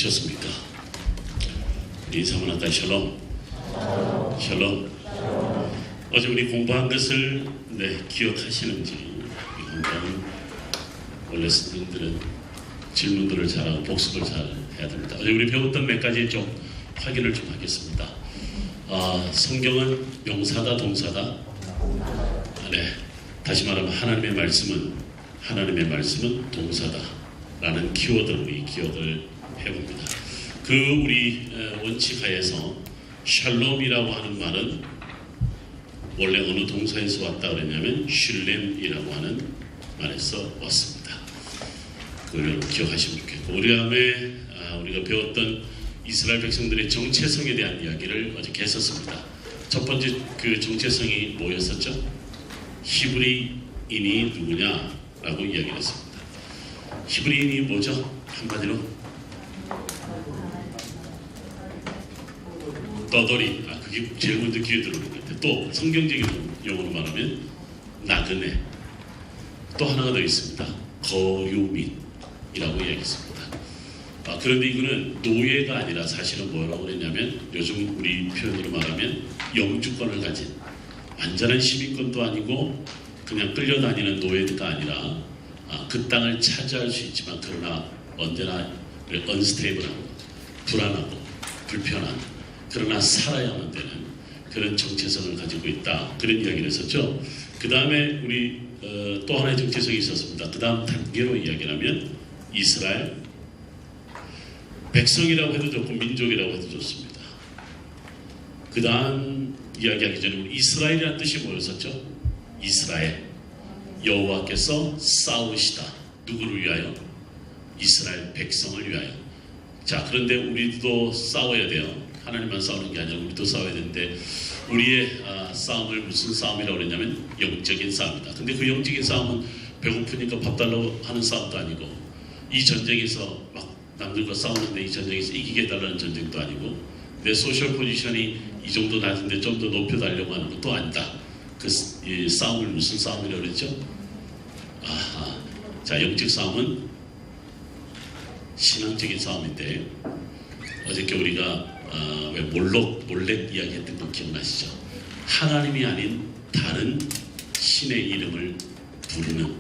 오셨습니까? 인사만 할까요? 샬롬. 샬롬. 어제 우리 공부한 것을 기억하시는지. 이 공부는 원래 스님들은 질문들을 잘하고 복습을 잘 해야 됩니다. 어제 우리 배웠던 몇 가지 좀 확인을 좀 하겠습니다. 성경은 명사다 동사다? 네. 다시 말하면 하나님의 말씀은 동사다 라는 키워드로 우리 기억을 해봅니다. 그 우리 원칙 하에서 샬롬이라고 하는 말은 원래 어느 동사에서 왔다 그랬냐면 슐렘이라고 하는 말에서 왔습니다. 그걸 기억하시면 좋겠고, 우리 다음에 우리가 배웠던 이스라엘 백성들의 정체성에 대한 이야기를 어저께 했었습니다. 첫 번째 그 정체성이 뭐였었죠? 히브리인이 누구냐라고 이야기를 했습니다. 히브리인이 뭐죠? 한마디로 떠돌이. 그게 제일 먼저 귀에 들어오는 것 같아요. 또 성경적인 용어로 말하면 나그네. 또 하나가 더 있습니다. 거류민이라고 이야기했습니다. 그런데 이거는 노예가 아니라 사실은 뭐라고 그랬냐면, 요즘 우리 표현으로 말하면 영주권을 가진, 완전한 시민권도 아니고 그냥 끌려다니는 노예가 아니라 그 땅을 차지할 수 있지만 그러나 언제나 언스테이블하고 불안하고 불편한, 그러나 살아야만 되는 그런 정체성을 가지고 있다, 그런 이야기를 했었죠. 그 다음에 우리 또 하나의 정체성이 있었습니다. 그 다음 단계로 이야기를 하면 이스라엘 백성이라고 해도 좋고 민족이라고 해도 좋습니다. 그 다음 이야기하기 전에 우리 이스라엘이라는 뜻이 뭐였었죠? 이스라엘, 여호와께서 싸우시다. 누구를 위하여? 이스라엘 백성을 위하여. 자, 그런데 우리도 싸워야 돼요. 하나님만 싸우는 게 아니라 우리도 싸워야 되는데, 우리의 싸움을 무슨 싸움이라고 그랬냐면 영적인 싸움이다. 근데 그 영적인 싸움은 배고프니까 밥 달라고 하는 싸움도 아니고, 이 전쟁에서 막 남들과 싸우는데 이 전쟁에서 이기게 해달라는 전쟁도 아니고, 내 소셜 포지션이 이 정도 낮은데 좀 더 높여달라고 하는 것도 아니다. 이 싸움을 무슨 싸움이라고 그랬죠? 자, 영적 싸움은 신앙적인 싸움인데, 어저께 우리가 왜 몰렉 이야기했던 거 기억나시죠? 하나님이 아닌 다른 신의 이름을 부르는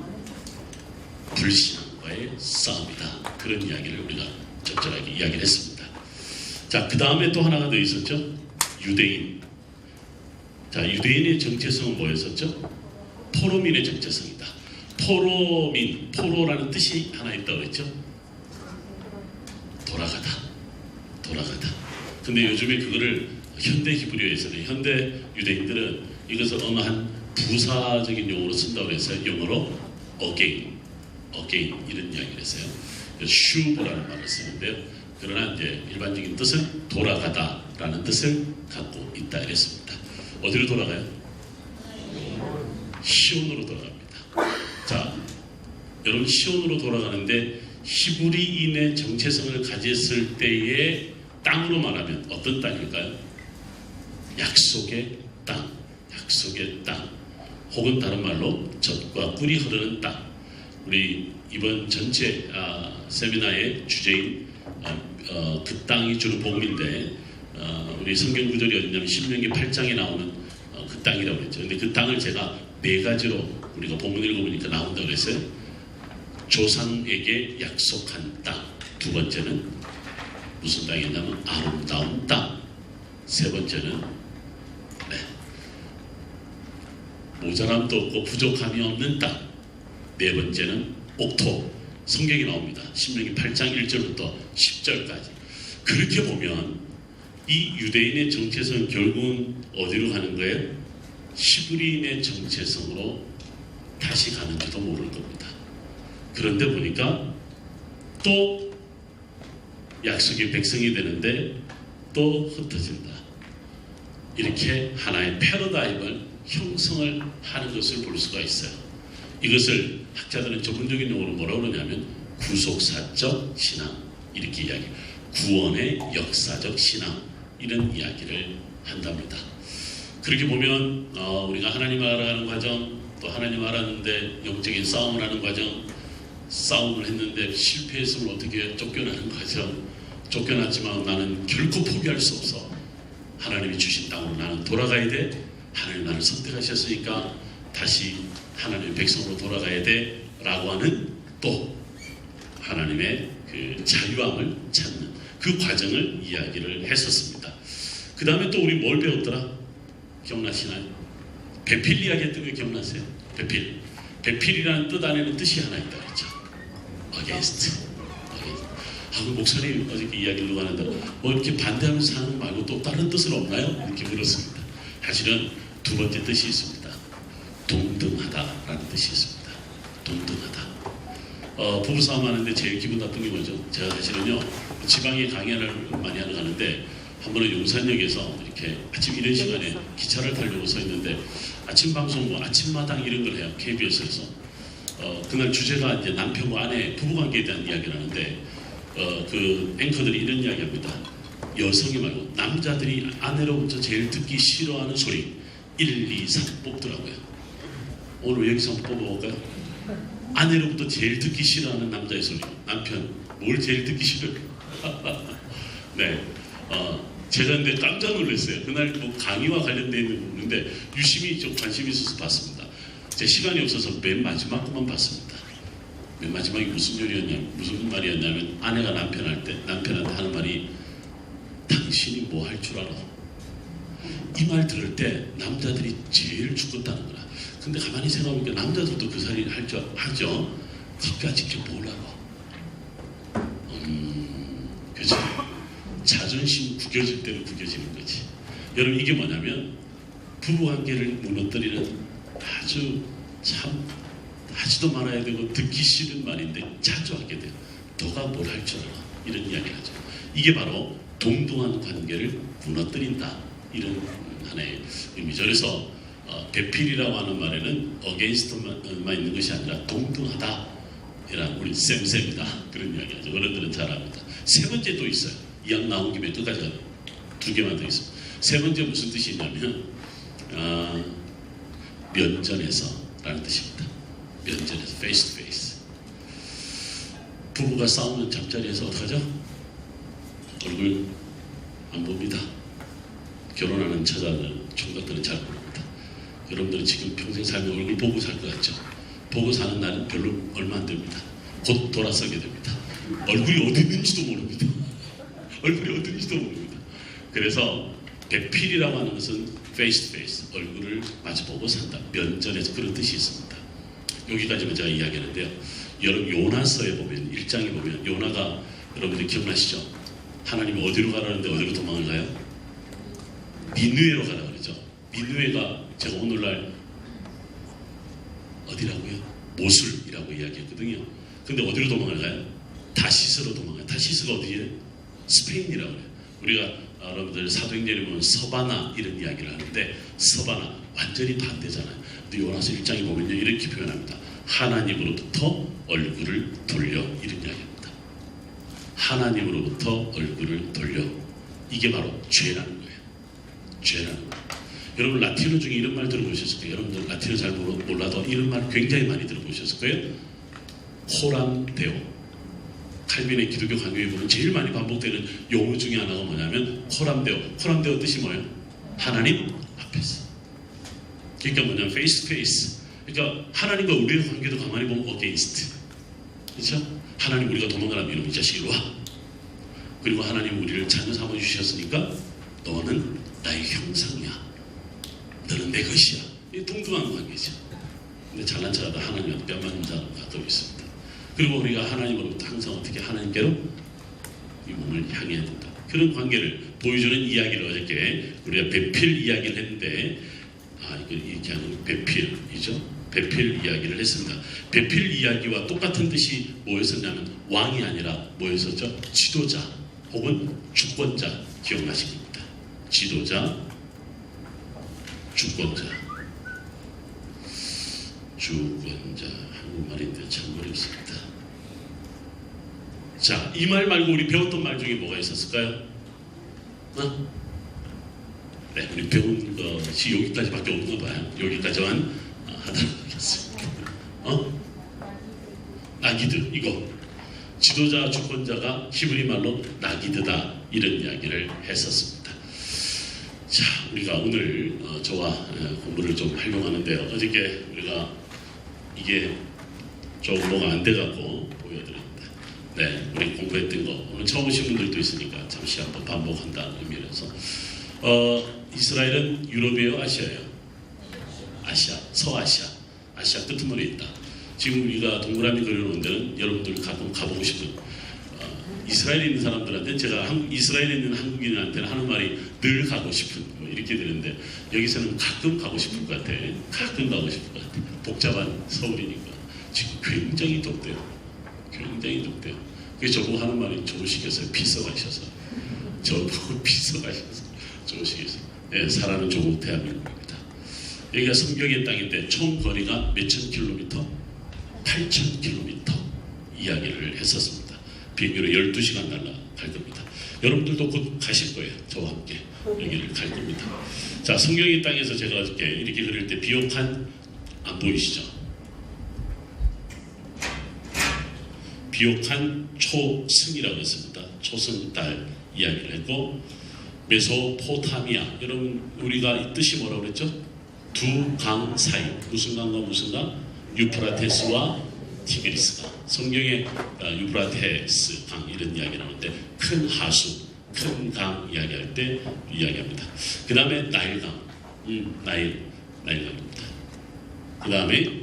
불신앙과의 싸움이다. 그런 이야기를 우리가 적절하게 이야기를 했습니다. 자, 그 다음에 또 하나가 더 있었죠? 유대인. 자, 유대인의 정체성은 뭐였었죠? 포로민의 정체성이다. 포로민, 포로라는 뜻이 하나 있다고 했죠? 돌아가다. 근데 요즘에 그거를 현대 히브리어에서는, 현대 유대인들은 이것을 어느 한 부사적인 용어로 쓴다고 해서 영어로 again 이런 이야기를 했어요. 슈브라는 말을 쓰는데요. 그러나 이제 일반적인 뜻은 돌아가다라는 뜻을 갖고 있다 이랬습니다. 어디로 돌아가요? 시온으로 돌아갑니다. 자, 여러분, 시온으로 돌아가는데 히브리인의 정체성을 가졌을 때의 땅으로 말하면 어떤 땅일까요? 약속의 땅, 혹은 다른 말로 젖과 꿀이 흐르는 땅. 우리 이번 전체 세미나의 주제인 그 땅이 주는 복음인데, 우리 성경 구절이 어디냐면 신명기 8장에 나오는 그 땅이라고 했죠. 근데 그 땅을 제가 네 가지로 우리가 본문 읽어보니까 나온다고 했어요. 조상에게 약속한 땅. 두 번째는 무슨 땅이냐면 아름다운 땅. 세 번째는 모자람도 없고 부족함이 없는 땅. 네 번째는 옥토. 성경이 나옵니다. 신명기 8장 1절부터 10절까지. 그렇게 보면 이 유대인의 정체성은 결국은 어디로 가는 거예요? 히브리인의 정체성으로 다시 가는지도 모를 겁니다. 그런데 보니까 또 약속의 백성이 되는데 또 흩어진다. 이렇게 하나의 패러다임을 형성을 하는 것을 볼 수가 있어요. 이것을 학자들은 전문적인 용어로 뭐라고 그러냐면 구속사적 신앙, 이렇게 이야기해요. 구원의 역사적 신앙, 이런 이야기를 한답니다. 그렇게 보면 우리가 하나님을 알아가는 과정, 또 하나님을 알았는데 영적인 싸움을 하는 과정, 싸움을 했는데 실패했으면 어떻게 쫓겨나는 과정, 쫓겨났지만 나는 결코 포기할 수 없어. 하나님이 주신 땅으로 나는 돌아가야 돼. 하나님 나를 선택하셨으니까 다시 하나님의 백성으로 돌아가야 돼 라고 하는 또 하나님의 그 자유함을 찾는 그 과정을 이야기를 했었습니다. 그 다음에 또 우리 뭘 배웠더라? 기억나시나요? 배필 이야기 했던 거 기억나세요? 배필. 배필이라는 뜻 안에는 뜻이 하나 있다 그랬죠. against. 목사님 어저께 이야기를 누가 하는데 뭐 이렇게 반대하면서 사는 거 말고 또 다른 뜻은 없나요? 이렇게 물었습니다. 사실은 두 번째 뜻이 있습니다. 동등하다라는 뜻이 있습니다. 동등하다. 부부싸움 하는데 제일 기분 나쁜 게 뭐죠? 제가 사실은요 지방에 강연을 많이 하러 가는데 한 번은 용산역에서 이렇게 아침 이런 시간에 기차를 타려고 서 있는데 아침 방송 뭐 아침마당 이런 걸 해요. KBS에서 그날 주제가 이제 남편과 아내 부부관계에 대한 이야기를 하는데 그 앵커들이 이런 이야기합니다. 여성이 말고 남자들이 아내로부터 제일 듣기 싫어하는 소리 1, 2, 3 뽑더라고요. 오늘 여기서 한번 뽑아볼까요? 아내로부터 제일 듣기 싫어하는 남자의 소리. 남편 뭘 제일 듣기 싫어요? 네, 제가 근데 깜짝 놀랐어요. 그날 뭐 강의와 관련되어 있는 부분인데 유심히 좀 관심이 있어서 봤습니다. 제 시간이 없어서 맨 마지막 것만 봤습니다. 맨 마지막이 무슨 말이었냐면 아내가 남편한테 하는 말이 당신이 뭐 할 줄 알아? 이 말 들을 때 남자들이 제일 죽었다는 거라. 근데 가만히 생각해보니까 남자들도 그 소리를 할 줄 하죠. 니까짓 게 뭐라고? 그렇죠. 자존심 구겨질 때는 구겨지는 거지. 여러분 이게 뭐냐면 부부관계를 무너뜨리는 아주 참 하지도 말아야 되고 듣기 싫은 말인데 자주 하게 돼요. 너가 뭘 할 줄 알아? 이런 이야기를 하죠. 이게 바로 동등한 관계를 무너뜨린다. 이런 하나의 의미죠. 그래서 배필이라고 하는 말에는 against만 있는 것이 아니라 동등하다. 이런 우리 쌤쌤이다. 그런 이야기하죠. 어른들은 잘 압니다. 세 번째 또 있어요. 이왕 나온 김에 끝까지 가요. 두 개만 더 있습니다. 세 번째 무슨 뜻이 있냐면 면전에서 라는 뜻입니다. 면전에서 face to face. 부부가 싸우는 잠자리에서 어떡하죠? 얼굴 안 봅니다. 결혼하는 처자들, 총각들은 잘 모릅니다. 여러분들은 지금 평생 살면 얼굴 보고 살 것 같죠? 보고 사는 날은 별로 얼마 안 됩니다. 곧 돌아서게 됩니다. 얼굴이 어디 있는지도 모릅니다. 얼굴이 어디 있는지도 모릅니다. 그래서 배필이라고 하는 것은 face to face, 얼굴을 마주보고 산다. 면전에서 그런 뜻이 있습니다. 여기까지만 제가 이야기하는데요. 여러분 요나서에 보면 1장에 보면 요나가 여러분들 기억나시죠? 하나님이 어디로 가라는데 어디로 도망을 가요? 니느웨로 가라 그러죠. 니느웨가 제가 오늘날 어디라고요? 모술이라고 이야기했거든요. 근데 어디로 도망을 가요? 다시스로 도망가요. 다시스가 어디예요? 스페인이라고 그래요. 우리가 여러분들 사도행전에 보면 서바나 이런 이야기를 하는데 서바나 완전히 반대잖아요. 근데 요나서 1장에 보면요 이렇게 표현합니다. 하나님으로부터 얼굴을 돌려 이런 이야기입니다. 하나님으로부터 얼굴을 돌려. 이게 바로 죄라는 거예요. 죄라는 거예요. 여러분 라틴어 중에 이런 말 들어보셨을 거예요. 여러분들 라틴어 잘 몰라도 이런 말 굉장히 많이 들어보셨을 거예요. 코람 데오. 칼빈의 기독교 강요에 보면 제일 많이 반복되는 용어 중에 하나가 뭐냐면 코람 데오. 코람 데오 뜻이 뭐예요? 하나님 앞에서. 그러니까 뭐냐면 face to face. 그러니까 하나님과 우리의 관계도 가만히 보면 against. 그렇죠? 하나님 우리가 도망가라면 이놈 이 자식 이리 와. 그리고 하나님 우리를 자녀 삼아 주셨으니까 너는 나의 형상이야. 너는 내 것이야. 이 동등한 관계죠. 근데 잘난 척하다 하나님한테 뺨 맞는 자가 가끔 있습니다. 그리고 우리가 하나님으로부터 항상 어떻게 하나님께로 이 몸을 향해야 된다. 그런 관계를 보여주는 이야기를 어저께 우리가 배필 이야기를 했는데 이걸 이렇게 하는 배필이죠. 배필 이야기를 했습니다. 배필 이야기와 똑같은 뜻이 뭐였었냐면 왕이 아니라 뭐였었죠? 지도자 혹은 주권자 기억나실 겁니다. 지도자, 주권자. 한국말인데 참 어렵습니다. 자, 이 말 말고 우리 배웠던 말 중에 뭐가 있었을까요? 네, 우리 배운 것이 여기까지밖에 없나 봐요. 여기까지만 하도록 하겠습니다. 아기들 이거 지도자 주권자가 히브리 말로 나기드다 이런 이야기를 했었습니다. 자, 우리가 오늘 저와 공부를 좀 하려고 하는데요. 어저께 우리가 이게 좀 뭐가 안 돼갖고 보여드립니다. 네, 우리 공부했던 거 오늘 처음 오신 분들도 있으니까 잠시 한번 반복한다는 의미에서 이스라엘은 유럽이에요, 아시아예요? 아시아, 서아시아, 아시아 끄트머리에 있다. 지금 우리가 동그라미 그려놓은 데는 여러분들 가끔 가보고 싶은 이스라엘에 있는 사람들한테는 제가 이스라엘에 있는 한국인한테는 하는 말이 늘 가고 싶은 뭐 이렇게 되는데 여기서는 가끔 가고 싶을 것 같아. 가끔 가고 싶을 것 같아. 복잡한 서울이니까 지금 굉장히 덥대요. 굉장히 덥대요. 그래서 저보고 하는 말이 좋으시겠어요. 비서가셔서 저보고 비서가셔서 좋으시겠어요. 네, 살아는 조국 대한민국입니다. 여기가 성경의 땅인데 총 거리가 몇천 킬로미터? 8천 킬로미터 이야기를 했었습니다. 비행기로 12시간 날아갈 겁니다. 여러분들도 곧 가실 거예요. 저와 함께 여기를 갈 겁니다. 자, 성경의 땅에서 제가 어저께 이렇게 그릴 때 비옥한 안 보이시죠? 비옥한 초승이라고 했습니다. 초승달 이야기를 했고 메소포타미아 여러분 우리가 이 뜻이 뭐라고 그랬죠? 두 강 사이 무슨 강과 무슨 강? 유프라테스와 티그리스가 성경에 유프라테스 강 이런 이야기 나오는데 큰 하수, 큰 강 이야기할 때 이야기합니다. 그 다음에 나일강, 나일강입니다. 그 다음에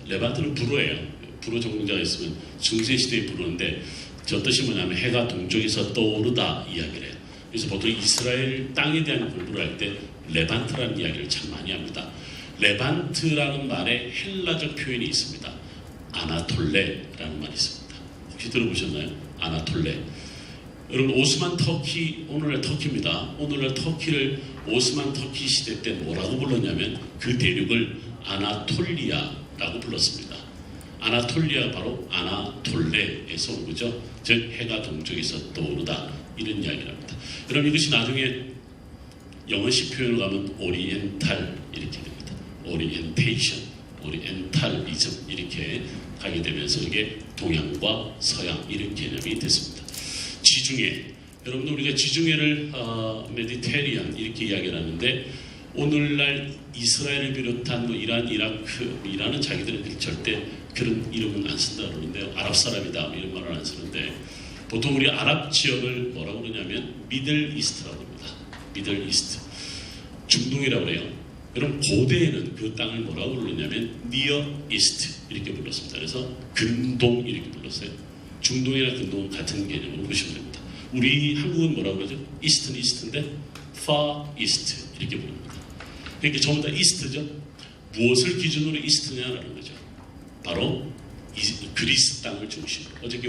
레반트는 불어예요. 불어 전공자가 있으면 중세시대에 불어인데 저 뜻이 뭐냐면 해가 동쪽에서 떠오르다 이야기를 해요. 그래서 보통 이스라엘 땅에 대한 공부를 할 때 레반트라는 이야기를 참 많이 합니다. 레반트라는 말에 헬라적 표현이 있습니다. 아나톨레라는 말이 있습니다. 혹시 들어보셨나요? 아나톨레. 여러분 오스만 터키, 오늘날 터키입니다. 오늘날 터키를 오스만 터키 시대 때 뭐라고 불렀냐면 그 대륙을 아나톨리아라고 불렀습니다. 아나톨리아 바로 아나톨레에서 온 거죠. 즉 해가 동쪽에서 떠오르다 이런 이야기를 합니다. 여러분 이것이 나중에 영어식 표현을 가면 오리엔탈 이렇게 됩니다. 오리엔테이션, 오리엔탈리즘 이렇게 가게 되면서 이게 동양과 서양 이런 개념이 됐습니다. 지중해, 여러분들 우리가 지중해를 메디테리안 이렇게 이야기를 하는데 오늘날 이스라엘을 비롯한 뭐 이란, 이라크, 이란은 자기들은 절대 그런 이름은 안 쓴다 그러는데요. 아랍 사람이다 이런 말을 안 쓰는데 보통 우리 아랍 지역을 뭐라고 그러냐면 미들 이스트라고 합니다. 미들 이스트, 중동이라고 해요. 여러분 고대에는 그 땅을 뭐라고 불렀냐면 니어 이스트 이렇게 불렀습니다. 그래서 근동 이렇게 불렀어요. 중동이나 근동은 같은 개념으로 보시면 됩니다. 우리 한국은 뭐라고 그러죠? 이스트는 이스트인데 far east 이렇게 부릅니다. 그러니까 전부 다 이스트죠. 무엇을 기준으로 이스트냐라는 거죠. 바로 그리스 땅을 중심으로. 어저께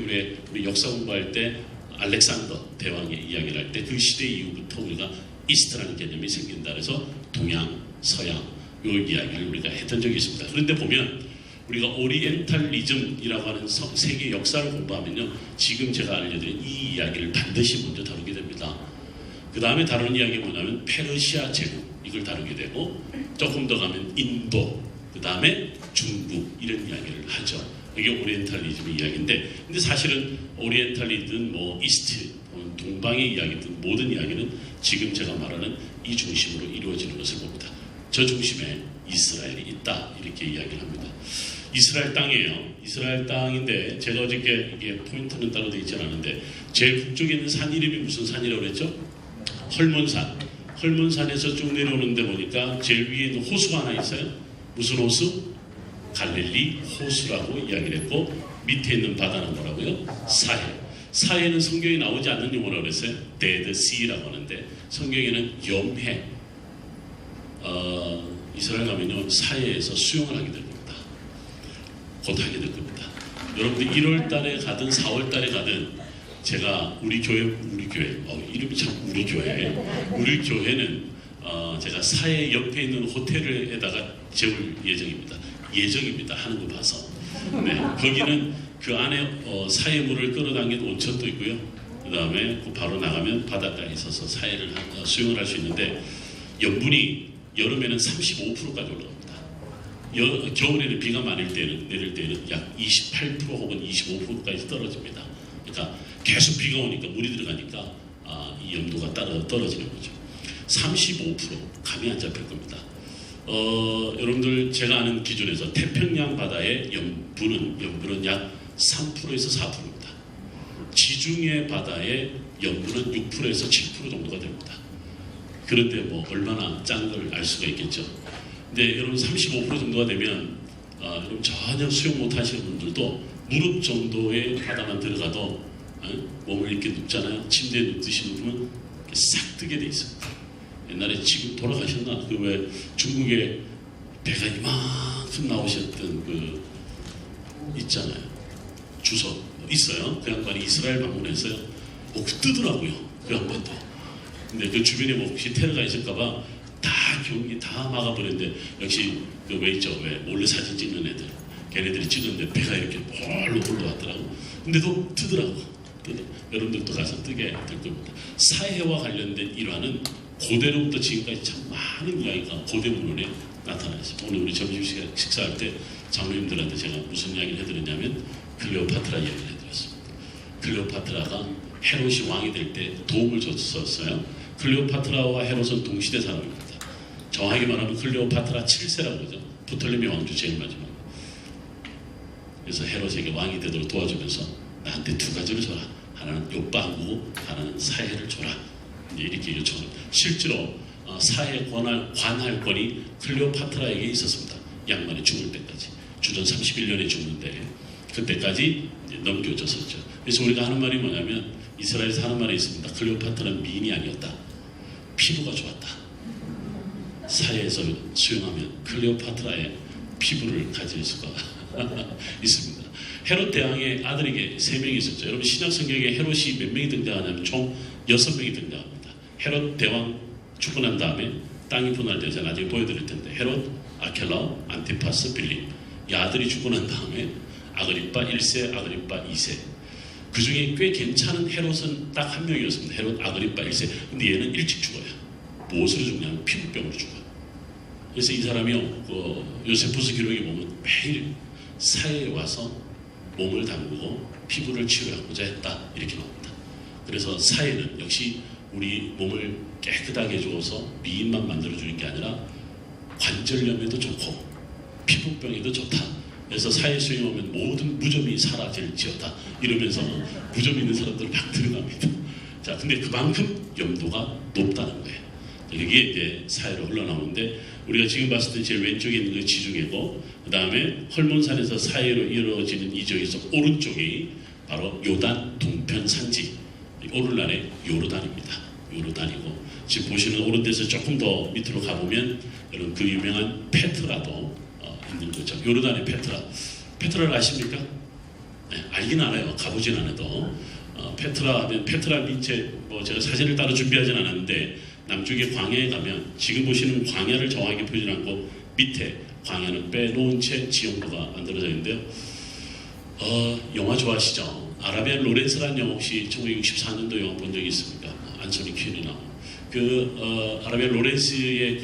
우리 역사 공부할 때 알렉산더 대왕의 이야기를 할 때 그 시대 이후부터 우리가 이스트라는 개념이 생긴다. 그래서 동양, 서양 요 이야기를 우리가 했던 적이 있습니다. 그런데 보면 우리가 오리엔탈리즘이라고 하는 세계 역사를 공부하면요. 지금 제가 알려드린 이 이야기를 반드시 먼저 다루게 됩니다. 그 다음에 다루는 이야기가 뭐냐면 페르시아 제국 이걸 다루게 되고 조금 더 가면 인도 그 다음에 중국 이런 이야기를 하죠. 이게 오리엔탈리즘의 이야기인데 근데 사실은 오리엔탈리든 뭐 이스트 동방의 이야기든 모든 이야기는 지금 제가 말하는 이 중심으로 이루어지는 것을 봅니다. 저 중심에 이스라엘이 있다 이렇게 이야기를 합니다. 이스라엘 땅이에요. 이스라엘 땅인데 제가 어저께 이게 포인트는 따로 되어 있지 않았는데 제일 북쪽에 있는 산 이름이 무슨 산이라고 그랬죠? 헐몬산. 헐몬산에서 쭉 내려오는데 보니까 제일 위에 있는 호수가 하나 있어요. 무슨 호수? 갈릴리 호수라고 이야기를 했고 밑에 있는 바다는 뭐라고요? 사해. 사해는 성경에 나오지 않는 용어라고 그랬어요. Dead Sea라고 하는데 성경에는 염해. 이스라엘 가면요 사해에서 수영을 하게 될 겁니다. 곧 하게 될 겁니다. 여러분들 1월 달에 가든 4월 달에 가든 제가 우리 교회 이름이 참 우리 교회는 제가 사해 옆에 있는 호텔에다가 재울 예정입니다. 하는 거 봐서. 네, 거기는 그 안에 사해물을 끌어당긴 온천도 있고요. 그 다음에 바로 나가면 바닷가에 있어서 사해를 수영을 할 수 있는데 염분이 여름에는 35%까지 올라갑니다. 겨울에는 비가 많이 내릴 때는 약 28% 혹은 25%까지 떨어집니다. 그러니까 계속 비가 오니까 물이 들어가니까 이 염도가 떨어지는 거죠. 35% 감이 안 잡힐 겁니다. 여러분들 제가 아는 기준에서 태평양 바다의 염분은 약 3%에서 4%입니다. 지중해 바다의 염분은 6%에서 7% 정도가 됩니다. 그런데 뭐 얼마나 짠 걸 알 수가 있겠죠. 근데 여러분 35% 정도가 되면 여러분 전혀 수영 못 하시는 분들도 무릎 정도의 바다만 들어가도 몸을 이렇게 눕잖아요. 침대에 눕듯이 눕으면 싹 뜨게 돼 있습니다. 옛날에 지금 돌아가셨나? 그 왜 중국에 배가 이만큼 나오셨던 그 있잖아요. 주석 있어요. 그 양반이 이스라엘 방문했어요. 뜨더라고요. 그 양반도. 근데 그 주변에 뭐 혹시 테러가 있을까봐 다 경기 다 막아버렸는데 역시 그 왜 있죠? 왜 몰래 사진 찍는 애들. 걔네들이 찍었는데 배가 이렇게 볼로 올라왔더라고. 근데도 뜨더라고. 여러분들도 가서 뜨게 될 겁니다. 사회와 관련된 일화는 고대로부터 지금까지 참 많은 이야기가 고대 문헌에 나타나 있습니다. 오늘 우리 점심 식사할 때 장로님들한테 제가 무슨 이야기를 해드렸냐면 클레오파트라 이야기를 해드렸습니다. 클레오파트라가 헤롯이 왕이 될 때 도움을 줬었어요. 클레오파트라와 헤롯은 동시대 사람입니다. 정확하게 말하면 클레오파트라 7세라고 그러죠. 프톨레미 왕조 제일 마지막. 그래서 헤롯에게 왕이 되도록 도와주면서 나한테 두 가지를 줘라. 하나는 요빵하고 하나는 사해를 줘라. 이렇게 요청합니다. 실제로 사해 관할권이 클레오파트라에게 있었습니다. 양반이 죽을 때까지. 주전 31년에 죽는데 그때까지 넘겨줬었죠. 그래서 우리가 하는 말이 뭐냐면 이스라엘에서 하는 말이 있습니다. 클레오파트라는 미인이 아니었다. 피부가 좋았다. 사해에서 수용하면 클레오파트라의 피부를 가질 수가 있습니다. 헤롯 대왕의 아들에게 3명이 있었죠. 여러분 신약 성경에 헤롯이 몇 명이 등장하냐면 총 6명이 등장합니다. 헤롯 대왕 죽고 난 다음에 땅이 분할돼서 제가 나중에 보여드릴 텐데 헤롯, 아켈라오, 안티파스, 빌립 이 아들이 죽고 난 다음에 아그리빠 1세, 아그리빠 2세 그 중에 꽤 괜찮은 헤롯은 딱 한 명이었습니다. 헤롯 아그리빠 1세. 근데 얘는 일찍 죽어요. 무엇으로 죽냐면 피부병으로 죽어요. 그래서 이 사람이요 요세푸스 기록에 보면 매일 사해에 와서 몸을 담그고 피부를 치료하고자 했다 이렇게 나옵니다. 그래서 사해는 역시 우리 몸을 깨끗하게 해주어서 미인만 만들어주는 게 아니라 관절염에도 좋고 피부병에도 좋다. 그래서 사해 수행에 오면 모든 무좀이 사라질지어다 이러면서 무좀 있는 사람들 막 들어갑니다. 자, 근데 그만큼 염도가 높다는 거예요. 여기에 이제 사해로 흘러나오는데 우리가 지금 봤을 때 제일 왼쪽에 있는 게 지중해고 그 다음에 헐몬산에서 사해로 이루어지는 이 지역에서 오른쪽이 바로 요단 동편 산지 오늘날의 요르단입니다. 요르단이고 지금 보시는 오른데서 조금 더 밑으로 가보면 여러분 그 유명한 페트라도 있는 거죠. 요르단의 페트라를 아십니까? 네, 알긴 알아요. 가보진 않아도 페트라 하면 페트라 밑에 뭐 제가 사진을 따로 준비하진 않았는데 남쪽의 광야에 가면 지금 보시는 광야를 정확하게 보이지 않고 밑에 광야는 빼놓은 채 지형도가 만들어져 있는데요. 영화 좋아하시죠? 아라비안 로렌스라는 영화 혹시 1964년도 영화 본 적이 있습니까? 안소니 퀸이 나온 아라비안 로렌스의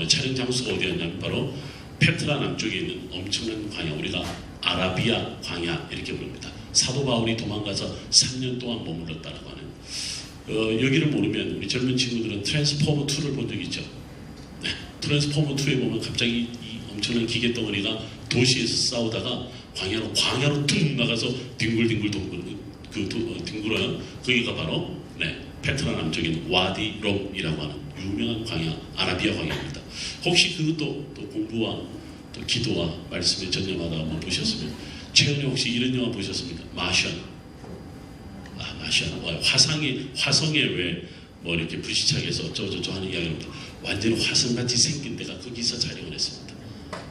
촬영 장소가 어디였냐면 바로 페트라 남쪽에 있는 엄청난 광야, 우리가 아라비아 광야 이렇게 부릅니다. 사도 바울이 도망가서 3년 동안 머물렀다라고 하는 여기를 모르면 우리 젊은 친구들은 트랜스포머 2를 본 적 있죠. 네, 트랜스포머 2에 보면 갑자기 이 엄청난 기계 덩어리가 도시에서 싸우다가 광야로 툭 나가서 뒹굴 뒹굴어요. 거기가 바로 페트라 남쪽인 와디 롬이라고 하는 유명한 광야, 아라비아 광야입니다. 혹시 그것도 또 공부와 또 기도와 말씀에 전념하다 한번 보셨으면 최근에 혹시 이런 영화 보셨습니까? 마션. 화성에 왜 뭐 이렇게 불시착해서 어쩌고저쩌고 하는 이야기입니다. 완전히 화성같이 생긴 데가 거기서 촬영을 했습니다.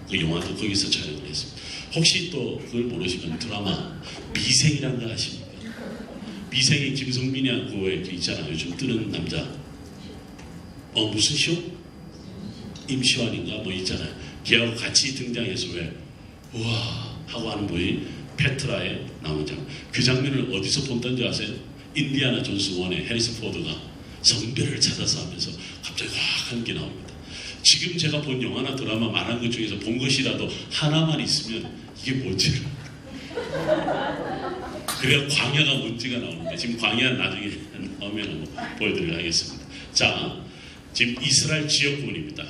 그 영화도 거기서 촬영을 했습니다. 혹시 또 그걸 모르시면 드라마 미생이라는 거 아십니까? 미생이 김성민이하고 그 있잖아요. 요즘 뜨는 남자. 무슨 시호? 임시완인가 뭐 있잖아요. 걔하고 같이 등장해서 왜 우와 하고 하는 분이 페트라에 나오는 장면. 그 장면을 어디서 본다는 줄 아세요? 인디아나 존스 1의 해리슨 포드가 성별을 찾아서 하면서 갑자기 확 한 게 나옵니다. 지금 제가 본 영화나 드라마 말하는 것 중에서 본 것이라도 하나만 있으면 이게 뭐지? 그래야 광야가 문제가 나오는데 지금 광야 나중에 나오면 한번 보여드리도록 하겠습니다. 자, 지금 이스라엘 지역 부분입니다.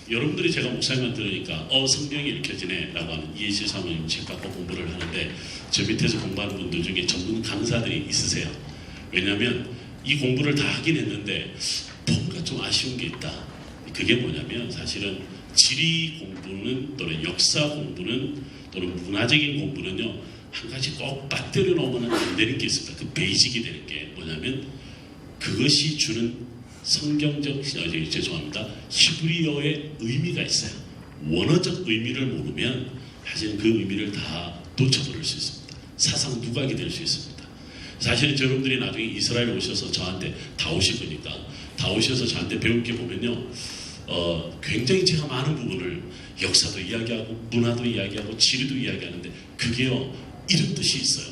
여러분들이 제가 목사님만 들으니까 성경이 읽혀지네 라고 하는 이해실 사모님 책 갖고 공부를 하는데 저 밑에서 공부하는 분들 중에 전문 강사들이 있으세요. 왜냐하면 이 공부를 다 하긴 했는데 뭔가 좀 아쉬운 게 있다. 그게 뭐냐면 사실은 지리 공부는 또는 역사 공부는 또는 문화적인 공부는요, 한 가지 꼭 빠뜨려 놓으면 안 되는 게 있습니다. 그 베이직이 되는 게 뭐냐면 그것이 주는 성경적, 죄송합니다. 히브리어의 의미가 있어요. 원어적 의미를 모르면 사실은 그 의미를 다 놓쳐버릴 수 있습니다. 사상 누각이 될 수 있습니다. 사실은 여러분들이 나중에 이스라엘 오셔서 저한테 다 오실 거니까 다 오셔서 저한테 배울 게 보면요, 굉장히 제가 많은 부분을 역사도 이야기하고 문화도 이야기하고 지리도 이야기하는데 그게요, 이런 뜻이 있어요.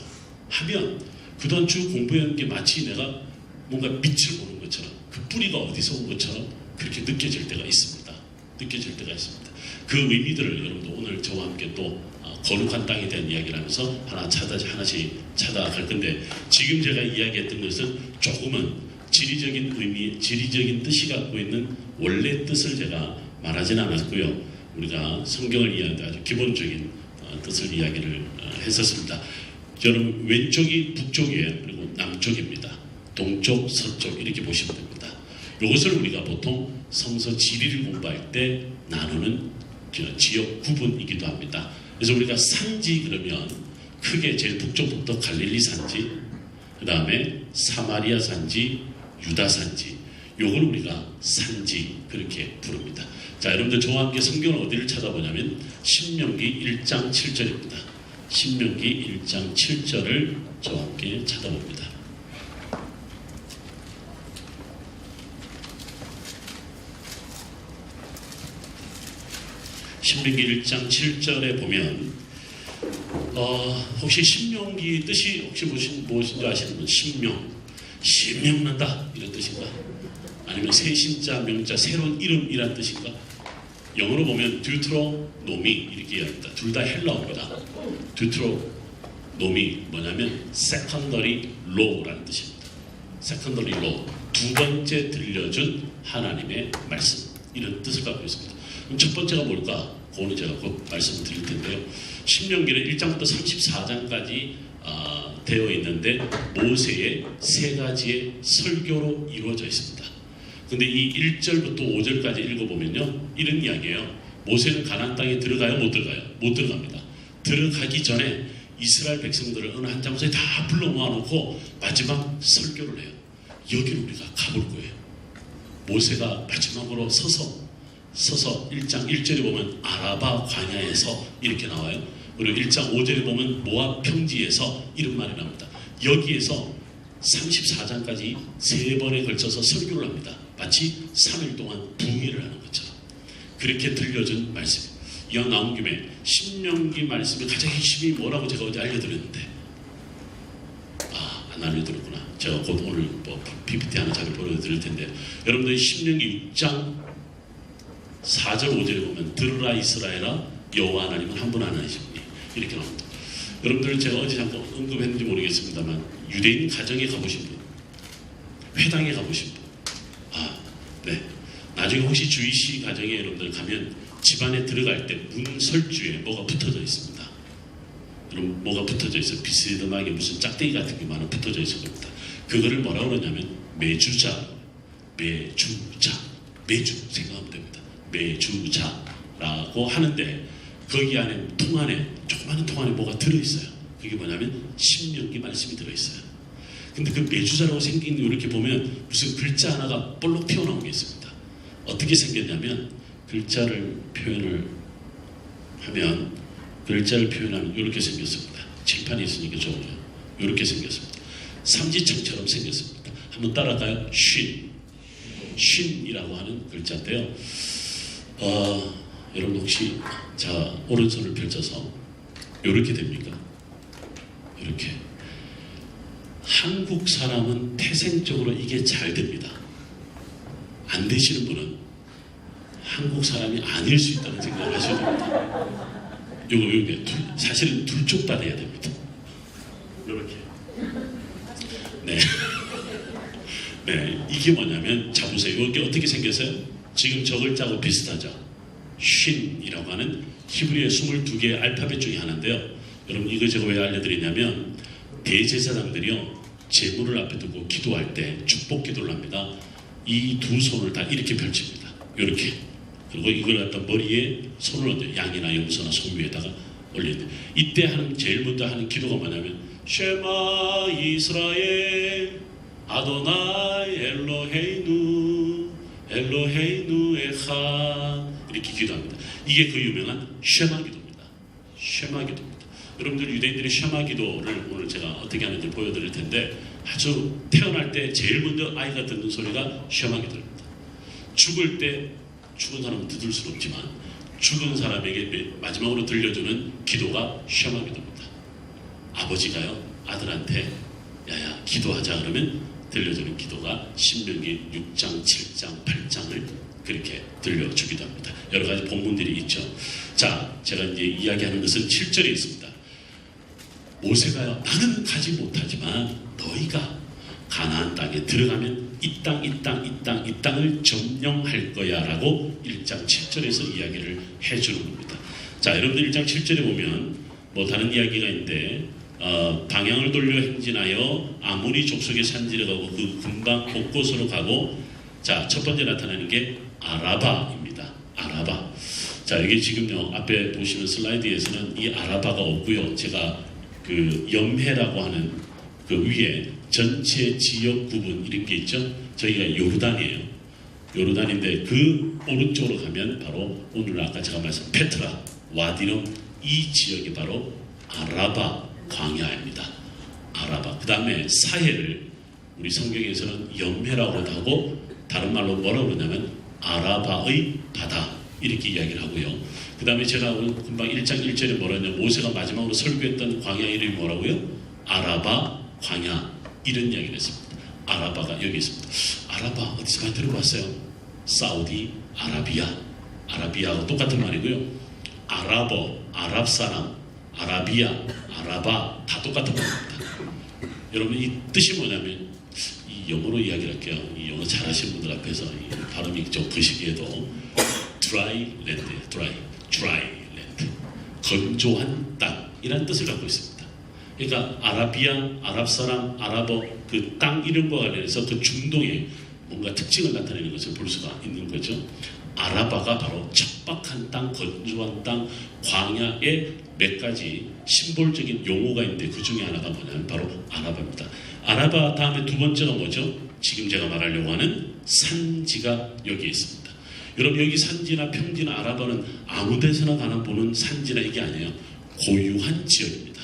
하면 그동안 쭉 공부한 게 마치 내가 뭔가 빛을 보는 것처럼 그 뿌리가 어디서 온 것처럼 그렇게 느껴질 때가 있습니다. 느껴질 때가 있습니다. 그 의미들을 여러분도 오늘 저와 함께 또 거룩한 땅에 대한 이야기를 하면서 하나씩 찾아갈 건데 지금 제가 이야기했던 것은 조금은 지리적인 의미, 지리적인 뜻이 갖고 있는 원래 뜻을 제가 말하지는 않았고요. 우리가 성경을 이해하는데 아주 기본적인 뜻을 이야기를 했었습니다. 여러분 왼쪽이 북쪽이에요. 그리고 남쪽입니다. 동쪽, 서쪽 이렇게 보시면 됩니다. 이것을 우리가 보통 성서 지리를 공부할 때 나누는 지역 구분이기도 합니다. 그래서 우리가 산지 그러면 크게 제일 북쪽부터 갈릴리 산지, 그 다음에 사마리아 산지, 유다 산지, 요걸 우리가 산지 그렇게 부릅니다. 자, 여러분들 저와 함께 성경을 어디를 찾아보냐면 신명기 1장 7절입니다. 신명기 1장 7절을 저와 함께 찾아봅니다. 신명기 1장 7절에 보면 혹시 신명기 뜻이 혹시 무엇인지 아시는 분? 신명난다 이런 뜻인가? 아니면 새 신자 명자 새로운 이름이란 뜻인가? 영어로 보면 듀트로노미 이렇게 이야기합니다. 둘 다 헬라어입니다. 듀트로노미 뭐냐면 secondary law라는 뜻입니다. secondary law 두 번째 들려준 하나님의 말씀 이런 뜻을 갖고 있습니다. 그럼 첫 번째가 뭘까? 그거는 제가 곧 말씀을 드릴 텐데요. 신명기는 1장부터 34장까지 되어 있는데 모세의 세 가지의 설교로 이루어져 있습니다. 근데 이 1절부터 5절까지 읽어보면요, 이런 이야기예요. 모세는 가나안 땅에 들어가요? 못 들어가요? 못 들어갑니다. 들어가기 전에 이스라엘 백성들을 어느 한 장소에 다 불러 모아놓고 마지막 설교를 해요. 여기를 우리가 가볼 거예요. 모세가 마지막으로 서서 1장 1절에 보면 아라바 광야에서 이렇게 나와요. 그리고 1장 5절에 보면 모압 평지에서 이런 말이 나옵니다. 여기에서 34장까지 세 번에 걸쳐서 설교를 합니다. 마치 3일 동안 부흥회를 하는 것처럼 그렇게 들려준 말씀입니다. 이왕 나온 김에 신명기 말씀의 가장 핵심이 뭐라고 제가 어제 알려드렸는데 안 알려드렸구나. 제가 곧 오늘 PPT 하나 잘 보여드릴 텐데 여러분들이 신명기 6장 4절 5절에 보면 들으라 이스라엘아 여호와 하나님은 한 분 하나이십니다. 이렇게 나옵니다. 여러분들 제가 어제 잠깐 언급했는지 모르겠습니다만 유대인 가정에 가보신 분, 회당에 가보신 분, 네, 나중에 혹시 주이시 가정에 여러분들 가면 집안에 들어갈 때 문설주에 뭐가 붙어져 있습니다. 여러분 뭐가 붙어져 있어요? 비스듬하게 무슨 짝대기 같은 게 많아 붙어져 있을 겁니다. 그거를 뭐라고 그러냐면 매주자 매주 생각하면 됩니다. 매주자라고 하는데 거기 안에 조그마한 통 안에 뭐가 들어있어요. 그게 뭐냐면 신명기 말씀이 들어있어요. 근데 그 매주자라고 생긴 이렇게 보면 무슨 글자 하나가 볼록 튀어나온 게 있습니다. 어떻게 생겼냐면 글자를 표현하면 이렇게 생겼습니다. 칠판이 있으니까 좋아요. 이렇게 생겼습니다. 삼지창처럼 생겼습니다. 한번 따라가요. 쉰이라고 하는 글자인데요. 여러분 혹시 오른손을 펼쳐서 이렇게 됩니까? 이렇게. 한국 사람은 태생적으로 이게 잘 됩니다. 안 되시는 분은 한국 사람이 아닐 수 있다는 생각을 하셔야 됩니다. 요게 사실은 둘쪽받아야 됩니다. 요렇게. 네. 네, 이게 뭐냐면 자 보세요. 이게 어떻게 생겼어요? 지금 저 글자하고 비슷하죠. 쉰이라고 하는 히브리의 22개의 알파벳 중에 하나인데요. 여러분 이거 제가 왜 알려드리냐면 대제사장들이요 제물을 앞에 두고 기도할 때 축복 기도를 합니다. 이 두 손을 다 이렇게 펼칩니다. 이렇게. 그리고 이걸 갖다 머리에 손을 얹어요. 양이나 염소나 소 위에다가 올리는데 이때 하는 제일 먼저 하는 기도가 뭐냐면 쉐마 이스라엘 아도나이 엘로헤이누 에하 이렇게 기도합니다. 이게 그 유명한 쉐마 기도입니다. 쉐마 기도입니다. 여러분들 유대인들이 쉐마 기도를 오늘 제가 어떻게 하는지 보여드릴 텐데 아주 태어날 때 제일 먼저 아이가 듣는 소리가 쉐마 기도입니다. 죽을 때 죽은 사람은 듣을 수는 없지만 죽은 사람에게 마지막으로 들려주는 기도가 쉐마 기도입니다. 아버지가요 아들한테 야야 기도하자 그러면 들려주는 기도가 신명기 6장, 7장, 8장을 그렇게 들려주기도 합니다. 여러 가지 본문들이 있죠. 자, 제가 이제 이야기하는 것은 7절에 있습니다. 모세가요, 나는 가지 못하지만 너희가 가나안 땅에 들어가면 이 땅을 점령할 거야 라고 1장 7절에서 이야기를 해주는 겁니다. 자, 여러분들 1장 7절에 보면 뭐 다른 이야기가 있는데 방향을 돌려 행진하여 아모리 족속의 산지를 가고 그 근방 곳곳으로 가고 자, 첫 번째 나타나는 게 아라바입니다. 아라바. 자, 여기 지금요 앞에 보시면 슬라이드에서는 이 아라바가 없고요. 제가 그 염해라고 하는 그 위에 전체 지역 구분 이런 게 있죠. 저희가 요르단이에요. 요르단인데 그 오른쪽으로 가면 바로 오늘 아까 제가 말씀 페트라, 와디럼 이 지역이 바로 아라바 광야입니다. 아라바. 그 다음에 사해를 우리 성경에서는 염해라고도 하고 다른 말로 뭐라고 그러냐면 아라바의 바다 이렇게 이야기를 하고요. 그 다음에 제가 오늘 금방 1장 1절에 뭐라 했냐면 모세가 마지막으로 설교했던 광야 이름이 뭐라고요? 아라바 광야 이런 이야기를 했습니다. 아라바가 여기 있습니다. 아라바 어디서 많이 들어봤어요? 사우디 아라비아하고 똑같은 말이고요. 아랍어, 아랍사람, 아라비아, 아라바 다 똑같은 말입니다. 여러분 이 뜻이 뭐냐면 이 영어로 이야기를 할게요. 이 영어 잘하시는 분들 앞에서 이 발음이 좀 거시기에도 dry land예요. dry land 건조한 땅이라는 뜻을 갖고 있습니다. 그러니까 아라비아, 아랍사람, 아랍어 그 땅 이름과 관련해서 그 중동의 뭔가 특징을 나타내는 것을 볼 수가 있는 거죠. 아라바가 바로 척박한 땅, 건조한 땅, 광야의 몇 가지 심볼적인 용어가 있는데 그 중에 하나가 뭐냐면 바로 아라바입니다. 아라바 다음에 두 번째가 뭐죠? 지금 제가 말하려고 하는 산지가 여기 있습니다. 여러분 여기 산지나 평지나 아라바는 아무 데서나 가나 보는 산지나 이게 아니에요. 고유한 지역입니다.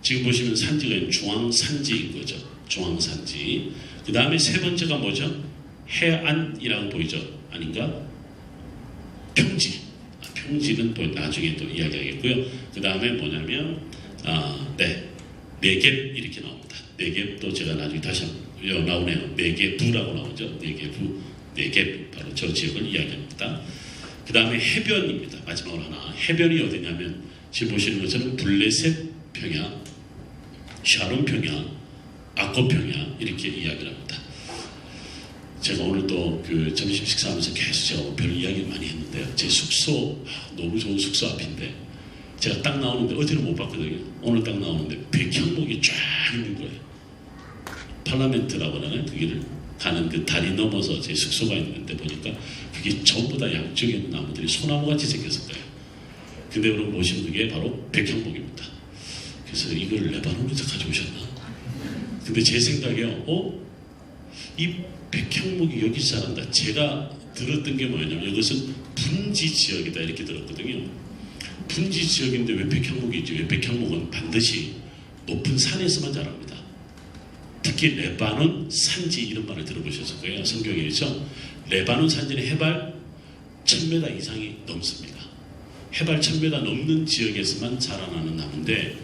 지금 보시면 산지가 중앙산지인 거죠. 중앙산지. 그 다음에 세 번째가 뭐죠? 해안이라고 보이죠? 아닌가? 평지. 평지는 또 나중에 또 이야기하겠고요. 그 다음에 뭐냐면 네겝 이렇게 나옵니다. 네겝도 제가 나중에 다시 나오네요. 네겝부라고 나오죠. 네겝 바로 저 지역을 이야기합니다. 그 다음에 해변입니다. 마지막으로 하나. 해변이 어디냐면 지금 보시는 것처럼 블레셋 평야, 샤론 평야, 아코 평야 이렇게 이야기를 합니다. 제가 오늘 또 그 점심 식사하면서 계속 제가 별 이야기를 많이 했는데요. 제 숙소 너무 좋은 숙소 앞인데 제가 딱 나오는데 어제는 못 봤거든요. 오늘 딱 나오는데 백향목이 쫙 있는 거예요. 팔라멘트라고 하는 그 길을 가는 그 다리 넘어서 제 숙소가 있는데 보니까 그게 전부 다 양쪽에 있는 나무들이 소나무같이 생겼을 거예요. 근데 여러분 보시면 그게 바로 백향목입니다. 그래서 이걸 레바논에서 가져오셨나? 근데 제 생각에요. 이 백향목이 여기 자란다. 제가 들었던 게 뭐냐면 이것은 분지 지역이다 이렇게 들었거든요. 분지 지역인데 왜 백향목이 있지? 왜 백향목은 반드시 높은 산에서만 자랍니다. 특히 레바논 산지 이런 말을 들어보셨을 거예요. 성경에서 레바논 산지는 해발 1000m 이상이 넘습니다. 해발 1000m 넘는 지역에서만 자라나는 나무인데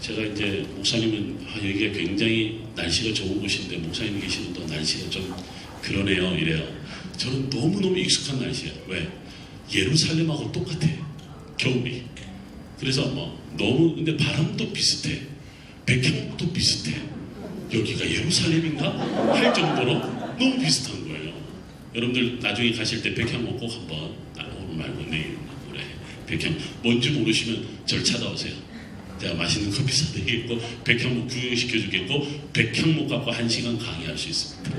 제가 이제 목사님은 여기가 굉장히 날씨가 좋은 곳인데 목사님 계시는 또 날씨가 좀 그러네요 이래요. 저는 너무너무 익숙한 날씨예요. 왜? 예루살렘하고 똑같아. 겨울이. 그래서 뭐 너무 근데 바람도 비슷해. 백향목도 비슷해. 여기가 예루살렘인가? 할 정도로 너무 비슷한 거예요. 여러분들 나중에 가실 때 백향목 꼭 한번 오늘 말고 내일 그래 백향 뭔지 모르시면 절 찾아오세요. 제가 맛있는 커피 사드리겠고 백향목 구경시켜주겠고 백향목 갖고 1시간 강의할 수 있습니다.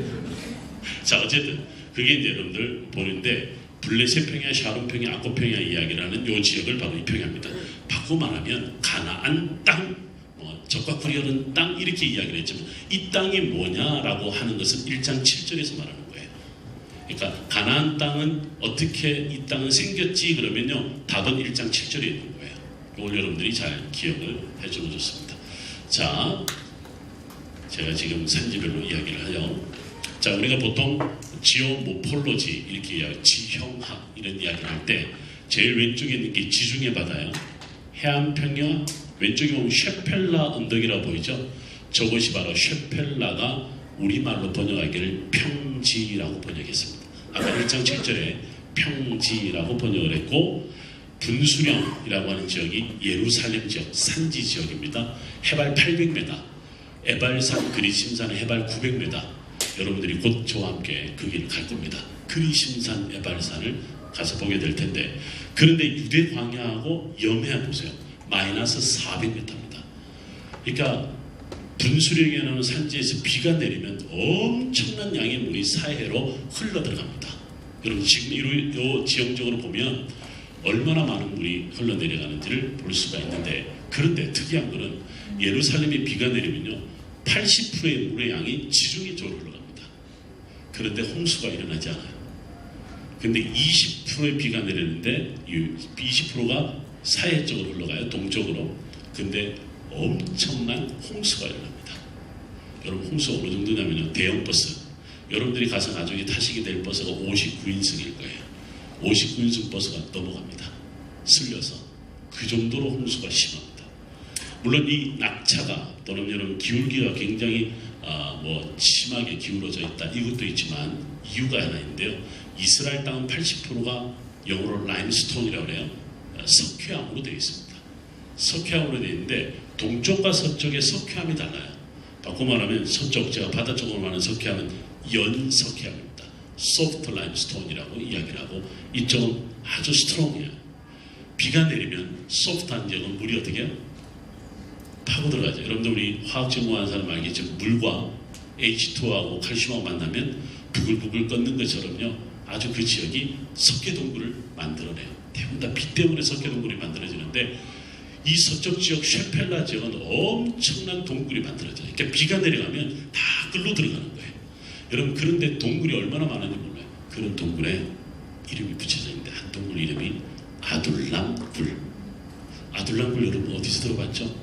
자 어쨌든 그게 이제 여러분들 보는데 블레셋 평야, 샤론 평야, 아코 평야 이야기라는 요 지역을 바로 이 평야입니다. 바꿔 말하면 가나안 땅, 적과 꿀이 땅 이렇게 이야기를 했지만 이 땅이 뭐냐라고 하는 것은 1장 7절에서 말하는 거예요. 그러니까 가나안 땅은 어떻게 이 땅은 생겼지 그러면요 답은 1장 7절에 있는 거예요. 이걸 여러분들이 잘 기억을 해주면 좋습니다. 자, 제가 지금 산지별로 이야기를 하죠. 자, 우리가 보통 지오모폴로지 이렇게 이야기, 지형학 이런 이야기를 할 때 제일 왼쪽에 있는 게 지중해 바다예요. 해안평야 왼쪽에 보면 쉐펠라 언덕이라고 보이죠. 저것이 바로 쉐펠라가 우리말로 번역하기를 평지라고 번역했습니다. 아까 1장 7절에 평지라고 번역을 했고 분수령이라고 하는 지역이 예루살렘 지역 산지 지역입니다. 해발 800m 에발산 그리심산의 해발 900m 여러분들이 곧 저와 함께 그 길을 갈 겁니다. 그리심산 에발산을 가서 보게 될 텐데 그런데 유대 광야하고 염해 보세요. 마이너스 400m입니다. 그러니까 분수령에 나오는 산지에서 비가 내리면 엄청난 양의 물이 사해로 흘러 들어갑니다. 여러분 지금 이 지형적으로 보면 얼마나 많은 물이 흘러 내려가는지를 볼 수가 있는데 그런데 특이한 것은 예루살렘에 비가 내리면요 80%의 물의 양이 지중해 쪽으로 흘러갑니다. 그런데 홍수가 일어나지 않아요. 근데 20%의 비가 내리는데 20%가 사해 쪽으로 흘러가요. 동쪽으로. 근데 엄청난 홍수가 일어납니다. 여러분 홍수가 어느 정도냐면요. 대형 버스. 여러분들이 가서 나중에 타시게 될 버스가 59인승일 거예요. 59인승 버스가 넘어갑니다. 쓸려서. 그 정도로 홍수가 심합니다. 물론 이 낙차가 또는 여러분 기울기가 굉장히 심하게 기울어져 있다. 이것도 있지만 이유가 하나 있는데요. 이스라엘 땅은 80%가 영어로 라임스톤이라고 해요. 석회암으로 되어 있습니다. 석회암으로 되어 있는데 동쪽과 서쪽의 석회암이 달라요. 바꿔 말하면 서쪽, 제가 바다 쪽으로 말하는 석회암은 연석회암입니다. 소프트 라임스톤이라고 이야기를 하고 이쪽은 아주 스트롱해요. 비가 내리면 소프트한 지역은 물이 어떻게 해요? 파고 들어가죠. 여러분들 우리 화학 전공하는 사람 알겠지만 물과 H2하고 칼슘하고 만나면 부글부글 끓는 것처럼요. 아주 그 지역이 석회동굴을 만들어내요. 대부분 다 비 때문에 석회동굴이 만들어지는데 이 서쪽 지역 쉐펠라 지역은 엄청난 동굴이 만들어져요. 그러니까 비가 내려가면 다 끌로 들어가는 거예요. 여러분 그런데 동굴이 얼마나 많은지 몰라요. 그런 동굴에 이름이 붙여져 있는데 한 동굴 이름이 아둘람굴. 아둘람굴 여러분 어디서 들어봤죠?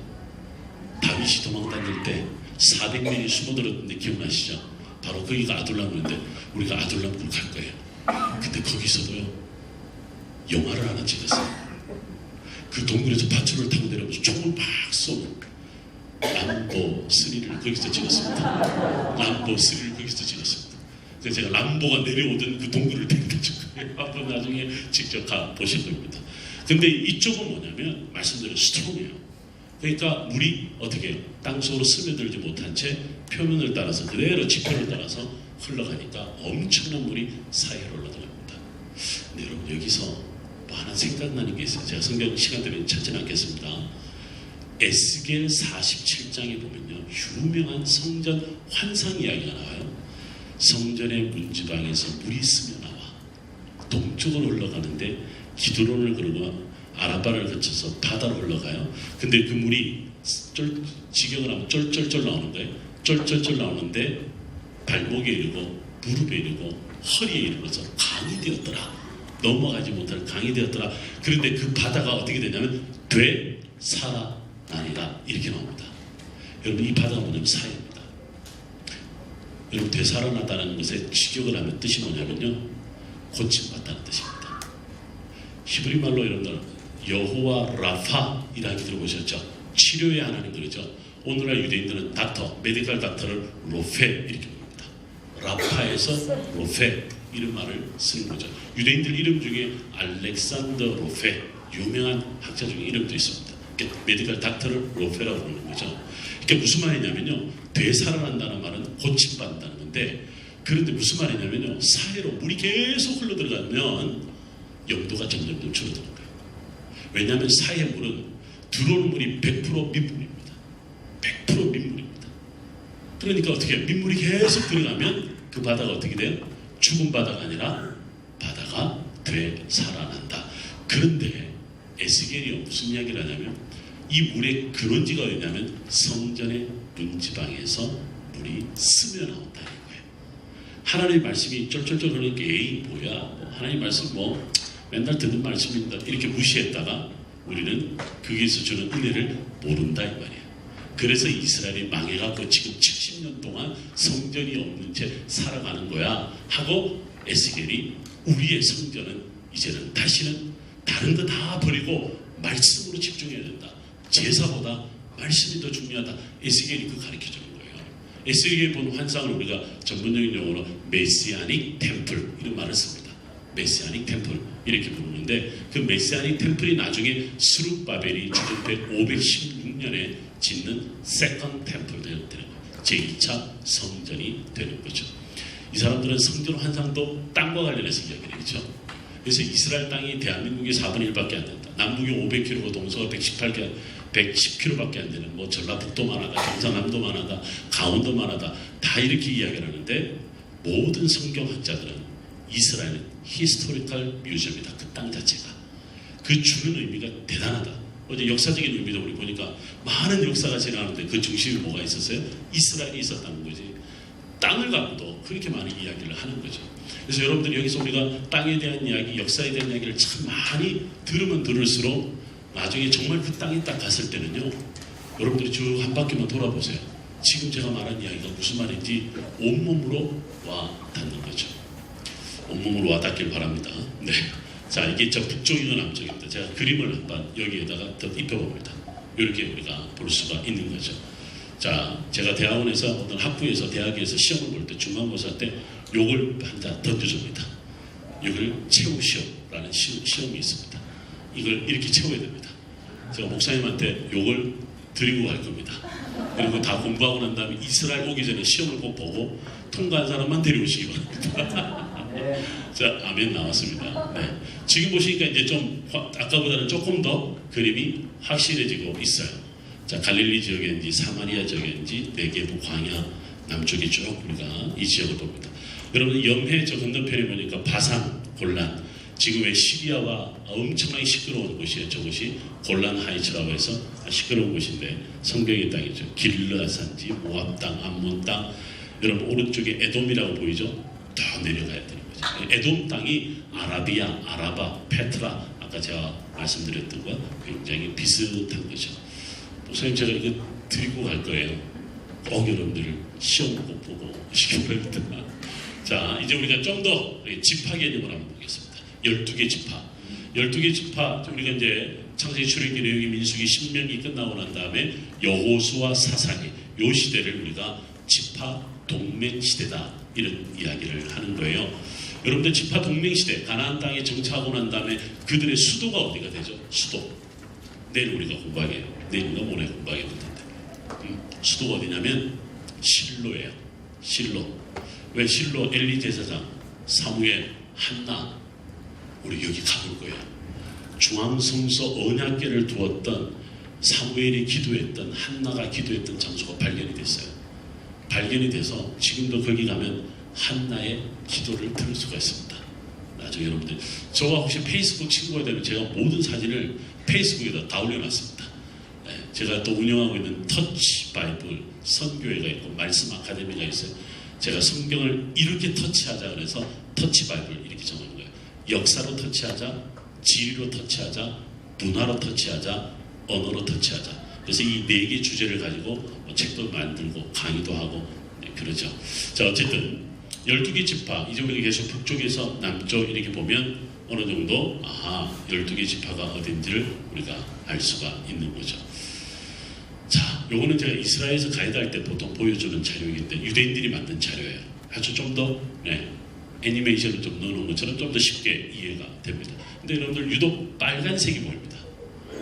다윗이 도망 다닐 때 400명이 숨어들었는데 기억나시죠? 바로 거기가 아둘람굴인데 우리가 아둘람굴 갈 거예요. 근데 거기서도요 영화를 하나 찍었어요. 그 동굴에서 밧줄을 타고 내려오면서 총을 막 쏘는 람보 3를 거기서 찍었습니다. 람보 3를 거기서 찍었습니다. 그래서 제가 람보가 내려오던 그 동굴을 데려다 줄 거예요. 한번 나중에 직접 가 보실 겁니다. 근데 이쪽은 뭐냐면 말씀드린 스트롱이에요. 그러니까 물이 어떻게 땅속으로 스며들지 못한 채 표면을 따라서 그대로 지표를 따라서 흘러가니까 엄청난 물이 사이로 흘러들어갑니다. 근데 여러분 여기서 뭐 하나 생각나는 게 있어요. 제가 성경 시간 때문에 찾지는 않겠습니다. 에스겔 47장에 보면요 유명한 성전 환상 이야기가 나와요. 성전의 문지방에서 물이 스며 나와 동쪽으로 흘러가는데 기드론을 그르고 아라바를 거쳐서 바다로 흘러가요. 근데 그 물이 직역을 하면 쫄쫄쫄 나오는 거예요. 쫄쫄쫄 나오는데 발목에 이르고 무릎에 이르고 허리에 이르러서 강이 되었더라. 넘어가지 못할 강이 되었더라. 그런데 그 바다가 어떻게 되냐면 되살아나니라 이렇게 나옵니다. 여러분 이 바다가 뭐냐면 사해입니다. 여러분 되살아나다는 것에 직역을 하면 뜻이 뭐냐면요 고침받다는 뜻입니다. 히브리 말로 여러분들 여호와 라파이라는 게 들어보셨죠? 치료의 하나님 그러죠. 오늘날 유대인들은 닥터, 메디컬 닥터를 로페 이렇게 부릅니다. 라파에서 로페, 이런 말을 쓰는 거죠. 유대인들 이름 중에 알렉산더 로페, 유명한 학자 중에 이름도 있습니다. 메디컬 닥터를 로페라고 부르는 거죠. 이게 무슨 말이냐면요, 되살아난다는 말은 고침받는다는 건데, 그런데 무슨 말이냐면요, 사회로 물이 계속 흘러 들어가면 영도가 점점 줄어드는 거예요. 왜냐하면 사회의 물은 들어오는 물이 100% 민물입니다. 100% 민물입니다. 그러니까 어떻게 해요? 민물이 계속 들어가면 그 바다가 어떻게 돼요? 죽은 바다가 아니라 바다가 되살아난다. 그런데 에스겔이 무슨 이야기를 하냐면 이 물의 근원지가 어디냐면 성전의 문지방에서 물이 스며나온다는 거예요. 하나님의 말씀이 쫄쫄쫄 흐르니까 에이 뭐야, 하나님 말씀 뭐 맨날 듣는 말씀입니다 이렇게 무시했다가 우리는 거기에서 주는 은혜를 모른다 이 말이에요. 그래서 이스라엘이 망해갖고 지금 70년 동안 성전이 없는 채 살아가는 거야 하고, 에스겔이 우리의 성전은 이제는 다시는 다른 거 다 버리고 말씀으로 집중해야 된다. 제사보다 말씀이 더 중요하다. 에스겔이 그 가르쳐주는 거예요. 에스겔이 본 환상을 우리가 전문적인 용어로 메시아닉 템플 이런 말을 씁니다. 메시아닉 템플 이렇게 부르는데, 그 메시아닉 템플이 나중에 스룹바벨이 주전 516년에 짓는 세컨 템플 되는 거예요. 제2차 성전이 되는 거죠. 이 사람들은 성전 환상도 땅과 관련해서 이야기를 했죠. 그래서 이스라엘 땅이 대한민국의 4분의 1밖에 안 된다. 남북이 500km고 동서가 110km밖에 안 되는 뭐 전라북도만 하다, 경상남도만 하다, 강원도만 하다 다 이렇게 이야기를 하는데, 모든 성경학자들은 이스라엘은 히스토리컬 뮤지엄이다. 그 땅 자체가. 그 주는 의미가 대단하다. 어제 역사적인 의미도 우리 보니까 많은 역사가 지나가는데 그 중심에 뭐가 있었어요? 이스라엘이 있었다는 거지. 땅을 갖고도 그렇게 많은 이야기를 하는 거죠. 그래서 여러분들 여기서 우리가 땅에 대한 이야기, 역사에 대한 이야기를 참 많이 들으면 들을수록 나중에 정말 그 땅에 딱 갔을 때는요, 여러분들이 쭉 한 바퀴만 돌아보세요. 지금 제가 말한 이야기가 무슨 말인지 온몸으로 와 닿는 거죠. 온몸으로 와 닿길 바랍니다. 네. 자, 이게 저 북쪽이고 남쪽입니다. 제가 그림을 한번 여기에다가 더 입혀봅니다. 이렇게 우리가 볼 수가 있는 거죠. 자, 제가 대학원에서 어떤 학부에서 대학에서 시험을 볼 때 중간고사 때 요걸 한 자 던져줍니다. 이걸 채우시오라는 시험이 있습니다. 이걸 이렇게 채워야 됩니다. 제가 목사님한테 요걸 드리고 갈 겁니다. 그리고 다 공부하고 난 다음에 이스라엘 오기 전에 시험을 꼭 보고 통과한 사람만 데려오시기 바랍니다. 자, 아멘 나왔습니다. 네. 지금 보시니까 이제 좀 아까보다는 조금 더 그림이 확실해지고 있어요. 자, 갈릴리 지역인지 사마리아 지역인지 네게부 광야 남쪽에 쭉 우리가 이 지역을 봅니다. 여러분 염해 저 건너편에 보니까 바산 골란, 지금의 시리아와 엄청나게 시끄러운 곳이에요. 저곳이 골란 하이츠라고 해서 시끄러운 곳인데 성경의 땅이죠. 길르앗산지, 모압 땅, 암몬 땅. 여러분 오른쪽에 에돔이라고 보이죠? 더 내려가야 되는 거죠. 에돔 땅이 아라비아, 아라바, 페트라, 아까 제가 말씀드렸던 것과 굉장히 비슷한 거죠. 목사님 제가 이거 드리고 갈 거예요. 꼭 여러분들을 시험 꼭 보고 오시기 바랍니다. 자, 이제 우리가 좀 더 지파 개념을 한번 보겠습니다. 12개 지파. 12개 지파, 우리가 이제 창세기, 출애굽기, 레위기, 민수기, 신명기 끝나고 난 다음에 여호수아, 사사기, 요 시대를 우리가 지파 동맹 시대다 이런 이야기를 하는 거예요. 여러분들 지파 동맹 시대, 가나안 땅에 정착하고 난 다음에 그들의 수도가 어디가 되죠? 수도. 내일 우리가 공부하게요. 내일인가 모레 공부하게 될 텐데. 수도가 어디냐면 실로예요. 실로. 왜 실로? 엘리 제사장, 사무엘, 한나, 우리 여기 가볼 거예요. 중앙성소 언약궤를 두었던 사무엘이 기도했던, 한나가 기도했던 장소가 발견이 됐어요. 발견이 돼서 지금도 거기 가면 한나의 기도를 들을 수가 있습니다. 나중에 여러분들 저와 혹시 페이스북 친구가 되면 제가 모든 사진을 페이스북에다 다 올려놨습니다. 네, 제가 또 운영하고 있는 터치 바이블 선교회가 있고 말씀 아카데미가 있어요. 제가 성경을 이렇게 터치하자 그래서 터치 바이블 이렇게 정한 거예요. 역사로 터치하자, 지리로 터치하자, 문화로 터치하자, 언어로 터치하자. 그래서 이 4개 주제를 가지고 책도 만들고 강의도 하고 네, 그러죠. 자, 어쨌든 12개 지파, 이제 우리가 계속 북쪽에서 남쪽 이렇게 보면 어느 정도 12개 지파가 어딘지를 우리가 알 수가 있는 거죠. 자, 요거는 제가 이스라엘에서 가이드 할 때 보통 보여주는 자료인데 유대인들이 만든 자료예요. 아주 좀 더 애니메이션을 좀 넣어놓은 것처럼 좀 더 쉽게 이해가 됩니다. 근데 여러분들 유독 빨간색이 보입니다.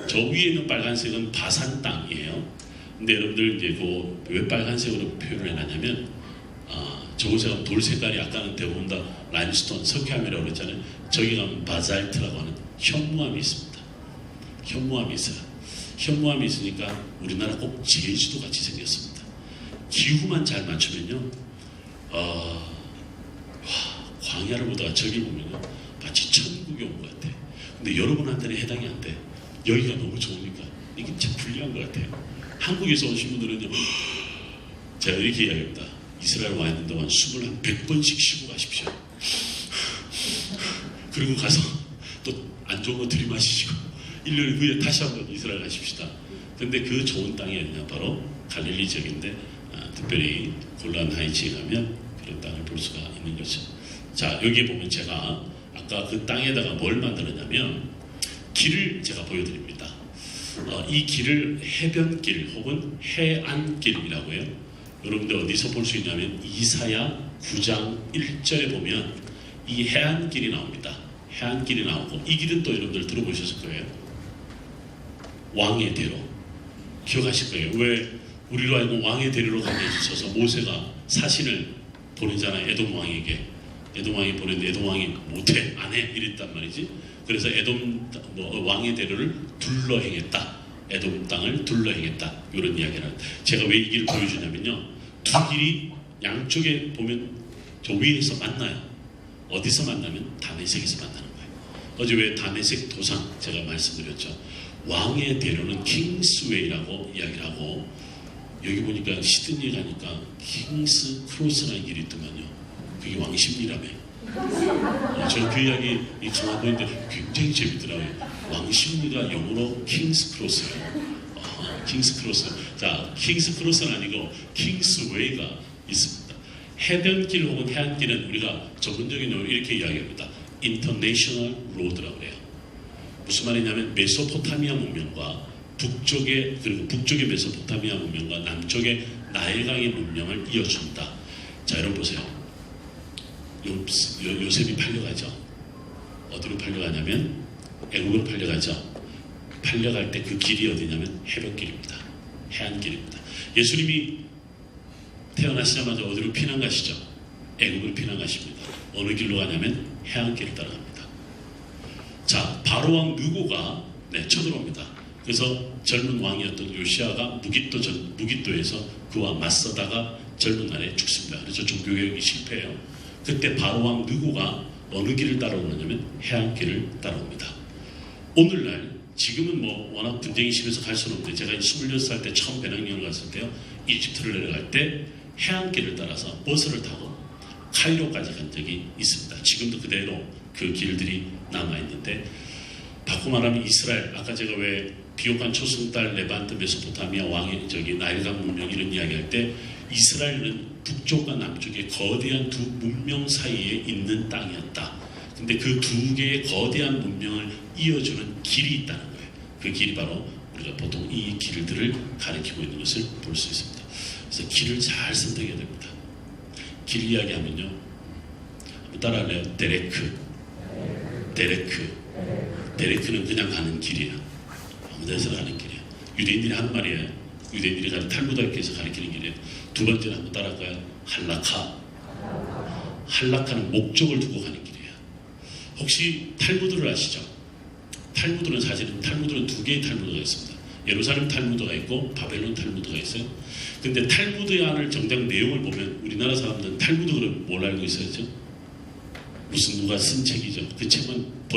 저 위에 있는 빨간색은 바산 땅이에요. 근데 여러분들 이제 그 왜 빨간색으로 표현을 해놨냐면 저곳에 돌 색깔이 아까는 대부분 다 라임스톤, 석회암이라고 그랬잖아요. 저기 가면 바살트라고 하는 현무암이 있습니다. 현무암이 있어요. 현무암이 있으니까 우리나라 꼭 제주도 같이 생겼습니다. 기후만 잘 맞추면요, 광야를 보다가 저기 보면요, 마치 천국에 온 것 같아요. 근데 여러분한테는 해당이 안 돼. 여기가 너무 좋으니까 이게 참 불리한 것 같아요. 한국에서 오신 분들은요, 제가 이렇게 이야기합니다. 이스라엘 와 있는 동안 숨을 한 100번씩 쉬고 가십시오. 그리고 가서 또 안 좋은 거 들이마시시고 1년 후에 다시 한번 이스라엘 가십시다. 근데 그 좋은 땅이 어디냐? 바로 갈릴리 지역인데 특별히 골란 하이츠에 가면 그런 땅을 볼 수가 있는 거죠. 자, 여기에 보면 제가 아까 그 땅에다가 뭘 만들었냐면 길을 제가 보여드립니다. 이 길을 해변길 혹은 해안길이라고 해요. 여러분들 어디서 볼 수 있냐면 이사야 9장 1절에 보면 이 해안길이 나옵니다. 해안길이 나오고 이 길은 또 여러분들 들어보셨을 거예요. 왕의 대로. 기억하실 거예요. 왜 우리로 알고 왕의 대로로 가게 해주셔서 모세가 사신을 보내잖아요. 에돔 왕에게. 에돔 왕이 보냈는데 에돔 왕이 못해, 안 해 이랬단 말이지. 그래서 에돔 왕의 대로를 둘러 행했다. 에돔 땅을 둘러 행했다. 이런 이야기를 합니다. 제가 왜 이 길을 보여주냐면요, 두 길이 양쪽에 보면 저 위에서 만나요. 어디서 만나면 다메섹에서 만나는 거예요. 어제 왜 다메섹 도상 제가 말씀드렸죠. 왕의 대로는 킹스웨이라고 이야기를 하고, 여기 보니까 시드니 가니까 킹스 크로스라는 길이 있더만요. 그게 왕십리라며. 저는 그 이야기 가만 보는데 굉장히 재밌더라고요. 왕십리가 영어로 킹스 크로스예요. 킹스 크로스. 자, 킹스 크로스는 아니고 킹스웨이가 있습니다. 해변길 혹은 해안길은 우리가 전문적인 용어로 이렇게 이야기합니다. 인터내셔널 로드라고 해요. 무슨 말이냐면 메소포타미아 문명과 북쪽의, 그리고 북쪽의 메소포타미아 문명과 남쪽의 나일강의 문명을 이어준다. 자, 여러분 보세요. 요셉이 팔려가죠. 어디로 팔려가냐면 애국으로 팔려가죠. 팔려갈 때 그 길이 어디냐면 해변길입니다. 해안길입니다. 예수님이 태어나시자마자 어디로 피난 가시죠? 애국으로 피난 가십니다. 어느 길로 가냐면 해안길을 따라갑니다. 자, 바로왕 느고가 쳐들어옵니다. 그래서 젊은 왕이었던 요시아가 무깃도에서 그와 맞서다가 젊은 날에 죽습니다. 그래서 종교개혁이 실패해요. 그때 바로왕 느고가 어느 길을 따라오느냐면 해안길을 따라옵니다. 오늘날 지금은 뭐 워낙 분쟁이 심해서 갈 수는 없는데, 제가 26살 때 처음 배낭여행을 갔을 때요, 이집트를 내려갈 때 해안길을 따라서 버스를 타고 카이로까지 간 적이 있습니다. 지금도 그대로 그 길들이 남아있는데, 바꿔 말하면 이스라엘, 아까 제가 왜 비옥한 초승달 레반트 메소포타미아 왕의 나일강 문명 이런 이야기할 때, 이스라엘은 북쪽과 남쪽의 거대한 두 문명 사이에 있는 땅이었다. 근데 그 두 개의 거대한 문명을 이어주는 길이 있다는 거예요. 그 길이 바로 우리가 보통 이 길들을 가리키고 있는 것을 볼 수 있습니다. 그래서 길을 잘 선택해야 됩니다. 길 이야기하면요, 한번 따라할래요? 데레크는 그냥 가는 길이에요. 아무 데서 가는 길이에요. 유대인들이 하는 말이에요. 유대인들이 가는 탈무드학교에서 가리키는 길이에요. 두 번째는 한번 따라할까요? 할라카는 목적을 두고 가는 길이에요. 혹시 탈무드를 아시죠? 탈무드는 사실은 두 개의 탈무드가 있습니다. 예루살렘 탈무드가 있고 바벨론 탈무드가 있어요. 근데 탈무드 안을 정작 내용을 보면 우리나라 사람들은 탈무드 그러면 뭘 알고 있어야죠? 무슨 누가 쓴 책이죠. 그 책은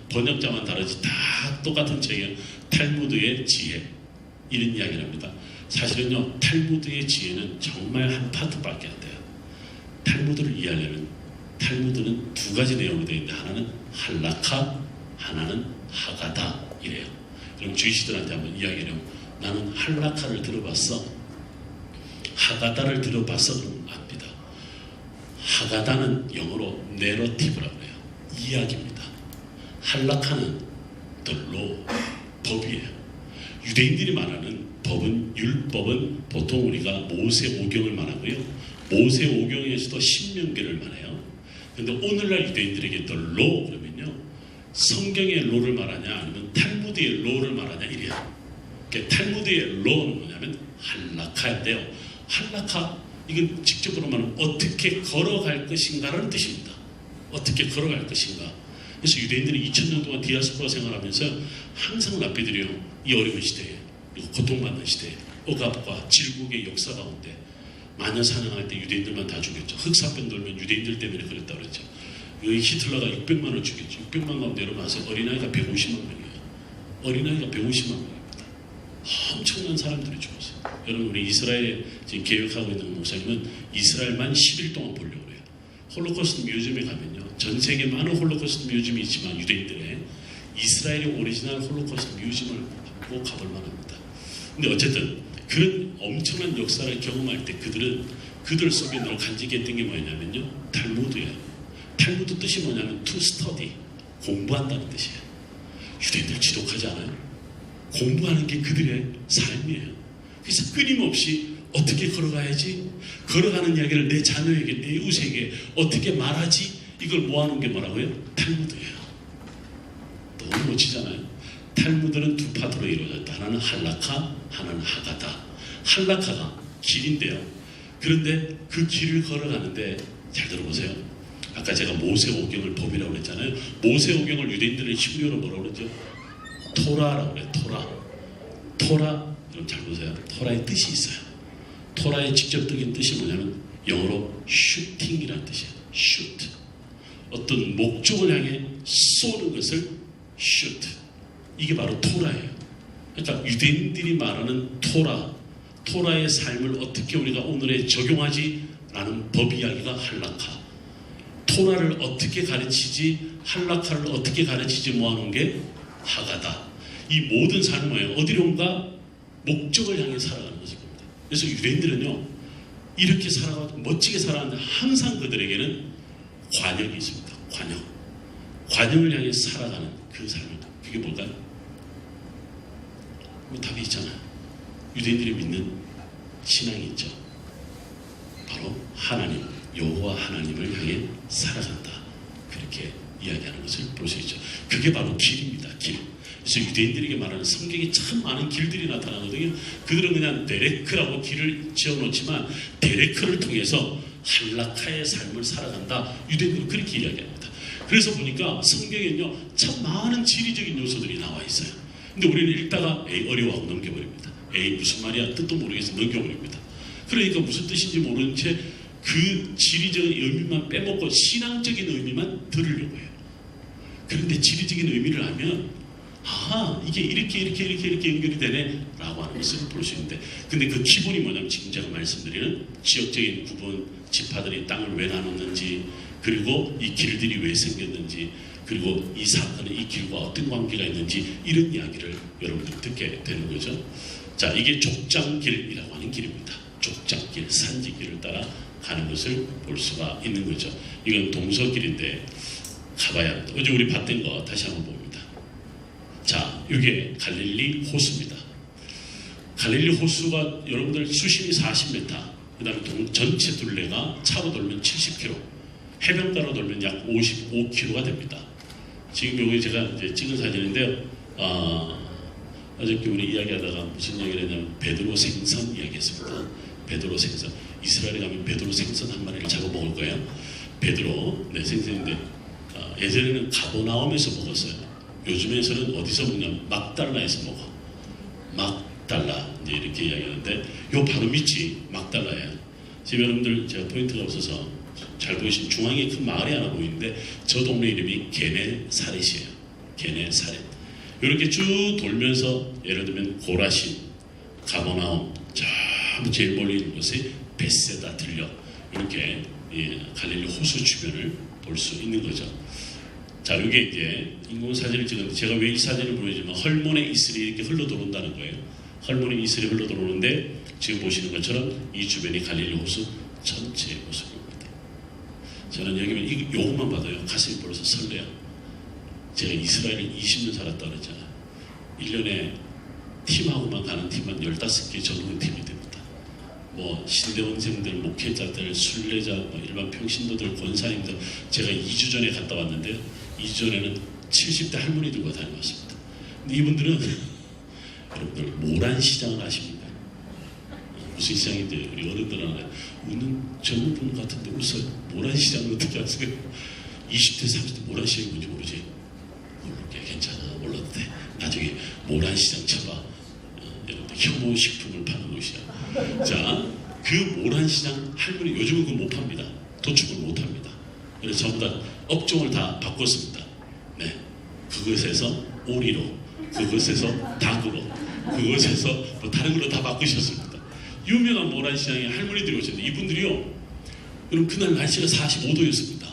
번역자만 다르지 다 똑같은 책이에요. 탈무드의 지혜, 이런 이야기를 합니다. 사실은요, 탈무드의 지혜는 정말 한 파트밖에 안 돼요. 탈무드를 이해하려면 탈무드는 두 가지 내용으로 되어 있는데, 하나는 할라카, 하나는 하가다 이래요. 그럼 주이시들한테 한번 이야기를 해요. 나는 할라카를 들어봤어, 하가다를 들어봤어, 그러면 압니다. 하가다는 영어로 내러티브라고 해요. 이야기입니다. 할라카는 덜로 법이에요. 유대인들이 말하는 법은, 율법은 보통 우리가 모세오경을 말하고요, 모세오경에서도 신명기를 말해요. 그런데 오늘날 유대인들에게 또 로 그러면요, 성경의 로를 말하냐 아니면 탈무드의 로를 말하냐 이래요. 그러니까 탈무드의 로는 뭐냐면 할라카인데요. 할라카, 이건 직접으로 말하면 어떻게 걸어갈 것인가라는 뜻입니다. 어떻게 걸어갈 것인가. 그래서 유대인들이 2000년 동안 디아스포라 생활하면서 항상 랍비들이요, 이 어려운 시대에, 고통받는 시대에, 억압과 질국의 역사 가운데 마녀 사냥할 때 유대인들만 다 죽였죠. 흑사병 돌면 유대인들 때문에 그랬다고 그랬죠. 여기 히틀러가 600만을 죽였죠. 600만 가운데 여러분 아세요? 어린아이가 150만 명이에요. 어린아이가 150만 명입니다. 엄청난 사람들이 죽었어요. 여러분, 우리 이스라엘에 지금 계획하고 있는 목사님은 이스라엘만 10일 동안 보려고 해요. 홀로코스트 뮤지엄에 가면요, 전 세계 많은 홀로코스트 뮤지엄이 있지만 유대인들의 이스라엘의 오리지널 홀로코스트 뮤지엄을 꼭 가볼 만합니다. 근데 어쨌든 그런 엄청난 역사를 경험할 때 그들 속에 늘 간직했던 게 뭐냐면요, 탈무드예요. 탈무드 뜻이 뭐냐면 to study, 공부한다는 뜻이에요. 유대인들 지독하지 않아요? 공부하는 게 그들의 삶이에요. 그래서 끊임없이 어떻게 걸어가야지, 걸어가는 이야기를 내 자녀에게, 내 이웃에게 어떻게 말하지, 이걸 모아놓은 게 뭐라고요? 탈무드예요. 너무 멋지잖아요. 탈무드는 두 파트로 이루어졌다. 하나는 할라카, 하나는 하가다. 할라카가 길인데요. 그런데 그 길을 걸어가는데, 잘 들어보세요. 아까 제가 모세오경을 법이라고 그랬잖아요. 모세오경을 유대인들은 히브리어로 뭐라고 그러죠? 토라라고 그래요. 토라. 여러분 잘 보세요. 토라의 뜻이 있어요. 토라의 직접적인 뜻이 뭐냐면 영어로 슈팅이라는 뜻이에요. 슈트. 어떤 목적을 향해 쏘는 것을 슈트. 이게 바로 토라예요. 그러니까 유대인들이 말하는 토라의 삶을 어떻게 우리가 오늘에 적용하지? 라는 법 이야기가 할라카. 토라를 어떻게 가르치지, 할라카를 어떻게 가르치지 모아놓은 게 하가다. 이 모든 삶은 뭐예요? 어디론가 목적을 향해 살아가는 것을 봅니다. 그래서 유대인들은요, 이렇게 살아가고 멋지게 살아가는데 항상 그들에게는 관역이 있습니다. 관역을 향해 살아가는 그 삶을. 그게 뭘까요? 뭐 답이 있잖아요. 유대인들이 믿는 신앙이 있죠. 바로 하나님, 여호와 하나님을 향해 살아간다. 그렇게 이야기하는 것을 볼 수 있죠. 그게 바로 길입니다. 길. 그래서 유대인들에게 말하는 성경에 참 많은 길들이 나타나거든요. 그들은 그냥 데레크라고 길을 지어놓지만 데레크를 통해서 할라카의 삶을 살아간다. 유대인들은 그렇게 이야기합니다. 그래서 보니까 성경에는요, 참 많은 지리적인 요소들이 나와 있어요. 근데 우리는 읽다가 어려워하고 넘겨버립니다. 무슨 말이야? 뜻도 모르겠어 넘겨버립니다. 그러니까 무슨 뜻인지 모르는 채 그 지리적인 의미만 빼먹고 신앙적인 의미만 들으려고 해요. 그런데 지리적인 의미를 알면 이게 이렇게 연결이 되네 라고 하는 것을 볼 수 있는데, 근데 그 기본이 뭐냐면 지금 제가 말씀드리는 지역적인 구분, 지파들이 땅을 왜 나눴는지, 그리고 이 길들이 왜 생겼는지, 그리고 이 사건은 이 길과 어떤 관계가 있는지, 이런 이야기를 여러분들 듣게 되는 거죠. 자, 이게 족장길이라고 하는 길입니다. 족장길, 산지길을 따라 가는 것을 볼 수가 있는 거죠. 이건 동서길인데 가봐야 합니다. 어제 우리 봤던 거 다시 한번 봅니다. 자, 이게 갈릴리 호수입니다. 갈릴리 호수가 여러분들 수심이 40m, 그 다음에 전체 둘레가 차로 돌면 70km, 해변가로 돌면 약 55km가 됩니다. 지금 여기 제가 이제 찍은 사진인데요. 어저께 우리 이야기하다가 무슨 이야기를 했냐면 베드로 생선 이야기했습니다. 베드로 생선. 이스라엘에 가면 베드로 생선 한 마리를 잡아먹을 거예요. 베드로 생선인데 예전에는 가버나움에서 먹었어요. 요즘에서는 어디서 먹냐면 막달라에서 먹어. 막달라 이제 이렇게 이야기하는데 요 바로 밑이 막달라예요. 지금 여러분들 제가 포인트가 없어서 잘 보이시면 중앙에 큰 마을이 하나 보이는데 저 동네 이름이 게네사렛이에요. 게네사렛. 이렇게 쭉 돌면서 예를 들면 고라신, 가버나움, 전부 제일 멀리 있는 곳이 베세다 들려. 이렇게 갈릴리 호수 주변을 볼 수 있는 거죠. 자, 이게 이제 인공사진을 찍었는데 제가 왜 이 사진을 보여주면 헐몬의 이슬이 이렇게 흘러들어온다는 거예요. 헐몬의 이슬이 흘러들어오는데 지금 보시는 것처럼 이 주변이 갈릴리 호수 전체의 모습입니다. 저는 여기면 요것만 봐도요 가슴이 벌써 설레요. 제가 이스라엘을 20년 살았다 그랬잖아요. 1년에 팀하고만 가는 팀만 15개 전문 팀이 됩니다. 뭐 신대원생들, 목회자들, 순례자, 뭐 일반 평신도들, 권사님들, 제가 2주 전에 갔다 왔는데요. 2주 전에는 70대 할머니들과 다녀왔습니다. 근데 이분들은 여러분들 모란시장을 아십니까? 무슨 시장인데 우리 어른들은 알아요. 웃는 젊은 분 같은데 웃어요. 모란시장을 어떻게 아세요? 20대, 30대 모란시장이 뭔지 모르지? 모르게 괜찮아. 몰라도 돼. 나중에 모란시장 쳐봐. 여러분들 혐오식품을 파는 곳이야. 자, 그 모란시장 할머니 요즘은 그거 못 팝니다. 도축을 못 합니다. 그래서 전부 다 업종을 다 바꿨습니다. 네, 그것에서 오리로, 그것에서 닭으로, 그것에서 뭐 다른 걸로 다 바꾸셨습니다. 유명한 모란시장에 할머니들이 오셨는데 이분들이요, 그럼 그날 날씨가 45도였습니다.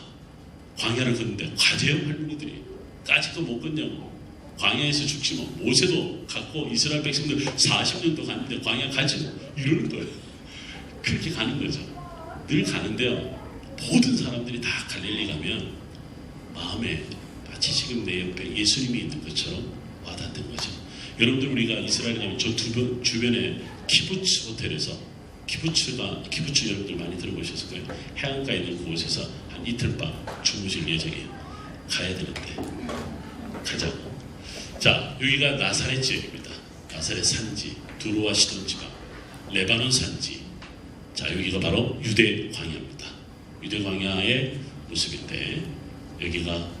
광야를 걷는데 과제요 할머니들이 까지도 못 걷냐고. 광야에서 죽지 뭐. 모세도 갔고 이스라엘 백성들 40년도 갔는데 광야 가지 뭐. 이러는 거예요. 그렇게 가는 거죠. 늘 가는데요, 모든 사람들이 다 갈릴리 가면 마음에 마치 지금 내 옆에 예수님이 있는 것처럼 와닿는 거죠. 여러분들 우리가 이스라엘에 가면 저 주변에 키부츠 호텔에서, 키부츠 여러분들 많이 들어보셨을 거예요. 해안가에 있는 그곳에서 한 이틀 밤 주무실 예정이에요. 가야 되는데 가자고. 자, 여기가 나사렛 지역입니다. 나사렛 산지, 두로와 시돈 지방, 레바논 산지. 자, 여기가 바로 유대 광야입니다. 유대 광야의 모습인데 여기가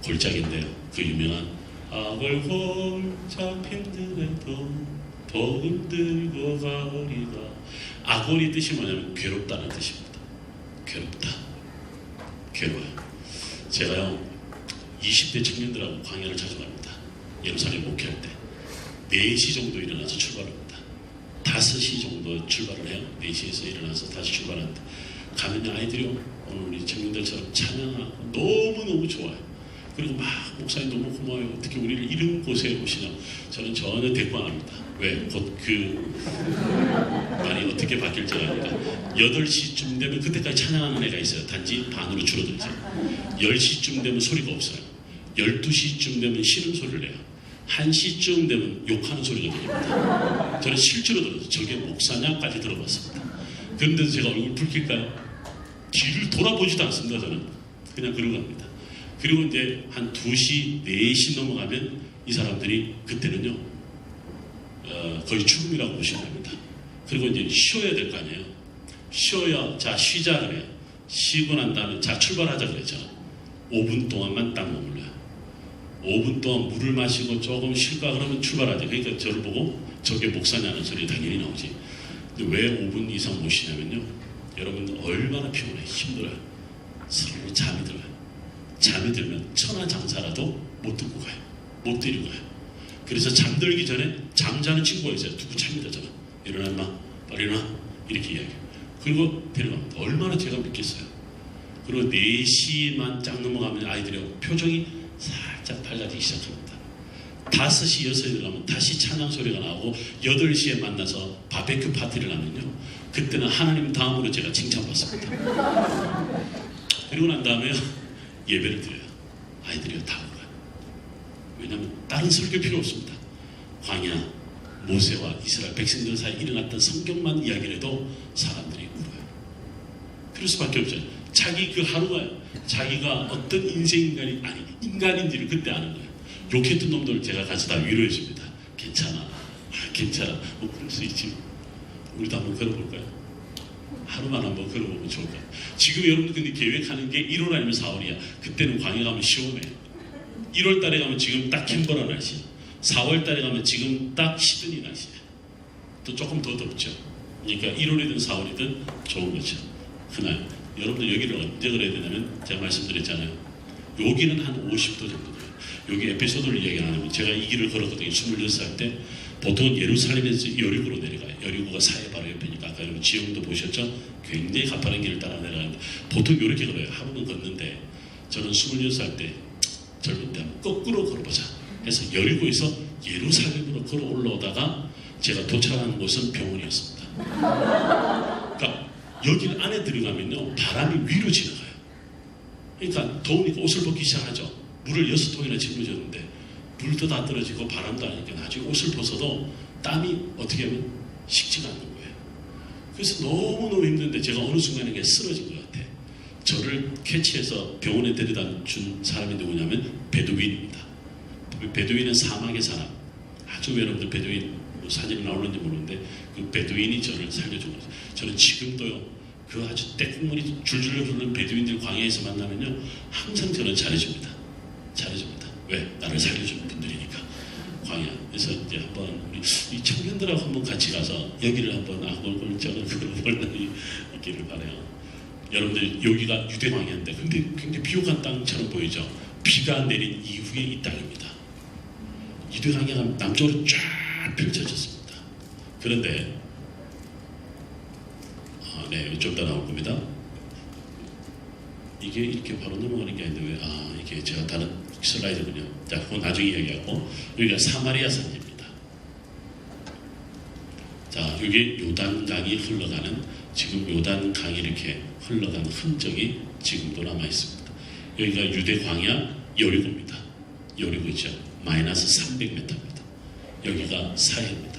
골짜기인데요. 그 유명한 악을 골짝 힘들어도 복음 들고 가오리가. 악월이 뜻이 뭐냐면 괴롭다는 뜻입니다. 괴롭다, 괴로워요. 제가요 20대 청년들하고 광야를 자주 갑니다. 예루살렘 목회할 때 4시 정도 일어나서 출발합니다. 5시 정도 출발을 해요. 4시에서 일어나서 다시 출발하는데 가면 아이들이 오늘 우리 청년들처럼 찬양하고 너무너무 좋아요. 그리고 막 목사님 너무 고마워요. 어떻게 우리를 이런 곳에 오시냐. 저는 전혀 대꾸 안 합니다. 왜? 곧 그 말이 어떻게 바뀔지 아니까 8시쯤 되면 그때까지 찬양하는 애가 있어요. 단지 반으로 줄어들죠. 10시쯤 되면 소리가 없어요. 12시쯤 되면 신음소리를 내요. 1시쯤 되면 욕하는 소리가 들립니다. 저는 실제로 들었어요. 저게 목사냐까지 들어봤습니다. 그런데도 제가 얼굴 붉힐까요? 뒤를 돌아보지도 않습니다. 저는 그냥 그러고 갑니다. 그리고 이제 한 2시, 4시 넘어가면 이 사람들이 그때는요 거의 죽음이라고 보시면 됩니다. 그리고 이제 쉬어야 될 거 아니에요. 쉬어야, 자 쉬자 그래요. 쉬고 난 다음에 자 출발하자 그랬죠. 5분 동안만 딱 머물러요. 5분 동안 물을 마시고 조금 쉴까 그러면 출발하죠. 그러니까 저를 보고 저게 목사냐는 소리 당연히 나오지. 근데 왜 5분 이상 못 쉬냐면요, 여러분 얼마나 피곤해, 힘들어요. 서로 잠이 들어요. 잠이 들면 천하장사라도 못 듣고 가요. 못 데리고 가요. 그래서 잠들기 전에 잠자는 친구가 있어요. 누구 참니다 저는. 일어나 인마, 빨리 일어나, 이렇게 이야기해요. 그리고 데려갑니다. 얼마나 제가 믿겠어요. 그리고 4시만 쫙 넘어가면 아이들이 표정이 살짝 밝아지기 시작합니다. 5시, 6시에 들어가면 다시 찬양 소리가 나오고 8시에 만나서 바베큐 파티를 하면요, 그때는 하나님 다음으로 제가 칭찬받습니다. 그리고 난 다음에 예배를 드려요. 아이들이 다 오고요. 왜냐하면 다른 설교 필요 없습니다. 광야, 모세와 이스라엘 백성들 사이에 일어났던 성경만 이야기를 해도 사람들이 울어요. 그럴 수밖에 없죠. 자기 그 하루가 자기가 어떤 인생인간이 아니 인간인지를 그때 아는 거예요. 욕했던 놈들 제가 같이 다 위로해 줍니다. 괜찮아, 괜찮아. 뭐 그럴 수 있지. 우리도 한번 걸어볼까요? 하루만 한번 걸어보면 좋을 것 같아요. 지금 여러분들 근데 계획하는 게 1월 아니면 4월이야. 그때는 광야 가면 시원해. 1월 달에 가면 지금 딱 캔버라 날씨. 4월 달에 가면 지금 딱 시드니 날씨. 또 조금 더 덥죠. 그러니까 1월이든 4월이든 좋은 거죠. 그날 여러분들 여기를 언제 그래야 되냐면 제가 말씀드렸잖아요. 여기는 한 50도 정도 돼요. 여기 에피소드를 이야기 안 하면 제가 이 길을 걸었거든요. 26살 때. 보통 예루살렘에서 여리고로 내려가요. 여리고가 사해 바로 옆이니까 아까 여러분 지형도 보셨죠? 굉장히 가파른 길을 따라 내려가는데 보통 이렇게 걸어요. 하루는 걷는데 저는 26살 때 젊은 때 한번 거꾸로 걸어보자 해서 여리고에서 예루살렘으로 걸어 올라오다가 제가 도착하는 곳은 병원이었습니다. 그러니까 여기 안에 들어가면요 바람이 위로 지나가요. 그러니까 더우니까 옷을 벗기 시작하죠. 물을 6통이나 짊어졌는데 물도 다 떨어지고 바람도 안 나니까 나중에 옷을 벗어도 땀이 어떻게 하면 식지가 않는 거예요. 그래서 너무너무 힘든데 제가 어느 순간에 그냥 쓰러진 것 같아. 저를 캐치해서 병원에 데려다 준 사람이 누구냐면 베두인입니다. 베두인은 사막의 사람. 아주 여러분들 베두인 뭐 사진이 나오는지 모르는데 그 베두인이 저를 살려준 거죠. 저는 지금도요, 그 아주 떼국물이 줄줄 흐르는 베두인들 광야에서 만나면요, 항상 저는 잘해줍니다. 잘해줍니다. 왜? 나를 살려주는 분들이니까. 광야. 그래서 이제 한번 우리 이 청년들하고 한번 같이 가서 여기를 한번 골골적으로 볼날이 있기를 바라요. 여러분들 여기가 유대 광야인데 근데 굉장히 비옥한 땅처럼 보이죠. 비가 내린 이후에 이 땅입니다. 유대 광야가 남쪽으로 쫙 펼쳐졌습니다. 그런데 네, 좀 더 나올 겁니다. 이게 이렇게 바로 넘어가는 게 아닌데 왜? 이게 제가 다른 슬라이드군요. 자, 그건 나중에 이야기하고 여기가 사마리아 산입니다. 자, 여기 요단강이 흘러가는 지금 요단강이 이렇게 흘러가는 흔적이 지금도 남아 있습니다. 여기가 유대 광야 여리고입니다. 여리고죠. 마이너스 300m입니다. 여기가 사해입니다.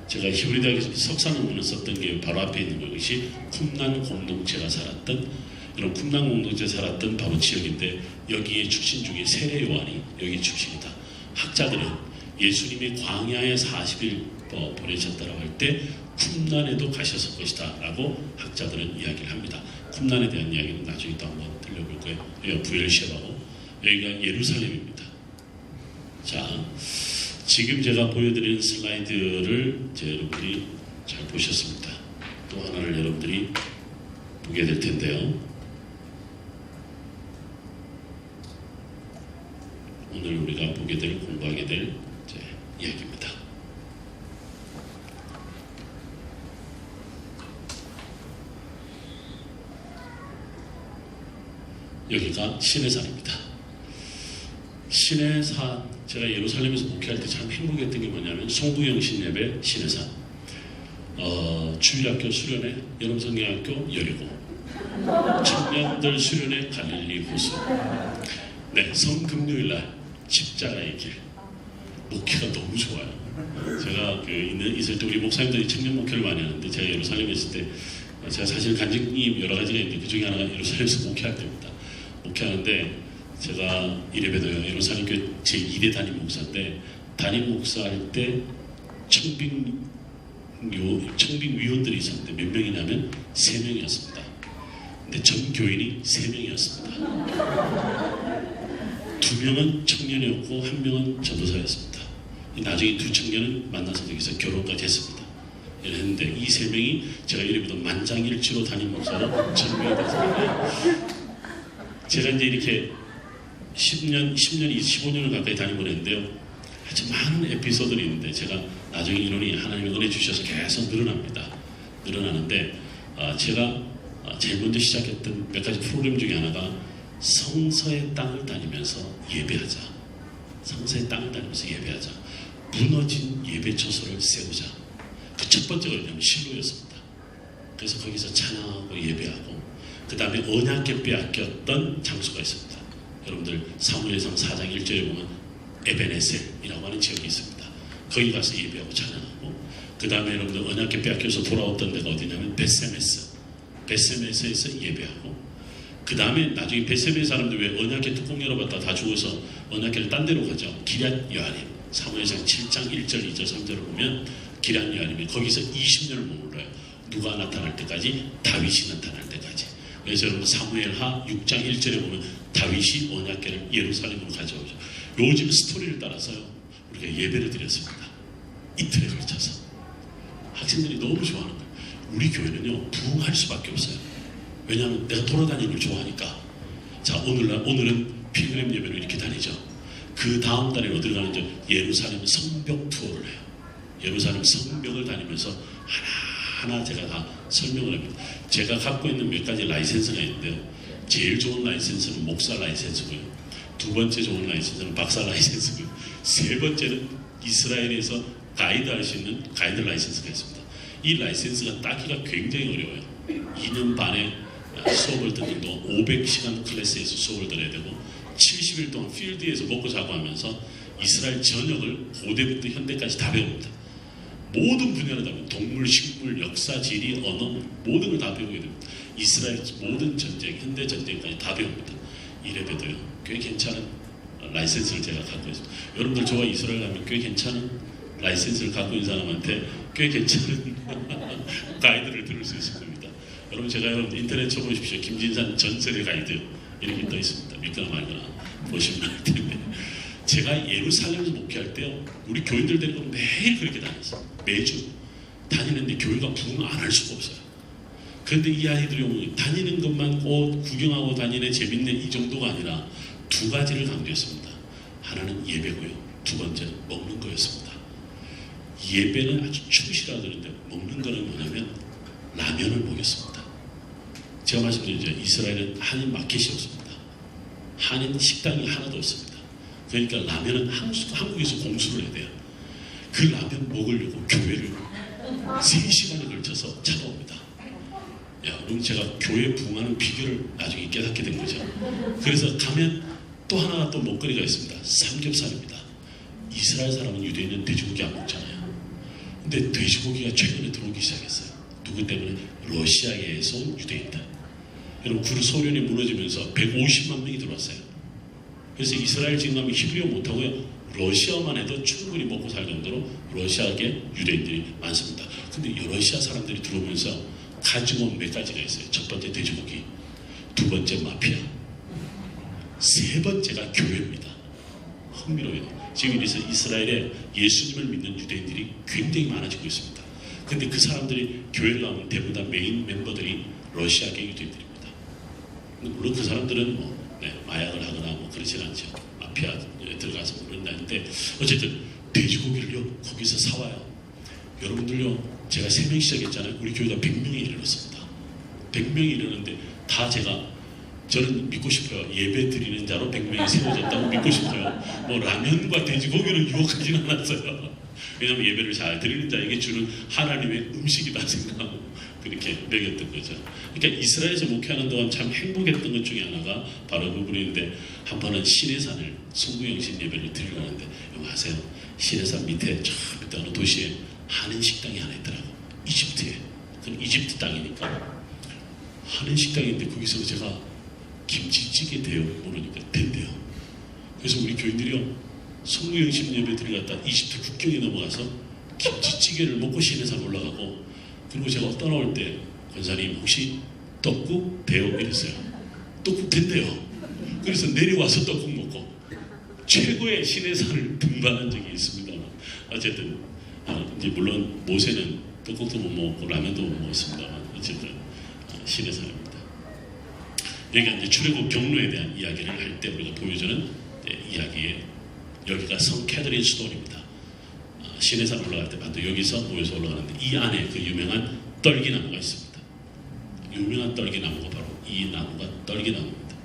제가 히브리 대학에서 석사 논문을 썼던 게 바로 앞에 있는 것이 쿰난 공동체가 살았던 이런 쿰난 공동체 살았던 바로 지역인데 여기에 출신 중에 세례 요한이 여기 출신이다. 학자들은 예수님이 광야에 40일 보내셨다고 할 때 쿰난에도 가셨을 것이다 라고 학자들은 이야기를 합니다. 쿰난에 대한 이야기는 나중에 또 한번 들려볼 거예요. 여기가 부엘셰바고 여기가 예루살렘입니다. 자, 지금 제가 보여드리는 슬라이드를 여러분들이 잘 보셨습니다. 또 하나를 여러분들이 보게 될 텐데요. 오늘 우리가 보게 될, 공부하게 될 이야기입니다. 여기가 시내산입니다. 시내산, 제가 예루살렘에서 목회할 때 참 행복했던 게 뭐냐면 송구영 신예배 시내산, 주일학교 수련회 여름성경학교 여리고, 청년들 수련회 갈릴리 호수, 네, 성금요일날 십자가의 길. 목회가 너무 좋아요. 제가 있을 때 우리 목사님들이 청년 목회를 많이 하는데 제가 예루살렘에 있을 때 제가 사실 간증이 여러 가지가 있는데 그 중에 하나가 예루살렘에서 목회할 때입니다. 목회하는데 제가 이래봬도요, 예루살렘교회 제2대 담임 목사인데 담임 목사할 때 청빙위원들이 있었는데 몇 명이냐면 3명이었습니다. 근데 전 교인이 3명이었습니다. 2명은 청년이었고 1명은 전도사였습니다. 나중에 2 청년은 만나서 여기서 결혼까지 했습니다. 이랬는데 이 3명이 제가 이래봬도 만장일치로 담임 목사로 전명이 됐습니다. 제가 이제 이렇게 10년, 25년을 가까이 다니고 그랬는데요. 아주 많은 에피소드들이 있는데 제가 나중에 인원이 하나님의 은혜 주셔서 계속 늘어나는데 제가 제일 먼저 시작했던 몇 가지 프로그램 중에 하나가 성서의 땅을 다니면서 예배하자. 성서의 땅을 다니면서 예배하자. 무너진 예배처소를 세우자. 그 첫 번째가 뭐냐면 실로였습니다. 그래서 거기서 찬양하고 예배하고 그 다음에 언약궤 빼앗겼던 장소가 있습니다. 여러분들 사무엘상 4장 1절에 보면 에베네셀이라고 하는 지역이 있습니다. 거기 가서 예배하고 찬양하고 그 다음에 여러분들 언약궤 빼앗겨서 돌아왔던 데가 어디냐면 베세메스에서 예배하고 그 다음에 나중에 베세메 사람들 왜 언약궤 뚜껑 열어봤다 다 죽어서 언약궤를 딴 데로 가죠. 기럇 여아림 사무엘상 7장 1절 2절 3절을 보면 기럇 여아림이 거기서 20년을 머물러요. 누가 나타날 때까지? 다윗이 나타날 때까지. 그래서 여러분 사무엘하 6장 1절에 보면 다윗이 언약궤를 예루살렘으로 가져오죠. 요즘 스토리를 따라서요 우리가 예배를 드렸습니다. 이틀에 걸쳐서 학생들이 너무 좋아하는 거예요. 우리 교회는요 부흥할 수밖에 없어요. 왜냐하면 내가 돌아다니는 걸 좋아하니까. 자, 오늘은 필그램 예배를 이렇게 다니죠. 그 다음 달에 어디를 가는지 예루살렘 성벽 투어를 해요. 예루살렘 성벽을 다니면서 하나하나 제가 다 설명을 합니다. 제가 갖고 있는 몇 가지 라이센스가 있는데요. 제일 좋은 라이센스는 목사 라이센스고요. 두 번째 좋은 라이센스는 박사 라이센스고요. 세 번째는 이스라엘에서 가이드 할 수 있는 가이드 라이센스가 있습니다. 이 라이센스가 따기가 굉장히 어려워요. 2년 반에 수업을 듣는 동안 500시간 클래스에서 수업을 들어야 되고 70일 동안 필드에서 먹고 자고 하면서 이스라엘 전역을 고대부터 현대까지 다 배웁니다. 모든 분야를 다 동물, 식물, 역사, 지리, 언어 모든 걸 다 배우게 됩니다. 이스라엘 모든 전쟁, 현대 전쟁까지 다 배웁니다. 이래봬도요 꽤 괜찮은 라이센스를 제가 갖고 있습니다. 여러분들 저와 이스라엘 가면 꽤 괜찮은 라이센스를 갖고 있는 사람한테 꽤 괜찮은 가이드를 들을 수 있을 겁니다. 여러분 제가 여러분 인터넷 쳐보십시오. 김진산 전설의 가이드 이렇게 떠 있습니다. 믿거나 말거나 보시면 알 텐데 제가 예루살렘에서 목회할 때요 우리 교인들 데리고 매일 그렇게 다녔어요. 매주 다니는데 교회가 부흥 안 할 수가 없어요. 그런데 이 아이들이 다니는 것만 꼭 구경하고 다니네 재밌네 이 정도가 아니라 두 가지를 강조했습니다. 하나는 예배고요. 두 번째는 먹는 거였습니다. 예배는 아주 충실하던데 먹는 거는 뭐냐면 라면을 먹였습니다. 제가 말씀드렸죠. 이스라엘은 한인 마켓이 없습니다. 한인 식당이 하나도 없습니다. 그러니까 라면은 한국에서 공수를 해야 돼요. 그 라면 먹으려고 교회를 3시간에 걸쳐서 찾아옵니다. 여러분 제가 교회 부흥하는 비결을 나중에 깨닫게 된 거죠. 그래서 가면 또 하나가 또 먹거리가 있습니다. 삼겹살입니다. 이스라엘 사람은 유대인은 돼지고기 안 먹잖아요. 근데 돼지고기가 최근에 들어오기 시작했어요. 누구 때문에? 러시아에서 온 유대인들. 여러분 그 소련이 무너지면서 150만 명이 들어왔어요. 그래서 이스라엘 지금 가면 히브리어 못하고요. 러시아만 해도 충분히 먹고 살 정도로 러시아계 유대인들이 많습니다. 근데 러시아 사람들이 들어오면서 가지고 온 몇 가지가 있어요. 첫 번째 돼지고기, 두 번째 마피아, 세 번째가 교회입니다. 흥미로워요. 지금 이래서 이스라엘에 예수님을 믿는 유대인들이 굉장히 많아지고 있습니다. 근데 그 사람들이 교회를 가면 대부분 다 메인 멤버들이 러시아계 유대인들입니다. 물론 그 사람들은 마약을 하거나 그렇진 않죠. 마피아 들어가서 그런다는데 어쨌든 돼지고기를요 거기서 사와요. 여러분들요 제가 3명 시작했잖아요. 우리 교회가 100명이 이르렀습니다. 100명이 이르는데 다 저는 믿고 싶어요. 예배 드리는 자로 100명이 세워졌다고 믿고 싶어요. 라면과 돼지고기를 유혹하지는 않았어요. 왜냐하면 예배를 잘 드리는 자에게 주는 하나님의 음식이다 생각하고 그렇게 먹였던 거죠. 그러니까 이스라엘에서 목회하는 동안 참 행복했던 것 중에 하나가 바로 그 부분인데 한 번은 시내산을 송구영신 예배를 드리러 가는데 여러분 아세요? 시내산 밑에 저 밑에 어느 도시에 한인 식당이 하나 있더라고. 이집트에. 그럼 이집트 땅이니까 한인 식당인데 거기서 제가 김치찌개 돼요? 모르니까 된대요. 그래서 우리 교인들이요 송구영신 예배 드리러 갔다 이집트 국경에 넘어가서 김치찌개를 먹고 시내산 올라가고 그리고 제가 떠나올 때 권사님 혹시 떡국 돼요? 이랬어요. 떡국 된대요. 그래서 내려와서 떡국 먹고 최고의 시내산을 등반한 적이 있습니다만 어쨌든 이제 물론 모세는 떡국도 못 먹고 라면도 못 먹었습니다만 어쨌든 시내산입니다. 여기가 이제 출애굽 경로에 대한 이야기를 할 때 우리가 보여주는 이야기에 여기가 성 캐더린 수도원입니다. 시내산 올라갈 때 반도 여기서 모여서 올라가는데 이 안에 그 유명한 떨기나무가 있습니다. 유명한 떨기나무가 바로 이 나무가 떨기나무입니다.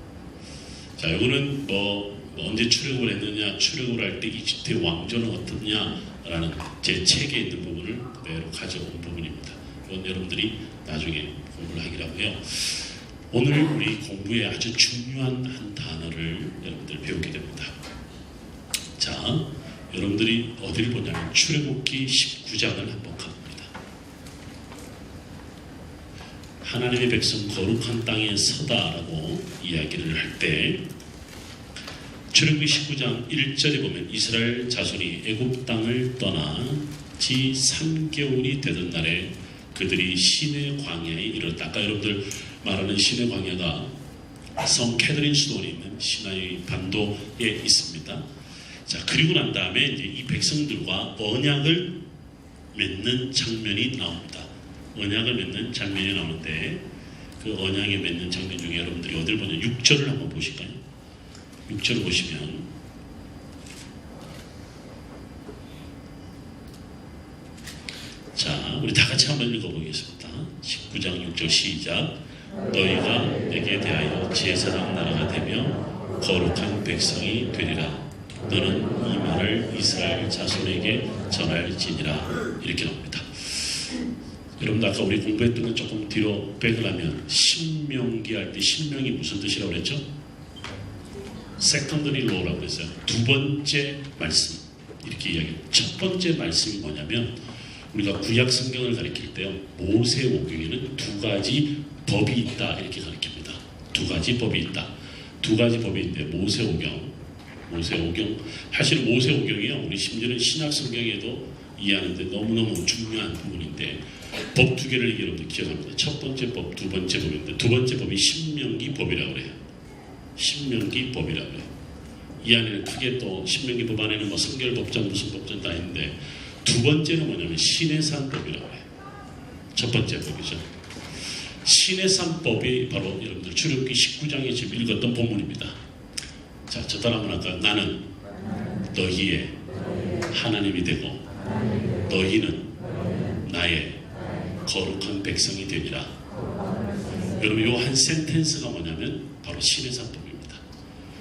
자, 이거는 언제 출애굽을 했느냐, 출애굽을 할 때 이집트의 왕조는 어떻냐라는 제 책에 있는 부분을 그대로 가져온 부분입니다. 이건 여러분들이 나중에 공부를 하기로 하고요. 오늘 우리 공부에 아주 중요한 한 단어를 여러분들 배우게 됩니다. 자, 여러분들이 어디를 보냐면 출애굽기 19장을 한번 가봅니다. 하나님의 백성 거룩한 땅에 서다라고 이야기를 할 때 출애굽기 19장 1절에 보면 이스라엘 자손이 애굽 땅을 떠나 지 3개월이 되던 날에 그들이 시내 광야에 이르렀다. 아까 여러분들 말하는 시내 광야가 성 캐더린 수도원에 있는 시나이 반도에 있습니다. 자, 그리고 난 다음에 이제 이 백성들과 언약을 맺는 장면이 나옵니다. 언약을 맺는 장면이 나오는데 그 언약에 맺는 장면 중에 여러분들이 어딜 보냐 6절을 한번 보실까요? 6절을 보시면 자, 우리 다 같이 한번 읽어보겠습니다. 19장 6절 시작. 너희가 내게 대하여 제사장 나라가 되며 거룩한 백성이 되리라. 너는 이 말을 이스라엘 자손에게 전할지니라. 이렇게 나옵니다. 여러분 아까 우리 공부했던 건 조금 뒤로 백을 하면 신명기 할 때 신명이 무슨 뜻이라고 그랬죠? 세컨더리 로우라고 그랬어요. 두 번째 말씀 이렇게 이야기해요. 첫 번째 말씀이 뭐냐면 우리가 구약 성경을 가리킬 때요, 모세오경에는 두 가지 법이 있다 이렇게 가리킵니다. 두 가지 법이 있다. 두 가지 법이 있는데 모세오경, 사실 모세오경이요, 우리 심지어는 신약 성경에도 이해하는데 너무너무 중요한 부분인데 법 두 개를 여러분들 기억합니다. 첫 번째 법, 두 번째 법인데 두 번째 법이 신명기 법이라고 그래요. 신명기 법이라고 해요. 이 안에는 크게 또 신명기 법 안에는 뭐 성결법전 무슨 법전 다 있는데 두 번째는 뭐냐면 시내산법이라고 해요. 첫 번째 법이죠. 시내산법이 바로 여러분들 출애굽기 19장에 지금 읽었던 본문입니다. 자, 저 따라 한번 할까요? 나는 너희의 하나님이 되고 너희는 나의 거룩한 백성이 되리라. 여러분 요 한 센텐스가 뭐냐면 바로 시내산법입니다.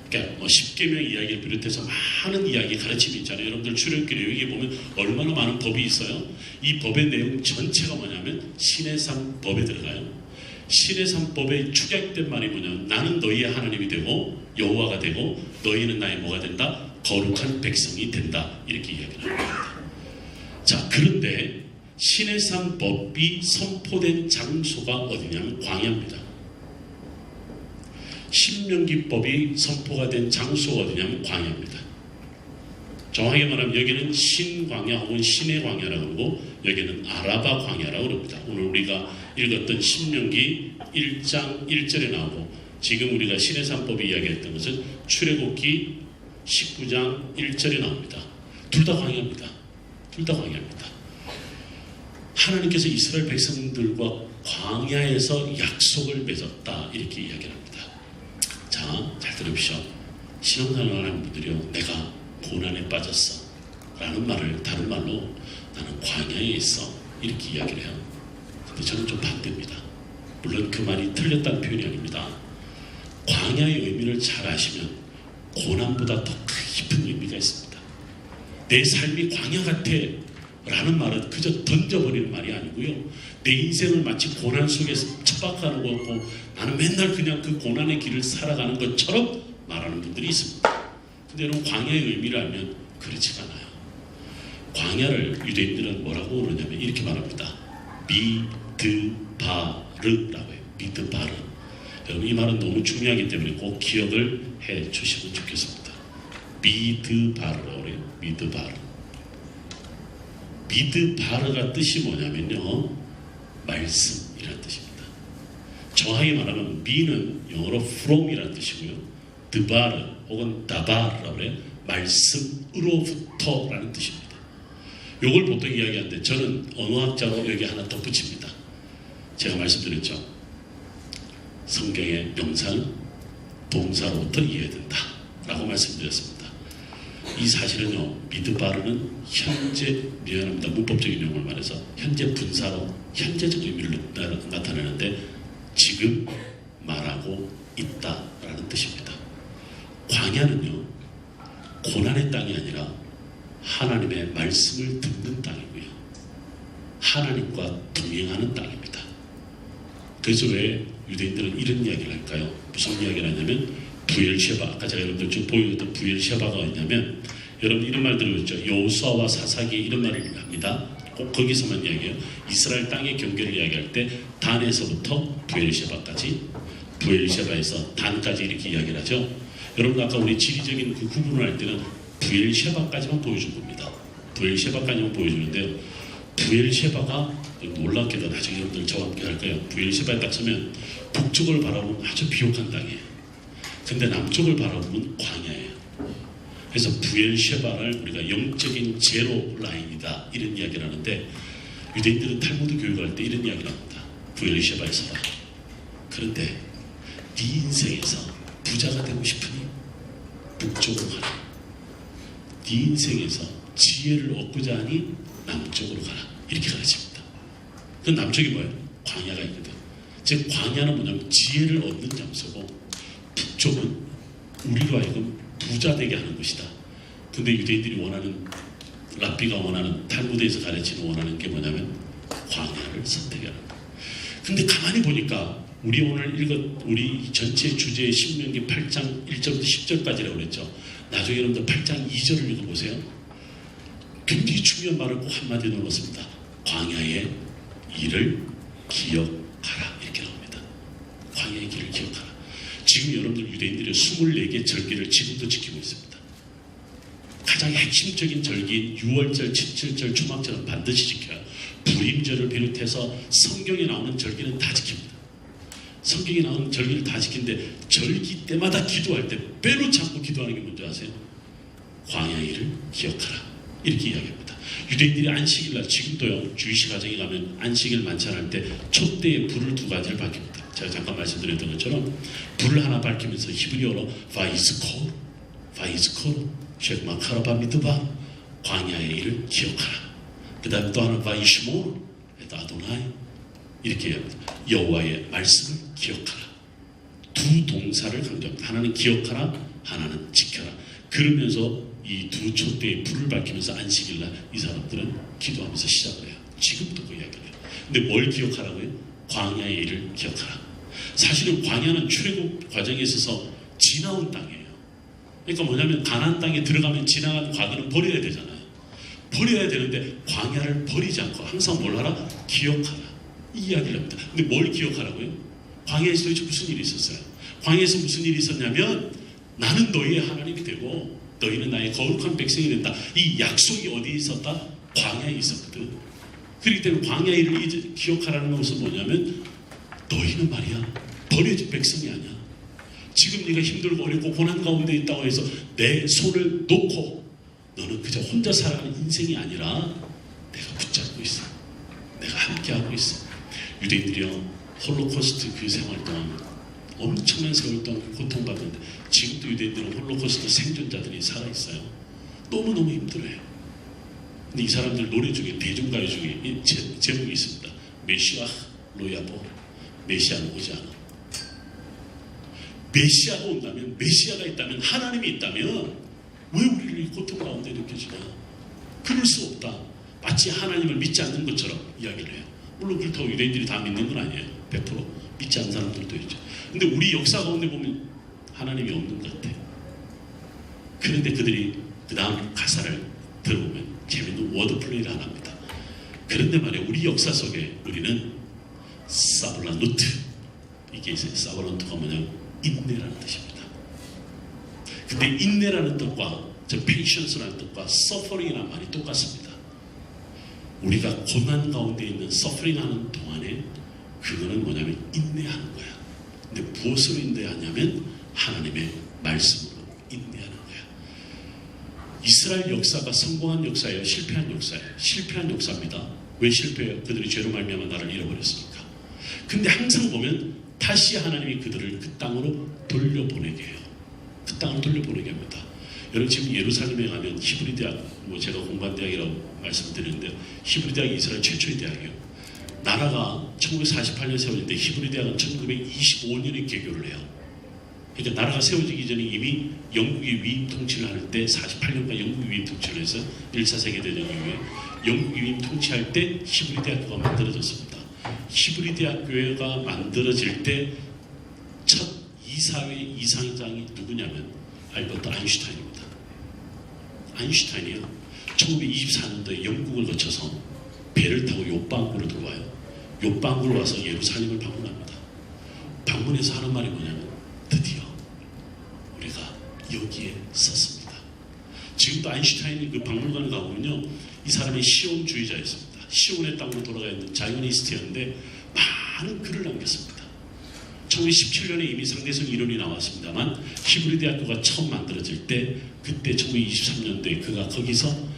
그러니까 뭐 십계명 이야기를 비롯해서 많은 이야기 가르침이 있잖아요. 여러분들 출애굽기 여기 보면 얼마나 많은 법이 있어요. 이 법의 내용 전체가 뭐냐면 시내산법에 들어가요. 시내산법에 축약된 말이 뭐냐면 나는 너희의 하나님이 되고 여호와가 되고 너희는 나의 뭐가 된다? 거룩한 백성이 된다. 이렇게 이야기를 합니다. 자, 그런데 시내산법이 선포된 장소가 어디냐면 광야입니다. 신명기법이 선포가 된 장소가 어디냐면 광야입니다. 정확하게 말하면 여기는 신광야 혹은 신의 광야라고 그러고 여기는 아라바 광야라고 그럽니다. 오늘 우리가 읽었던 신명기 1장 1절에 나오고 지금 우리가 시내산법이 이야기했던 것은 출애굽기 19장 1절에 나옵니다. 둘 다 광야입니다. 둘 다 광야입니다. 하나님께서 이스라엘 백성들과 광야에서 약속을 맺었다 이렇게 이야기합니다. 자, 잘 들으십시오. 신앙생활하는 분들이요, 내가 고난에 빠졌어 라는 말을 다른 말로 나는 광야에 있어 이렇게 이야기를 해요. 근데 저는 좀 반대입니다. 물론 그 말이 틀렸다는 표현이 아닙니다. 광야의 의미를 잘 아시면 고난보다 더 깊은 의미가 있습니다. 내 삶이 광야 같아 라는 말은 그저 던져버리는 말이 아니고요, 내 인생을 마치 고난 속에서 처박아놓은 것 같고 나는 맨날 그냥 그 고난의 길을 살아가는 것처럼 말하는 분들이 있습니다. 근데 여러분 광야의 의미를 알면 그렇지가 않아요. 광야를 유대인들은 뭐라고 그러냐면 이렇게 말합니다. 미드바르라고 해요. 미드바르. 여러분 이 말은 너무 중요하기 때문에 꼭 기억을 해 주시면 좋겠습니다. 미드바르라고 해요. 미드바르. 미드바르가 뜻이 뭐냐면요, 말씀이라는 뜻입니다. 정확히 말하면 미는 영어로 from이라는 뜻이고요, 드바르 혹은 다바르라고 해요. 말씀으로부터라는 뜻입니다. 이걸 보통 이야기하는데 저는 언어학자로 여기 하나 덧붙입니다. 제가 말씀드렸죠. 성경의 명사는 동사로부터 이해된다 라고 말씀드렸습니다. 이 사실은요, 미드바르는 현재, 미안합니다, 문법적인 용어를 말해서 현재 분사로 현재적 의미를 나타내는데 지금 말하고 있다라는 뜻입니다. 광야는요, 고난의 땅이 아니라 하나님의 말씀을 듣는 땅이고요, 하나님과 동행하는 땅입니다. 그래서 왜 유대인들은 이런 이야기를 할까요? 무슨 이야기를 하냐면 부엘셰바, 아까 제가 여러분들 좀 보여줬던 부엘셰바가 있냐면 여러분 이런 말 들어보셨죠? 여호수아와 사사기 이런 말을 합니다. 꼭 거기서만 이야기해요. 이스라엘 땅의 경계를 이야기할 때 단에서부터 부엘셰바까지, 부엘셰바에서 단까지 이렇게 이야기를 하죠. 여러분 아까 우리 지리적인 그 구분을 할 때는 부엘셰바까지만 보여준 겁니다. 부엘셰바까지만 보여주는데요, 부엘셰바가 놀랍게도 나중에 여러분들 저와 함께 할 거예요. 부엘셰바에 딱 서면 북쪽을 바라보면 아주 비옥한 땅이에요. 근데 남쪽을 바라보면 광야예요. 그래서 부엘셰바를 우리가 영적인 제로 라인이다 이런 이야기를 하는데 유대인들은 탈무드 교육할 때 이런 이야기를 합니다. 부엘셰바에서 봐. 그런데 네 인생에서 부자가 되고 싶으니 북쪽으로 가라. 네 인생에서 지혜를 얻고자 하니 남쪽으로 가라. 이렇게 가르칩니다. 그 남쪽이 뭐예요? 광야가 있거든. 즉 광야는 뭐냐면 지혜를 얻는 장소고 북쪽은 우리로 하여금 부자 되게 하는 것이다. 근데 유대인들이 원하는, 랍비가 원하는, 탈무드에서 가르치는 원하는 게 뭐냐면 광야를 선택하는 거예요. 근데 가만히 보니까 우리 오늘 우리 전체 주제의 신명기 8장 1절부터 10절까지라고 그랬죠. 나중에 여러분들 8장 2절을 읽어보세요. 굉장히 중요한 말을 꼭 한마디 넣었습니다. 광야의 일을 기억하라 이렇게 나옵니다. 광야의 길을 기억하라. 지금 여러분들 유대인들이 24개 절기를 지금도 지키고 있습니다. 가장 핵심적인 절기인 6월절, 7절, 초막절은 반드시 지켜야 불임절을 비롯해서 성경에 나오는 절기는 다 지킵니다. 성경에 나오는 절기를 다 지키는데 절기 때마다 기도할 때 빼놓지 않고 기도하는 게 뭔지 아세요? 광야의 일을 기억하라 이렇게 이야기합니다. 유대인들이 안식일날 지금도요 주일식 가정에 가면 안식일 만찬할 때 촛대에 불을 2가지를 밝힙니다. 제가 잠깐 말씀드렸던 것처럼 불을 하나 밝히면서 히브리어로 바이스코르 쉐크마카라바 미드바 광야의 일을 기억하라. 그 다음에 또 하나 바이시모르 아도나이 이렇게 이야기합니다. 여호와의 말씀을 기억하라. 두 동사를 강조합니다. 하나는 기억하라, 하나는 지켜라. 그러면서 이 두 촛대에 불을 밝히면서 안식일날 이 사람들은 기도하면서 시작을 해요. 지금도 그 이야기를 해요. 근데 뭘 기억하라고요? 광야의 일을 기억하라. 사실은 광야는 출애굽 과정에 있어서 지나온 땅이에요. 그러니까 뭐냐면 가나안 땅에 들어가면 지나간 과거는 버려야 되잖아요. 버려야 되는데 광야를 버리지 않고 항상 뭘 하라? 기억하라. 이 이야기를 합니다. 근데 뭘 기억하라고요? 광야에서 도대체 무슨 일이 있었어요? 광야에서 무슨 일이 있었냐면 나는 너희의 하나님이 되고 너희는 나의 거룩한 백성이 된다. 이 약속이 어디에 있었다? 광야에 있었거든. 그렇기 때문에 광야의 일을 기억하라는 것은 뭐냐면 너희는 말이야 버려진 백성이 아니야. 지금 네가 힘들고 어렵고 고난 가운데 있다고 해서 내 손을 놓고 너는 그저 혼자 살아가는 인생이 아니라 내가 붙잡고 있어. 내가 함께하고 있어. 유대인들이요 홀로코스트 그 생활 동안 엄청난 세월 동안 고통받는데 지금도 유대인들은 홀로코스트 생존자들이 살아있어요. 너무너무 힘들어요. 근데 이 사람들 노래 중에 대중가요 중에 제목이 있습니다. 메시아 로야보 메시아는 오지 않아. 메시아가 온다면 메시아가 있다면 하나님이 있다면 왜 우리를 이 고통 가운데 느껴지냐. 그럴 수 없다. 마치 하나님을 믿지 않는 것처럼 이야기를 해요. 물론 그렇다고 유대인들이 다 믿는 건 아니에요. 100% 믿지 않는 사람들도 있죠. 근데 우리 역사 가운데 보면 하나님이 없는 것 같아요. 그런데 그들이 그 다음 가사를 들어보면 재밌는 워드플레이를 하나 합니다. 그런데 말이에요. 우리 역사 속에 우리는 사블라누트 이게 있어요. 사블라누트가 뭐냐면 인내라는 뜻입니다. 근데 인내라는 뜻과 저 페이션스라는 뜻과 서퍼링이라는 말이 똑같습니다. 우리가 고난 가운데 있는 서퍼링하는 동안에 그거는 뭐냐면 인내하는 거야. 근데 무엇으로 인내하냐면 하나님의 말씀으로 인내하는 거야. 이스라엘 역사가 성공한 역사예요? 실패한 역사예요? 실패한 역사입니다. 왜 실패해요? 그들이 죄로 말미암아 나를 잃어버렸으니까. 근데 항상 보면 다시 하나님이 그들을 그 땅으로 돌려보내게 해요. 그 땅으로 돌려보내게 합니다. 여러분 지금 예루살렘에 가면 히브리 대학, 뭐 제가 공부한 대학이라고 말씀드리는데요. 히브리 대학이 이스라엘 최초의 대학이에요. 나라가 1948년 세워졌는데 히브리 대학은 1925년에 개교를 해요. 그러니까 나라가 세워지기 전에 이미 영국이 위임 통치를 할 때 48년간 영국이 위임 통치를 해서 1차 세계대전 이후에 영국이 위임 통치할 때 히브리 대학교가 만들어졌습니다. 히브리 대학교가 만들어질 때 첫 이사회 이상장이 누구냐면 알버트 아인슈타인입니다. 아인슈타인이요. 1924년도에 영국을 거쳐서 배를 타고 요방구로 들어와요. 요방구로 와서 예루살렘을 방문합니다. 방문해서 하는 말이 뭐냐면 드디어 우리가 여기에 섰습니다. 지금도 아인슈타인이 그 박물관에 가보면요. 이 사람이 시온주의자였습니다. 시온의 땅으로 돌아가 있는 자이오니스트였는데 많은 글을 남겼습니다. 1917년에 이미 상대성 이론이 나왔습니다만 히브리 대학교가 처음 만들어질 때 그때 1923년도에 그가 거기서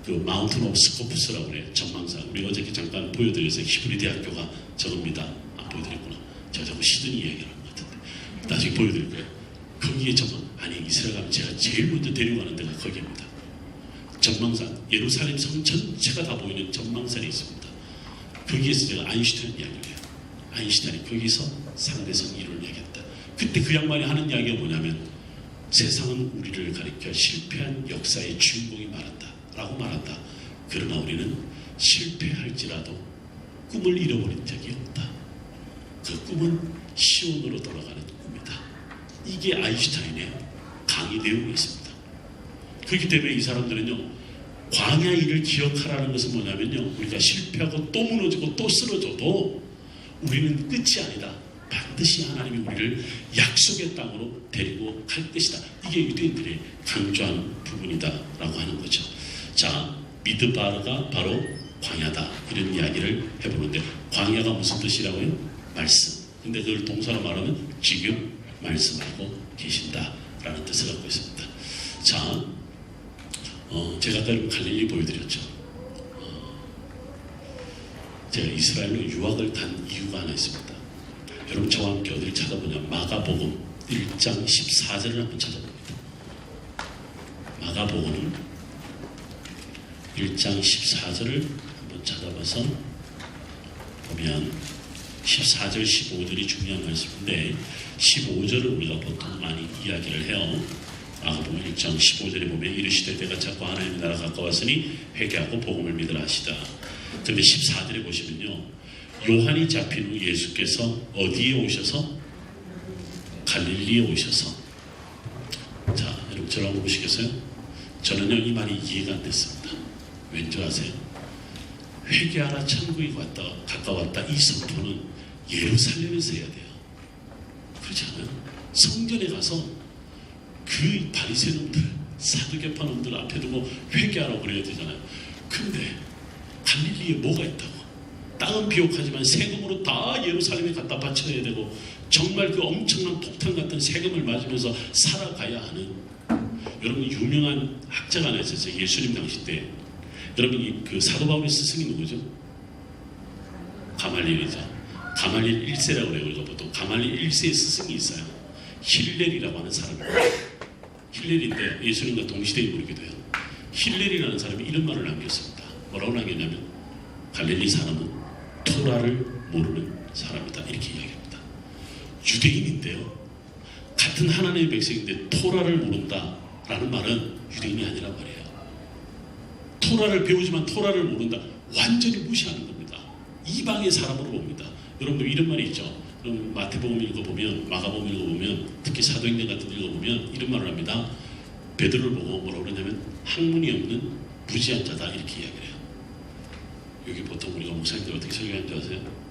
그 마운틴 오브 스코프스라고 그래요. 전망사. 우리 어저께 잠깐 보여드렸어요. 히브리 대학교가 저겁니다. 안 보여드렸구나. 제가 자꾸 시드니 얘기하는 것 같은데 나중에 보여드릴 거예요. 거기에 전망. 아니 이스라엘 가면 제가 제일 먼저 데려가는 데가 거기입니다. 전망산. 예루살렘 성 전체가 다 보이는 전망산이 있습니다. 거기에서 제가 아인슈타인 이야기를 해요. 아인슈타인이 거기서 상대성 이론을 얘기했다. 그때 그 양반이 하는 이야기가 뭐냐면 세상은 우리를 가리켜 실패한 역사의 주인공이 말한다 라고 말한다. 그러나 우리는 실패할지라도 꿈을 잃어버린 적이 없다. 그 꿈은 시온으로 돌아가는 꿈이다. 이게 아인슈타인의 강의 내용이 있습니다. 그렇기 때문에 이 사람들은요 광야 일을 기억하라는 것은 뭐냐면요, 우리가 실패하고 또 무너지고 또 쓰러져도 우리는 끝이 아니다. 반드시 하나님이 우리를 약속의 땅으로 데리고 갈 것이다. 이게 유대인들이 강조하는 부분이다라고 하는 거죠. 자, 미드바르가 바로 광야다, 이런 이야기를 해보는데, 광야가 무슨 뜻이라고요? 말씀. 근데 그걸 동사로 말하면 지금 말씀하고 계신다라는 뜻을 갖고 있습니다. 자, 제가 아까 갈릴리 보여드렸죠. 제가 이스라엘로 유학을 간 이유가 하나 있습니다. 여러분 저와 함께 어디를 찾아보냐, 마가복음 1장 14절을 한번 찾아봅니다. 마가복음 1장 14절을 한번 찾아봐서 보면 14절 15절이 중요한 말씀인데, 15절을 우리가 보통 많이 이야기를 해요. 마가복음 1장 15절에 보면 이르시되 때가 찼고 하나님의 나라 가까웠으니 회개하고 복음을 믿으라 하시다. 그런데 14절에 보시면요, 요한이 잡힌 후 예수께서 어디에 오셔서? 갈릴리에 오셔서. 자, 여러분 저를 한번 보시겠어요? 저는요 이 말이 이해가 안 됐습니다. 왠지 아세요? 회개하라 천국이 가까웠다, 이 선포는 예루살렘에서 해야 돼요. 그렇지 않아요? 성전에 가서 그 바리새인들, 사두개파 놈들 앞에 두고 회개하라고 그래야 되잖아요. 근데 갈릴리에 뭐가 있다고? 땅은 비옥하지만 세금으로 다 예루살렘에 갖다 바쳐야 되고, 정말 그 엄청난 폭탄 같은 세금을 맞으면서 살아가야 하는, 여러분 유명한 학자가 하나 있었어요. 예수님 당시 때. 여러분 그 사도 바울의 스승이 누구죠? 가말리엘이죠. 가말리엘 1세라고 그래요. 우리가 보통 가말리엘 1세의 스승이 있어요. 힐렐이라고 하는 사람입니다. 힐렐인데 예수님과 동시대 인물이기도 해요. 힐렐이라는 사람이 이런 말을 남겼습니다. 뭐라고 남겼냐면, 갈릴리 사람은 토라를 모르는 사람이다, 이렇게 이야기합니다. 유대인인데요, 같은 하나님의 백성인데 토라를 모른다라는 말은 유대인이 아니란 말이에요. 토라를 배우지만 토라를 모른다, 완전히 무시하는 겁니다. 이방의 사람으로 봅니다. 여러분들 이런 말이 있죠. 그럼 마태복음 읽어보면, 마가복음 읽어보면, 특히 사도행전 같은 거 읽어보면 이런 말을 합니다. 베드로를 보고 뭐라고 그러냐면 학문이 없는 무지한 자다, 이렇게 이야기를 해요. 여기 보통 우리가 목사님들 어떻게 설교하는 줄 아세요?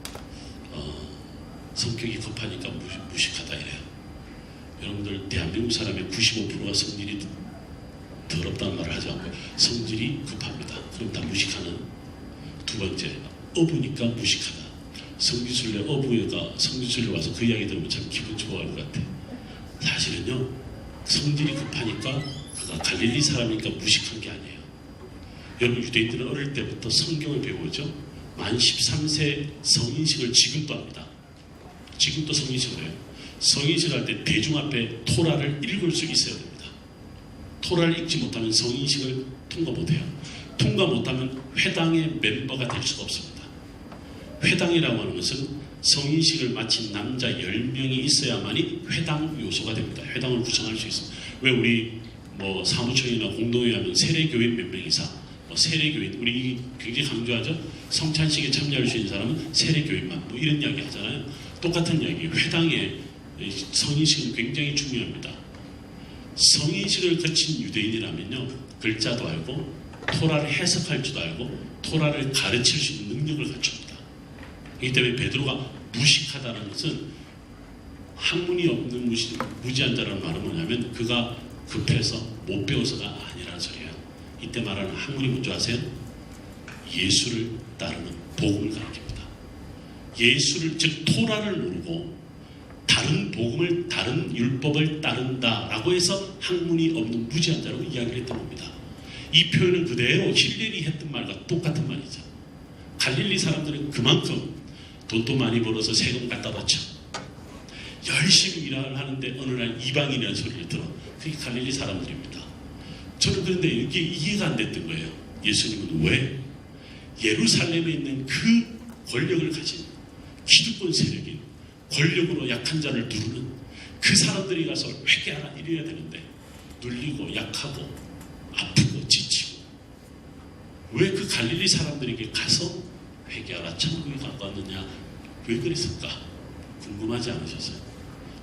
성격이 급하니까 무식하다 이래요. 여러분들 대한민국 사람의 95%가 성질이 더럽다는 말을 하지 않고 성질이 급합니다. 그럼 다 무식하는. 두 번째, 어부니까 무식하다. 성지순례 어부가 성지순례 와서 그 이야기 들으면 참 기분 좋아할 것 같아. 사실은요, 성질이 급하니까 그가 갈릴리 사람이니까 무식한 게 아니에요. 여러분 유대인들은 어릴 때부터 성경을 배우죠. 만 13세 성인식을 지금도 합니다. 지금도 성인식을 해요. 성인식 할 때 대중 앞에 토라를 읽을 수 있어야 됩니다. 토라를 읽지 못하면 성인식을 통과 못해요. 통과 못하면 회당의 멤버가 될 수가 없습니다. 회당이라고 하는 것은 성인식을 마친 남자 10명이 있어야만이 회당 요소가 됩니다. 회당을 구성할 수 있습니다. 왜 우리 사무총이나 공동회 하면 세례교인 몇 명 이상, 세례교인, 우리 굉장히 강조하죠. 성찬식에 참여할 수 있는 사람은 세례교인만, 이런 이야기 하잖아요. 똑같은 이야기. 회당의 성인식은 굉장히 중요합니다. 성인식을 거친 유대인이라면요, 글자도 알고 토라를 해석할 줄도 알고 토라를 가르칠 수 있는 능력을 갖춥니다. 이 때문에 베드로가 무식하다는 것은 학문이 없는 무지한 자라는 말은 뭐냐면 그가 급해서 못 배워서가 아니라는 소리예요. 이때 말하는 학문이 뭔지 아세요? 예수를 따르는 복음을 가르칩니다. 예수를, 즉 토라를 모르고 다른 복음을, 다른 율법을 따른다라고 해서 학문이 없는 무지한 자라고 이야기를 했던 겁니다. 이 표현은 그대로 힐렐이 했던 말과 똑같은 말이죠. 갈릴리 사람들은 그만큼 돈도 많이 벌어서 세금 갖다 바쳐 열심히 일을 하는데 어느 날 이방인이라는 소리를 들어. 그게 갈릴리 사람들입니다. 저는 그런데 이게 이해가 안 됐던 거예요. 예수님은 왜 예루살렘에 있는 그 권력을 가진 기득권 세력인, 권력으로 약한 자를 누르는 그 사람들이 가서 회개하라 이래야 되는데 눌리고 약하고 아프고 지치고, 왜 그 갈릴리 사람들에게 가서 회개하라 천국이 가까웠느냐, 왜 그랬을까? 궁금하지 않으셨어요?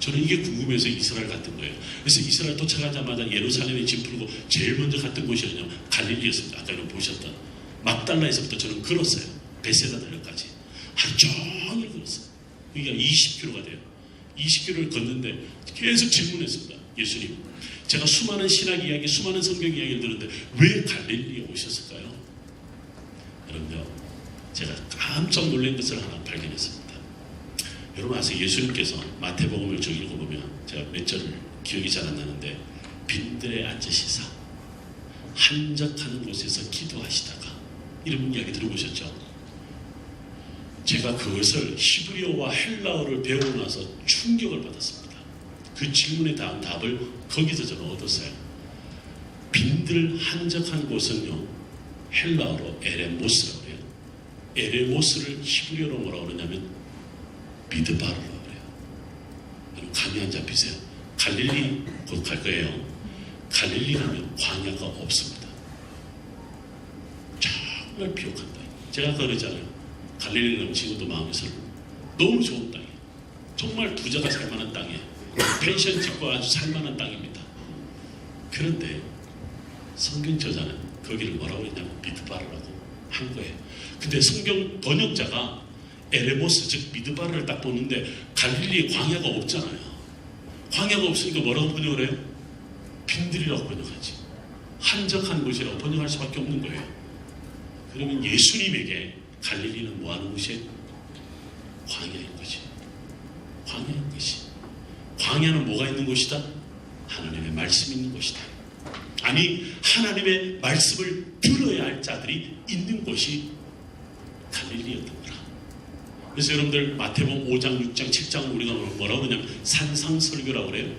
저는 이게 궁금해서 이스라엘 갔던 거예요. 그래서 이스라엘 도착하자마자 예루살렘에 짐 풀고 제일 먼저 갔던 곳이 어디냐면 갈릴리였습니다. 아까 여러분 보셨던 막달라에서부터 저는 걸었어요. 베세다 들까지 하루 종일 걸었어요. 그러니까 20km가 돼요. 20km를 걷는데 계속 질문했습니다. 예수님, 제가 수많은 신학 이야기, 수많은 성경 이야기를 들었는데 왜 갈릴리에 오셨을까요? 여러분요, 제가 깜짝 놀란 것을 하나 발견했습니다. 여러분 아세요? 예수님께서 마태복음을 쭉 읽어보면 제가 몇 절을 기억이 잘 안 나는데 빈들에 앉으시사 한적하는 곳에서 기도하시다가 이런 이야기 들어보셨죠? 제가 그것을 히브리어와 헬라어를 배우고 나서 충격을 받았습니다. 그 질문에 대한 답을 거기서 저는 얻었어요. 빈들 한적한 곳은요, 헬라어로 에레모스라고 해요. 에레모스를 히브리어로 뭐라고 그러냐면 미드바르라고 그래요. 여러분 감이 안 잡히세요? 갈릴리 곧 갈 거예요. 갈릴리라면 광야가 없습니다. 정말 비옥한 땅. 제가 그러잖아요. 갈릴리 가면 지금도 마음이 설레요. 너무 좋은 땅이에요. 정말 부자가 살만한 땅이에요. 펜션 짓고 아주 살만한 땅입니다. 그런데 성경 저자는 거기를 뭐라고 했냐면 미드바르라고 한 거예요. 근데 성경 번역자가 에레모스 즉 미드바르를 딱 보는데 갈릴리에 광야가 없잖아요. 광야가 없으니까 뭐라고 번역을 해요? 빈들이라고 번역하지. 한적한 곳이라고 번역할 수밖에 없는 거예요. 그러면 예수님에게 갈릴리는 뭐하는 곳이에요? 광야인 것이. 광야인 것이. 광야는 뭐가 있는 곳이다? 하나님의 말씀이 있는 곳이다. 아니 하나님의 말씀을 들어야 할 자들이 있는 곳이 갈릴리였던 거라. 그래서 여러분들 마태복음 5장, 6장, 7장을 우리가 뭐라고 그러냐면 산상설교라고 그래요.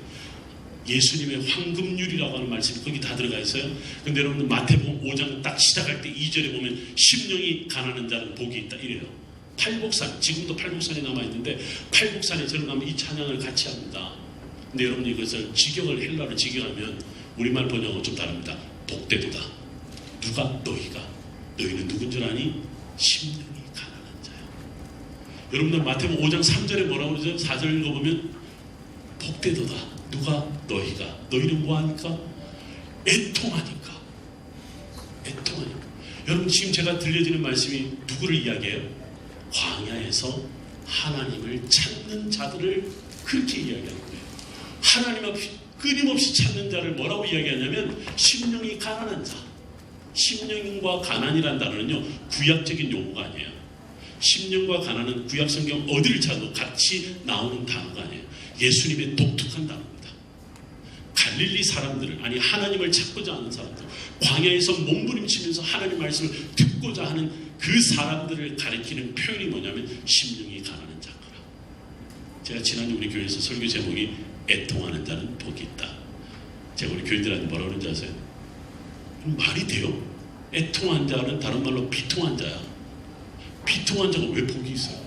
예수님의 황금률이라고 하는 말씀이 거기 다 들어가 있어요. 근데 여러분들 마태복음 5장 딱 시작할 때 2절에 보면 심령이 가난한 자는 복이 있다 이래요. 팔복산, 지금도 팔복산이 남아있는데 팔복산에 들어가면 이 찬양을 같이 합니다. 근데 여러분 이것을 직역을 헬라로 직역하면 우리말 번역은 좀 다릅니다. 복되도다. 누가? 너희가. 너희는 누군 줄 아니? 심령이 가난한 자요. 여러분들 마태복음 5장 3절에 뭐라고 그러죠? 4절 읽어보면 복되도다. 누가? 너희가. 너희는 뭐하니까? 애통하니까. 애통하니까. 여러분 지금 제가 들려드리는 말씀이 누구를 이야기해요? 광야에서 하나님을 찾는 자들을 그렇게 이야기하는 거예요. 하나님 앞에 끊임없이 찾는 자를 뭐라고 이야기하냐면 심령이 가난한 자. 심령과 가난이란 단어는요 구약적인 용어가 아니에요. 심령과 가난은 구약 성경 어디를 찾아도 같이 나오는 단어가 아니에요. 예수님의 독특한 단어입니다. 갈릴리 사람들을, 아니 하나님을 찾고자 하는 사람들, 광야에서 몸부림치면서 하나님 말씀을 듣고자 하는 그 사람들을 가리키는 표현이 뭐냐면 심령이 가난한 자거라. 제가 지난주 우리 교회에서 설교 제목이 애통하는 자는 복이 있다. 제가 우리 교인들한테 뭐라고 그러는지 아세요? 말이 돼요? 애통한 자는 다른 말로 비통한 자야. 비통한 자가 왜 복이 있어요?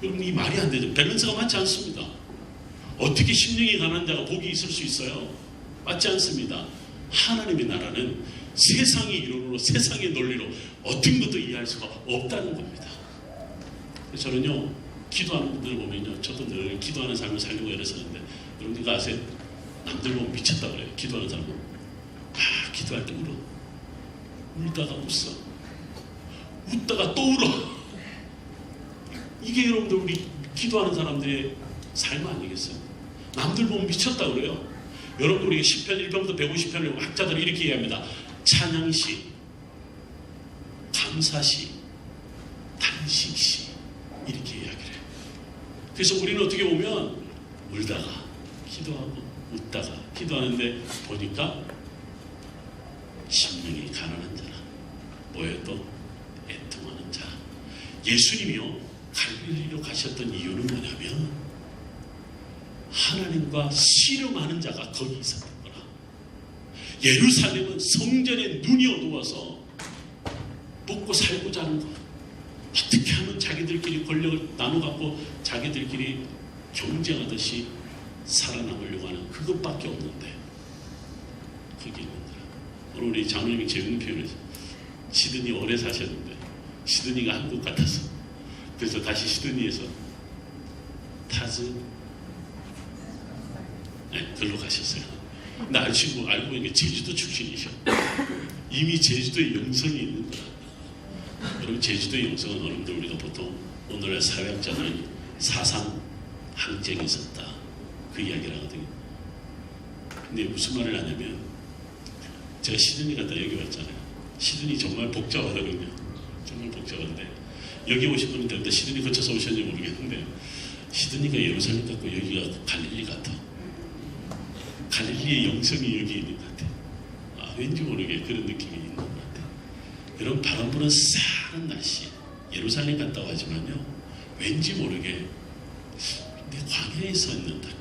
여러분 이 말이 안 되죠. 밸런스가 맞지 않습니다. 어떻게 심령이 가난한 자가 복이 있을 수 있어요? 맞지 않습니다. 하나님의 나라는 세상의 이론으로 세상의 논리로 어떤 것도 이해할 수가 없다는 겁니다. 그래서 저는요 기도하는 분들을 보면요 저도 늘 기도하는 삶을 살려고 애를 쓰는데 여러분 이거 아세요? 남들 보면 미쳤다 그래요. 기도하는 사람은 기도할 때 울어. 울다가 웃어. 웃다가 또 울어. 이게 여러분들 우리 기도하는 사람들의 삶 아니겠어요? 남들 보면 미쳤다 그래요. 여러분들 우리가 10편 1편부터 150편을 학자들이 이렇게 얘기합니다. 찬양시, 감사시, 단식시 이렇게 이야기를 해요. 그래서 우리는 어떻게 보면 울다가 기도하고 웃다가 기도하는데 보니까 심령이 가난한 자라. 뭐예요 또? 애통하는 자. 예수님이요 갈릴리로 가셨던 이유는 뭐냐면 하나님과 씨름하는 자가 거기 있었던 거라. 예루살렘은 성전에 눈이 어두워서 먹고 살고자 하는 것, 어떻게 하면 자기들끼리 권력을 나눠갖고 자기들끼리 경쟁하듯이 살아남으려고 하는 그것밖에 없는데 거기 있는 거라. 오늘 우리 장로님이 재밌는 표현을 했어요. 시드니 오래 사셨는데 시드니가 한국 같아서 그래서 다시 시드니에서 타즈 네, 글로 가셨어요. 근데 알고 보니까 제주도 출신이셔. 이미 제주도에 영성이 있는 거야. 여러분, 제주도의 영성은 여러분들 우리가 보통 오늘의 사회학자는 사상 항쟁이 있었다, 그 이야기를 하거든요. 근데 무슨 말을 하냐면, 제가 시드니 갔다 여기 왔잖아요. 시드니 정말 복잡하거든요. 정말 복잡한데, 여기 오신 분은 때문에 시드니 거쳐서 오셨는지 모르겠는데, 시드니가 예루살렘 같고 여기가 갈릴리 같아. 갈릴리의 영성이 여기 있는 것 같아. 왠지 모르게 그런 느낌이 있는 것 같아. 여러분, 바람 부는 싸한 날씨, 예루살렘 같다고 하지만요, 왠지 모르게 내 광야에 서 있는 듯한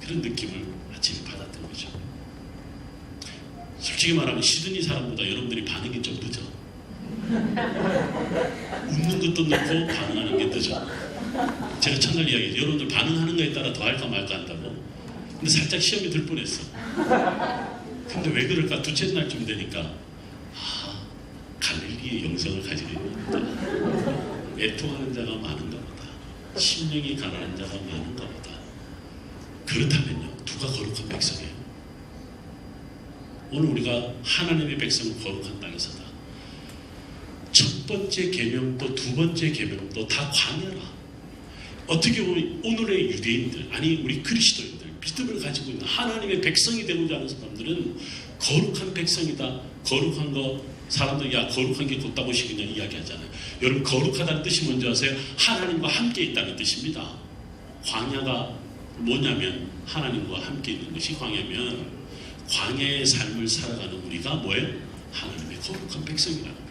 그런 느낌을 아침에 받았던 거죠. 솔직히 말하면 시드니 사람보다 여러분들이 반응이 좀 늦어. 웃는 것도 늦고 반응하는 게 늦어. 제가 첫날 이야기했죠. 여러분들 반응하는 거에 따라 더 할까 말까 한다고. 근데 살짝 시험이 들 뻔했어. 근데 왜 그럴까? 둘째 날쯤 되니까 갈릴리의 영성을 가지고 있는다. 애통하는 자가 많은가 보다. 심령이 가난한 자가 많은가 보다. 그렇다면요, 누가 거룩한 백성이에요? 오늘 우리가 하나님의 백성을 거룩한 땅에 서다. 첫 번째 계명도 두 번째 계명도 다 광야라. 어떻게 보면 오늘의 유대인들, 아니 우리 그리스도인들, 믿음을 가지고 있는 하나님의 백성이 되고자 하는 사람들은 거룩한 백성이다. 거룩한 거, 사람들이 야 거룩한 게 곧다고 그냥 이야기하잖아요. 여러분, 거룩하다는 뜻이 뭔지 아세요? 하나님과 함께 있다는 뜻입니다. 광야가 뭐냐면 하나님과 함께 있는 것이 광야면, 광야의 삶을 살아가는 우리가 뭐예요? 하나님의 거룩한 백성이라는 거예요.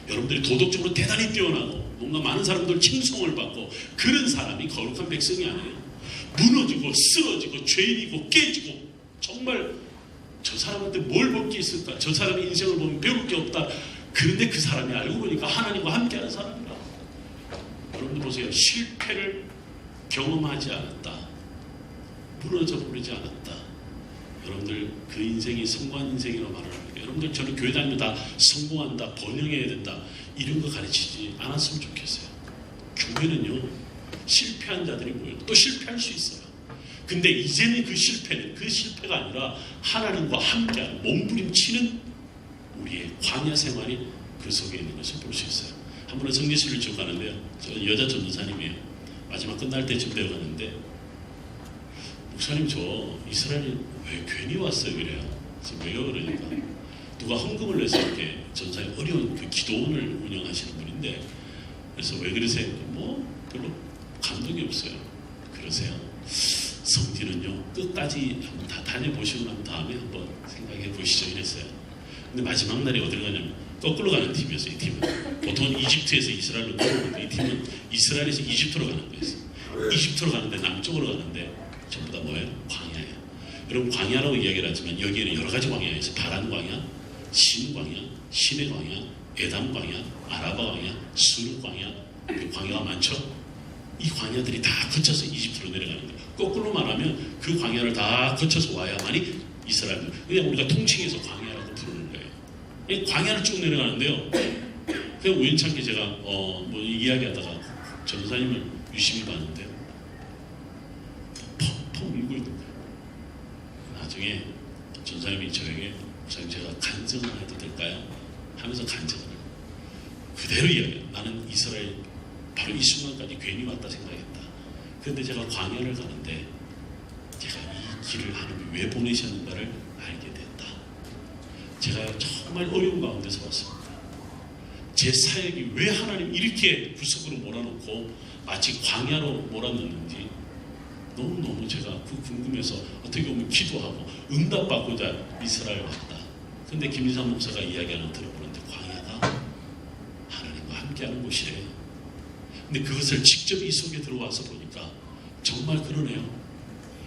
여러분들이 도덕적으로 대단히 뛰어나고 뭔가 많은 사람들 칭송을 받고 그런 사람이 거룩한 백성이 아니에요. 무너지고 쓰러지고 죄인이고 깨지고, 정말 저 사람한테 뭘 볼 게 있을까? 저 사람의 인생을 보면 배울 게 없다. 그런데 그 사람이 알고 보니까 하나님과 함께하는 사람이라. 여러분들 보세요. 실패를 경험하지 않았다. 무너져 버리지 않았다. 여러분들 그 인생이 성공한 인생이라고 말하는 거예요. 여러분들 저는 교회 다니면 다 성공한다, 번영해야 된다, 이런 거 가르치지 않았으면 좋겠어요. 교회는요, 실패한 자들이 모여요. 또 실패할 수 있어요. 근데 이제는 그 실패가 아니라 하나님과 함께하는, 몸부림치는 우리의 광야 생활이 그 속에 있는 것을 볼 수 있어요. 한 번은 성지순례를 쭉 가는데요. 저는 여자 전도사님이에요. 마지막 끝날 때쯤 되어 가는데, 목사님 저 이스라엘 왜 괜히 왔어요? 그래요. 왜요? 그러니까 누가 헌금을 내서 이렇게 전사님 어려운 그 기도원을 운영하시는 분인데, 그래서 왜 그러세요? 뭐 별로 감동이 없어요. 그러세요. 성지는요, 끝까지 한번 다 다녀보시고 난 다음에 한번 생각해 보시죠, 이랬어요. 근데 마지막 날에 어디로 가냐면 거꾸로 가는 팀이었어요. 이 팀은 보통 이집트에서 이스라엘로 넘어오는데, 이 팀은 이스라엘에서 이집트로 가는 거였어요. 이집트로 가는데 남쪽으로 가는데 전부 다 뭐예요? 광야예요. 여러분, 광야라고 이야기를 하지만 여기에는 여러 가지 광야가 있어요. 바란 광야, 신 광야, 신의 광야, 에담 광야, 아라바 광야, 수르 광야, 광야가 많죠. 이 광야들이 다 거쳐서 이집트로 내려가는 거예요. 거꾸로 말하면 그 광야를 다 거쳐서 와야만이 이스라엘들. 그냥 우리가 통칭해서 광야라고 부르는 거예요. 이 광야를 쭉 내려가는데요. 그냥 우연찮게 제가 뭐 이야기하다가 전사님을 유심히 봤는데 펑펑 울고 있는 거예요. 나중에 전사님이 저에게, 목사님 제가 간증을 해도 될까요? 하면서 간증을 해요. 그대로 이야기해요. 나는 이스라엘 바로 이 순간까지 괜히 왔다 생각했다. 그런데 제가 광야를 가는데 제가 이 길을 하나님이 왜 보내셨는가를 알게 됐다. 제가 정말 어려운 가운데서 왔습니다. 제 사역이 왜 하나님 이렇게 구석으로 몰아놓고 마치 광야로 몰아넣는지 너무너무 제가 그 궁금해서 어떻게 보면 기도하고 응답받고자 이스라엘 왔다. 근데 김인삼 목사가 이야기하는 들어보는데 광야가 하나님과 함께하는 곳이래요. 근데 그것을 직접 이 속에 들어와서 보니까 정말 그러네요.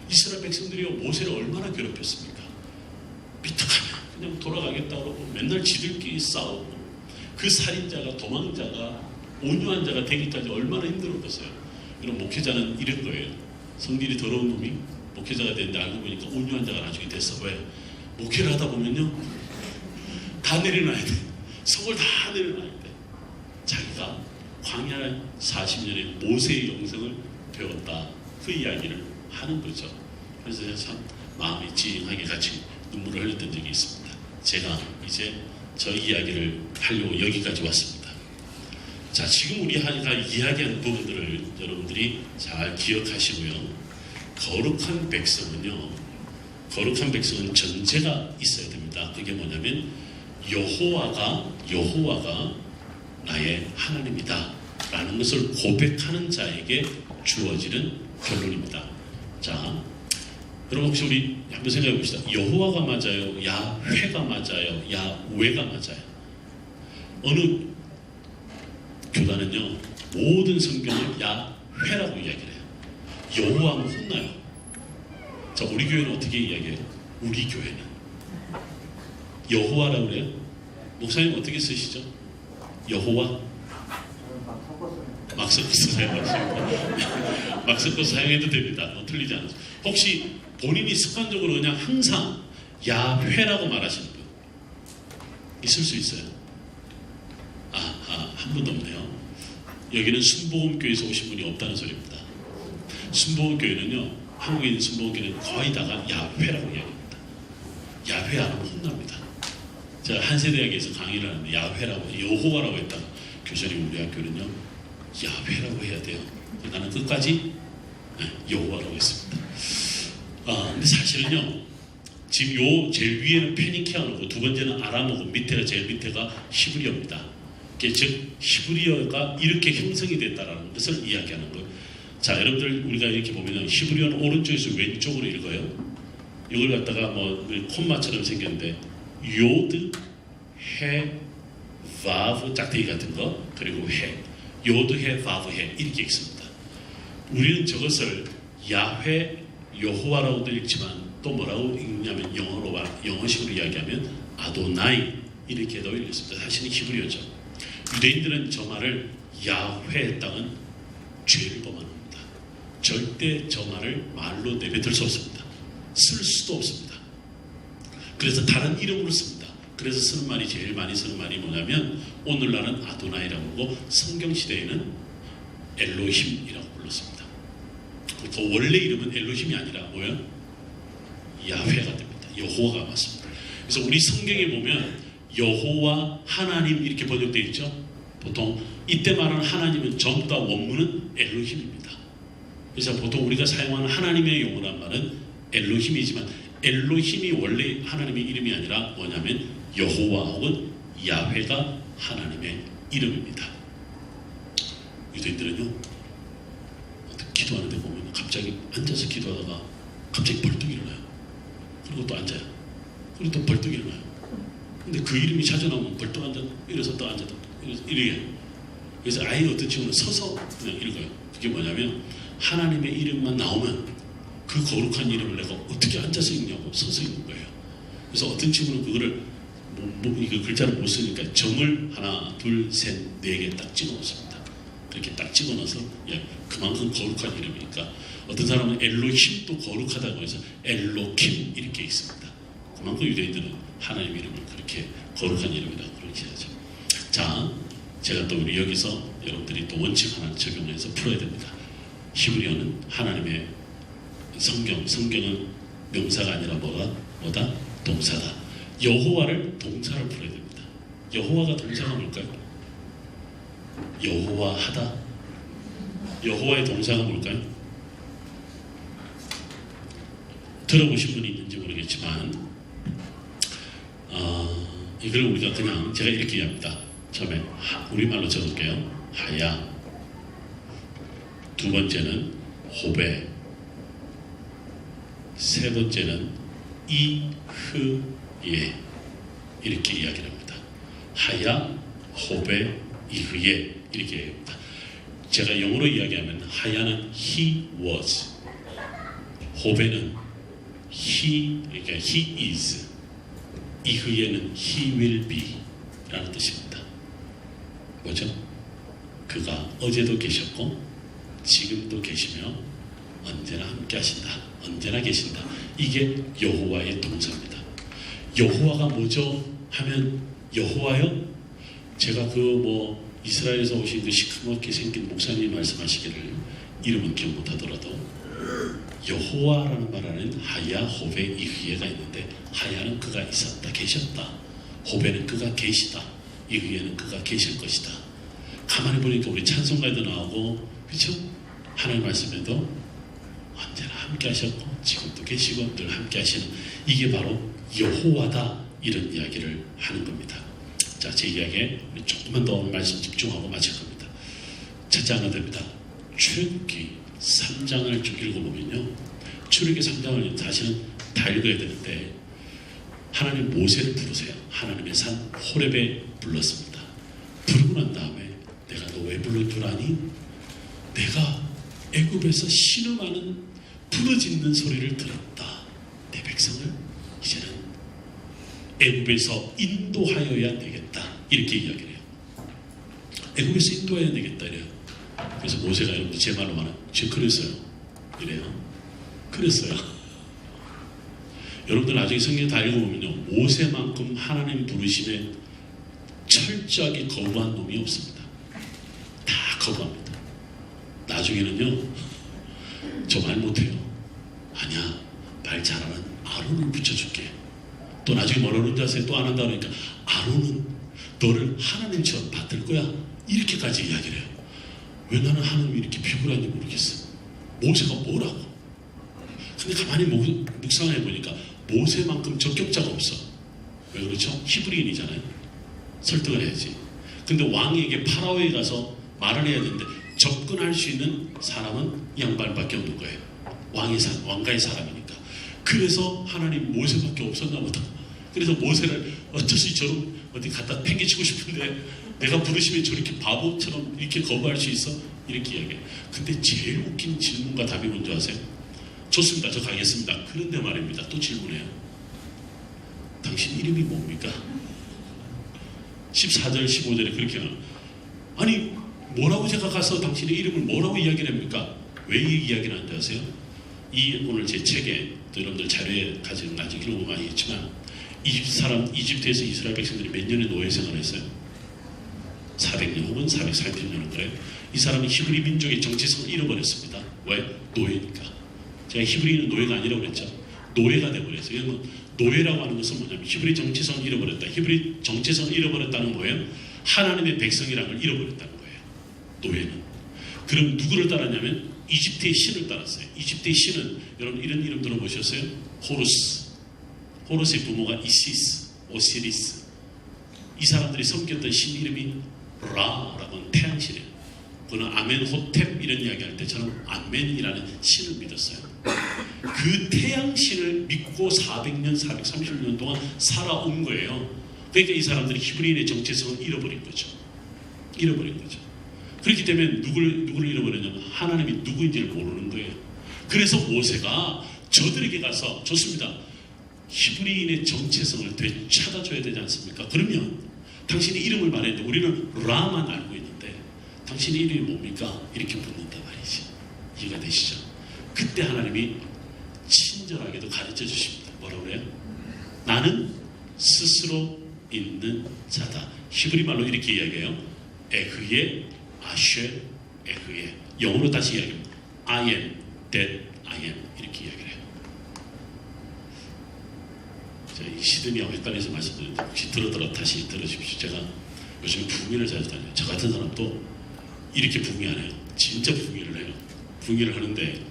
이스라엘 백성들이 모세를 얼마나 괴롭혔습니까? 비탁하면 그냥 돌아가겠다 그러고 맨날 지들끼리 싸우고, 그 살인자가, 도망자가, 온유한 자가 되기까지 얼마나 힘들었겠어요. 그럼 목회자는 이런 거예요. 성질이 더러운 놈이 목회자가 됐는데 알고 보니까 온유한 자가 나중에 됐어. 왜? 목회를 하다 보면요, 다 내려놔야 돼. 성을 다 내려놔야 돼. 자기가 광야 40년의 모세의 영성을 배웠다, 그 이야기를 하는 거죠. 그래서 제가 참 마음이 찡하게 같이 눈물을 흘렸던 적이 있습니다. 제가 이제 저 이야기를 하려고 여기까지 왔습니다. 자, 지금 우리가 이야기한 부분들을 여러분들이 잘 기억하시고요. 거룩한 백성은 전제가 있어야 됩니다. 그게 뭐냐면 여호와가 나의 하나님이다 라는 것을 고백하는 자에게 주어지는 결론입니다. 자, 여러분 혹시 우리 한번 생각해 봅시다. 여호와가 맞아요? 야훼가 맞아요? 야외가 맞아요? 어느 교단은요 모든 성경을 야훼라고 이야기를 해요. 여호와는 혼나요. 자, 우리 교회는 어떻게 이야기해요? 우리 교회는 여호와라고 그래요? 목사님 어떻게 쓰시죠? 여호와? 막 섞어서 사용하십니다. 막 섞어서 사용해도 됩니다. 틀리지 않아서. 혹시 본인이 습관적으로 그냥 항상 야훼라고 말하시는 분 있을 수 있어요? 한 분도 없네요. 여기는 순복음교회에서 오신 분이 없다는 소리입니다. 순복음교회는요, 한국에 있는 순복음교회는 거의 다가 야훼라고 이야기합니다. 야훼 안 하면 혼납니다. 제가 한세대학에서 강의를 하는데 야훼라고, 여호와라고 했다가 교수님 우리 학교는요 야훼라고 해야 돼요. 나는 끝까지 여호와라고 했습니다. 근데 사실은요, 지금 요 제일 위에는 페니키아어고 두 번째는 아람어고 밑에가 제일 밑에가 히브리어입니다. 즉 히브리어가 이렇게 형성이 됐다라는 것을 이야기하는 거예요. 자, 여러분들 우리가 이렇게 보면 히브리어는 오른쪽에서 왼쪽으로 읽어요. 이걸 갖다가 뭐 콤마처럼 생겼는데 요드, 해, 바브, 짝대기 같은 거, 그리고 해, 요드, 해, 바브, 해 이렇게 읽습니다. 우리는 저것을 야훼, 여호와라고도 읽지만 또 뭐라고 읽냐면 영어식으로 이야기하면 아도나이 이렇게도 읽습니다. 사실은 히브리어죠. 유대인들은 저 말을 야훼했다는 죄를 범합니다. 절대 저 말을 말로 내뱉을 수 없습니다. 쓸 수도 없습니다. 그래서 다른 이름으로 씁니다. 그래서 쓰는 말이 제일 많이 쓰는 말이 뭐냐면 오늘날은 아도나이라고 하고 성경시대에는 엘로힘이라고 불렀습니다. 그 원래 이름은 엘로힘이 아니라 뭐예요? 야훼가 됩니다. 여호와가 맞습니다. 그래서 우리 성경에 보면 여호와 하나님 이렇게 번역되어 있죠. 보통 이때 말하는 하나님은 전부 다 원문은 엘로힘입니다. 그래서 보통 우리가 사용하는 하나님의 용어란 말은 엘로힘이지만 엘로힘이 원래 하나님의 이름이 아니라 뭐냐면 여호와 혹은 야훼가 하나님의 이름입니다. 유대인들은요 기도하는데 보면 갑자기 앉아서 기도하다가 갑자기 벌떡 일어나요. 그리고 또 앉아요. 그리고 또 벌떡 일어나요. 근데 그 이름이 자주 나오면 벌떡 앉아 일어서 또 앉아 이렇게. 그래서 아예 어떤 친구는 서서 그냥 읽어요. 그게 뭐냐면 하나님의 이름만 나오면 그 거룩한 이름을 내가 어떻게 앉아서 읽냐고 서서 읽는 거예요. 그래서 어떤 친구는 그거를 이거 글자를 못 쓰니까 정을 하나, 둘, 셋, 네 개 딱 찍어 놓습니다. 그렇게 딱 찍어 넣어서 그만큼 거룩한 이름이니까 어떤 사람은 엘로힘도 거룩하다고 해서 엘로킴 이렇게 있습니다. 그만큼 유대인들은 하나님 이름을 그렇게 거룩한 이름이라고 그렇게 하죠. 자, 제가 또 우리 여기서 여러분들이 또 원칙 하나 적용해서 풀어야 됩니다. 히브리어는 하나님의 성경은 명사가 아니라 뭐다? 동사다. 여호와를 동사를 풀어야 됩니다. 여호와가 동사가 뭘까요? 여호와하다. 여호와의 동사가 뭘까요? 들어보신 분이 있는지 모르겠지만 이걸 우리가 그냥 제가 이렇게 이해합니다. 처음에 우리말로 적을게요. 하야. 두 번째는 호베. 세 번째는 이흐예. 이렇게 이야기를 합니다. 하야, 호베, 이흐예 이렇게 이야기합니다. 제가 영어로 이야기하면 하야는 he was, 호베는 그러니까 he is, 이흐예는 he will be 라는 뜻입니다. 뭐죠? 그가 어제도 계셨고 지금도 계시며 언제나 함께 하신다. 언제나 계신다. 이게 여호와의 동사입니다. 여호와가 뭐죠? 하면 여호와요? 제가 이스라엘에서 오신 그 시커멓게 생긴 목사님이 말씀하시기를 이름은 기억 못하더라도 여호와라는 말하는 하야, 호베, 이흐예가 있는데 하야는 그가 있었다, 계셨다. 호베는 그가 계시다. 이흐예는 그가 계실 것이다. 가만히 보니까 우리 찬송가에도 나오고, 그렇죠? 하나님 말씀에도 언제나 함께 하셨고 지금도 계시고 늘 함께 하시는, 이게 바로 여호와다, 이런 이야기를 하는 겁니다. 자, 제 이야기에 조금만 더 오늘 말씀 집중하고 마칠 겁니다. 첫째 하나 됩니다. 출애굽기 3장을 쭉 읽어보면요, 출애굽기 3장을 사실은 다 읽어야 되는데 하나님 모세를 부르세요. 하나님의 산 호렙에 불렀습니다. 부르고 난 다음에 내가 너 왜 불러주라니? 내가 애굽에서 신음하는 부르짖는 소리를 들었다. 내 백성을 이제는 애굽에서 인도하여야 되겠다, 이렇게 이야기를 해요. 애굽에서 인도해야 되겠다 이래요. 그래서 모세가 여러분들 제 말로 말하면 제가 그랬어요 이래요. 그랬어요. 여러분들 나중에 성경 다 읽어보면요, 모세만큼 하나님 부르심에 철저하게 거부한 놈이 없습니다. 다 거부합니다. 나중에는요, 저 말 못해요. 아니야, 말 잘하는 아론을 붙여줄게. 또 나중에 뭐라 그러는지 아세요? 또 안 한다 그러니까 아론은 너를 하나님처럼 받들 거야, 이렇게까지 이야기를 해요. 왜 나는 하나님이 이렇게 비굴한지 모르겠어. 모세가 뭐라고? 근데 가만히 묵상해 보니까 모세만큼 적격자가 없어. 왜 그렇죠? 히브리인이잖아요. 설득을 해야지. 근데 왕에게 파라오에 가서 말을 해야 되는데 접근할 수 있는 사람은 이 양반밖에 없는 거예요. 왕가의 사람이니까. 그래서 하나님 모세밖에 없었나 보다. 그래서 모세를 어쩌시 저런 어디 갖다 팽개치고 싶은데 내가 부르시면 저렇게 바보처럼 이렇게 거부할 수 있어? 이렇게 이야기해요. 근데 제일 웃긴 질문과 답이 뭔지 아세요? 좋습니다. 저 가겠습니다. 그런데 말입니다. 또 질문해요. 당신 이름이 뭡니까? 14절 15절에 그렇게 하는, 아니 뭐라고 제가 가서 당신의 이름을 뭐라고 이야기를 합니까? 왜 이 이야기를 하는지 아세요? 이 오늘 제 책에 또 여러분들 자료에 가지고 나중에 읽어보면 많이 했지만, 이집트에서 이스라엘 백성들이 몇 년의 노예 생활을 했어요? 400년 혹은 430년인 거예요. 이 사람은 히브리 민족의 정체성을 잃어버렸습니다. 왜? 노예니까. 제가 히브리는 노예가 아니라고 그랬죠. 노예가 되어버렸어요. 그러면 노예라고 하는 것은 뭐냐면 히브리 정체성을 잃어버렸다. 히브리 정체성을 잃어버렸다는 뭐예요? 하나님의 백성이라는 걸 잃어버렸다는 거예요. 노예는. 그럼 누구를 따랐냐면 이집트의 신을 따랐어요. 이집트의 신은 여러분 이런 이름 들어보셨어요? 호루스. 호루스의 부모가 이시스, 오시리스. 이 사람들이 섬겼던 신 이름이 라라고 하는 태양신이에요. 그는 아멘호텝 이런 이야기할 때 저는 아멘이라는 신을 믿었어요. 그 태양신을 믿고 400년, 430년 동안 살아온 거예요. 그러니까 이 사람들이 히브리인의 정체성을 잃어버린 거죠. 잃어버린 거죠. 그렇기 때문에 누구를 잃어버렸냐면 하나님이 누구인지를 모르는 거예요. 그래서 모세가 저들에게 가서 좋습니다. 히브리인의 정체성을 되찾아줘야 되지 않습니까? 그러면 당신의 이름을 말했는데 우리는 라만 알고 있는데 당신의 이름이 뭡니까? 이렇게 묻는단 말이지. 이해가 되시죠? 그때 하나님이 친절하게도 가르쳐 주십니다. 뭐라고 그래요? 나는 스스로 있는 자다. 히브리 말로 이렇게 이야기해요. 에흐예, 아쉐, 에흐예. 영어로 다시 이야기합니다. I am that I am. 이렇게 이야기를 해요. 이 시드니하고 헷갈려서 말씀드렸는데 혹시 다시 들어주십시오. 제가 요즘 부흥회를 자주 다녀요. 저 같은 사람도 이렇게 부흥회 안 해요. 진짜 부흥회를 해요. 부흥회를 하는데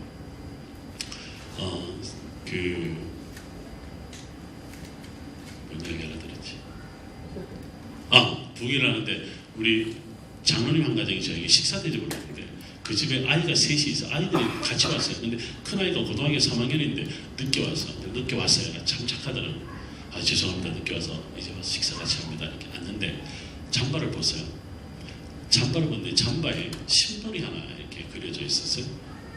뭔 얘기 하나 들었지? 부흥회를 하는데 우리 장로님 한 가정이 저에게 식사 대접을 했는데 그 집에 아이가 셋이 있어. 아이들이 같이 왔어요. 근데 큰아이가 고등학교 3학년인데 늦게 왔어요. 참 착하더라고요. 죄송합니다. 늦게 와서 이제 와서 식사 같이 합니다. 이렇게 왔는데 잠바를 벗어요. 잠바를 벗는데 잠바에 심벌이 하나 이렇게 그려져 있었어요.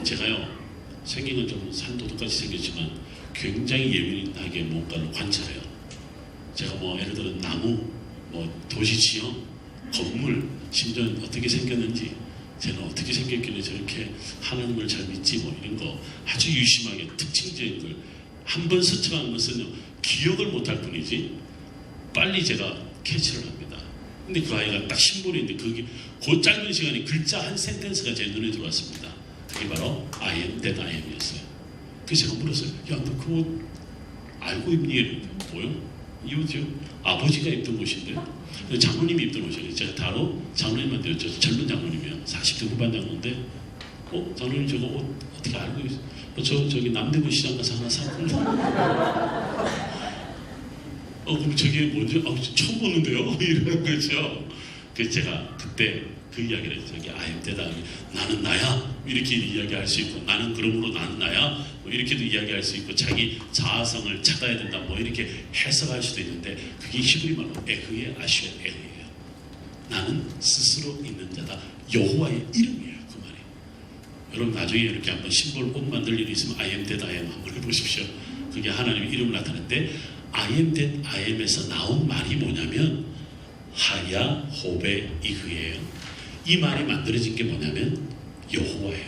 제가요, 생긴 건 좀 산도둑같이 생겼지만 굉장히 예민하게 뭔가를 관찰해요. 제가 예를 들어 나무, 도시 지형, 건물, 심지어 어떻게 생겼는지, 쟤는 어떻게 생겼길래 저렇게 하나님을 잘 믿지, 이런 거 아주 유심하게 특징적인 걸 한 번 서칭하는 것은요, 기억을 못할 뿐이지 빨리 제가 캐치를 합니다. 근데 그 아이가 딱 심볼이 있는데 그 짧은 시간에 글자 한 센텐스가 제 눈에 들어왔습니다. 그게 바로 I am that I am이었어요. 그래서 제가 물었어요. 야, 너 그 옷 알고 입니? 뭐요? 이 옷이요? 아버지가 입던 옷인데 장로님이 입던 옷이에요. 제가 바로 장로님한테 여쭤서 젊은 장로님이요. 40대 후반 장로인데 장로님 저거 옷 어떻게 알고 있어요? 저기 남대문 시장 가서 하나 샀는데 그럼 저게 뭔지 처음 보는데요? 이러는 거죠. 그래서 제가 그때 그 이야기를 했죠. I am that I am. 나는 나야 이렇게 이야기할 수 있고, 나는 그러므로 나는 나야 뭐 이렇게도 이야기할 수 있고, 자기 자아성을 찾아야 된다 뭐 이렇게 해석할 수도 있는데, 그게 히브리 말로 에흐의 아슈의 에흐예요. 나는 스스로 있는 자다. 여호와의 이름이에요. 그 말이. 여러분 나중에 이렇게 한번 심볼 옷 만들 일이 있으면 I am that I am 한번 해보십시오. 그게 하나님의 이름을 나타내는데, I am that I am에서 나온 말이 뭐냐면 하야 호베 이흐예요. 이 말이 만들어진 게 뭐냐면 여호와예요.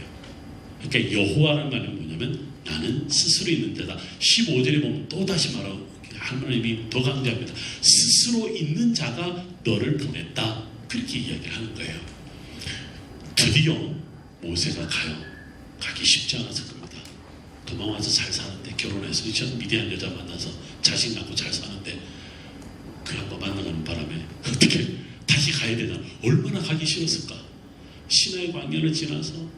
그러니까 여호와라는 말은 뭐냐면 나는 스스로 있는 자다. 15절에 보면 또다시 말하고 하나님이 더 강조합니다. 스스로 있는 자가 너를 보냈다. 그렇게 이야기를 하는 거예요. 드디어 모세가 가기 쉽지 않았을 겁니다. 도망와서 잘 사는데, 결혼해서 미디안 여자 만나서 자식 낳고 잘 사는데, 그 한번 만나는 바람에 어떻게 다시 가야 되나? 얼마나 가기 싫었을까? 시나의 광야를 지나서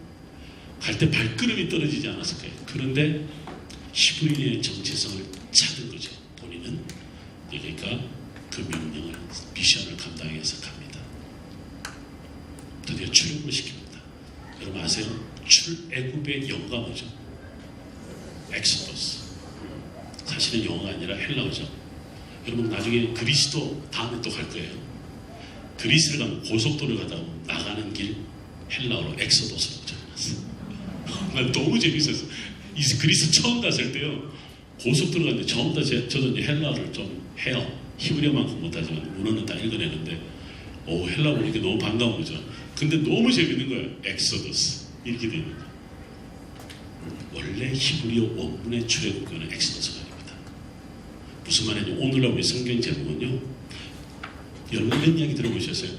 갈 때 발걸음이 떨어지지 않았을까요? 그런데 히브리의 정체성을 찾은 거죠. 본인은. 그러니까 그 명령을, 미션을 감당해서 갑니다. 드디어 출애굽을 시킵니다. 여러분 아세요? 출애굽의 영어가 뭐죠? 엑소더스. 사실은 영어가 아니라 헬라어죠. 여러분 나중에 그리스도 다음에 또 갈 거예요. 그리스를 가면 고속도로 가다가 나가는 길 헬라어로 엑소도스라고 적어놨어요. 난 너무 재밌었어요. 그리스 처음 갔을 때요, 고속도로 갔는데 처음 저도 이제 헬라어를 좀 해요. 히브리어만큼 못하지만 문어는 다 읽어내는데 헬라어 보니까 너무 반가운 거죠. 근데 너무 재밌는 거예요. 엑소도스 이렇게 되는 거예요. 원래 히브리어 원문의 출애굽은 엑소도스가 아닙니다. 무슨 말이냐면 오늘날 우리 성경 제목은요, 여러분 이런 이야기 들어보셨어요?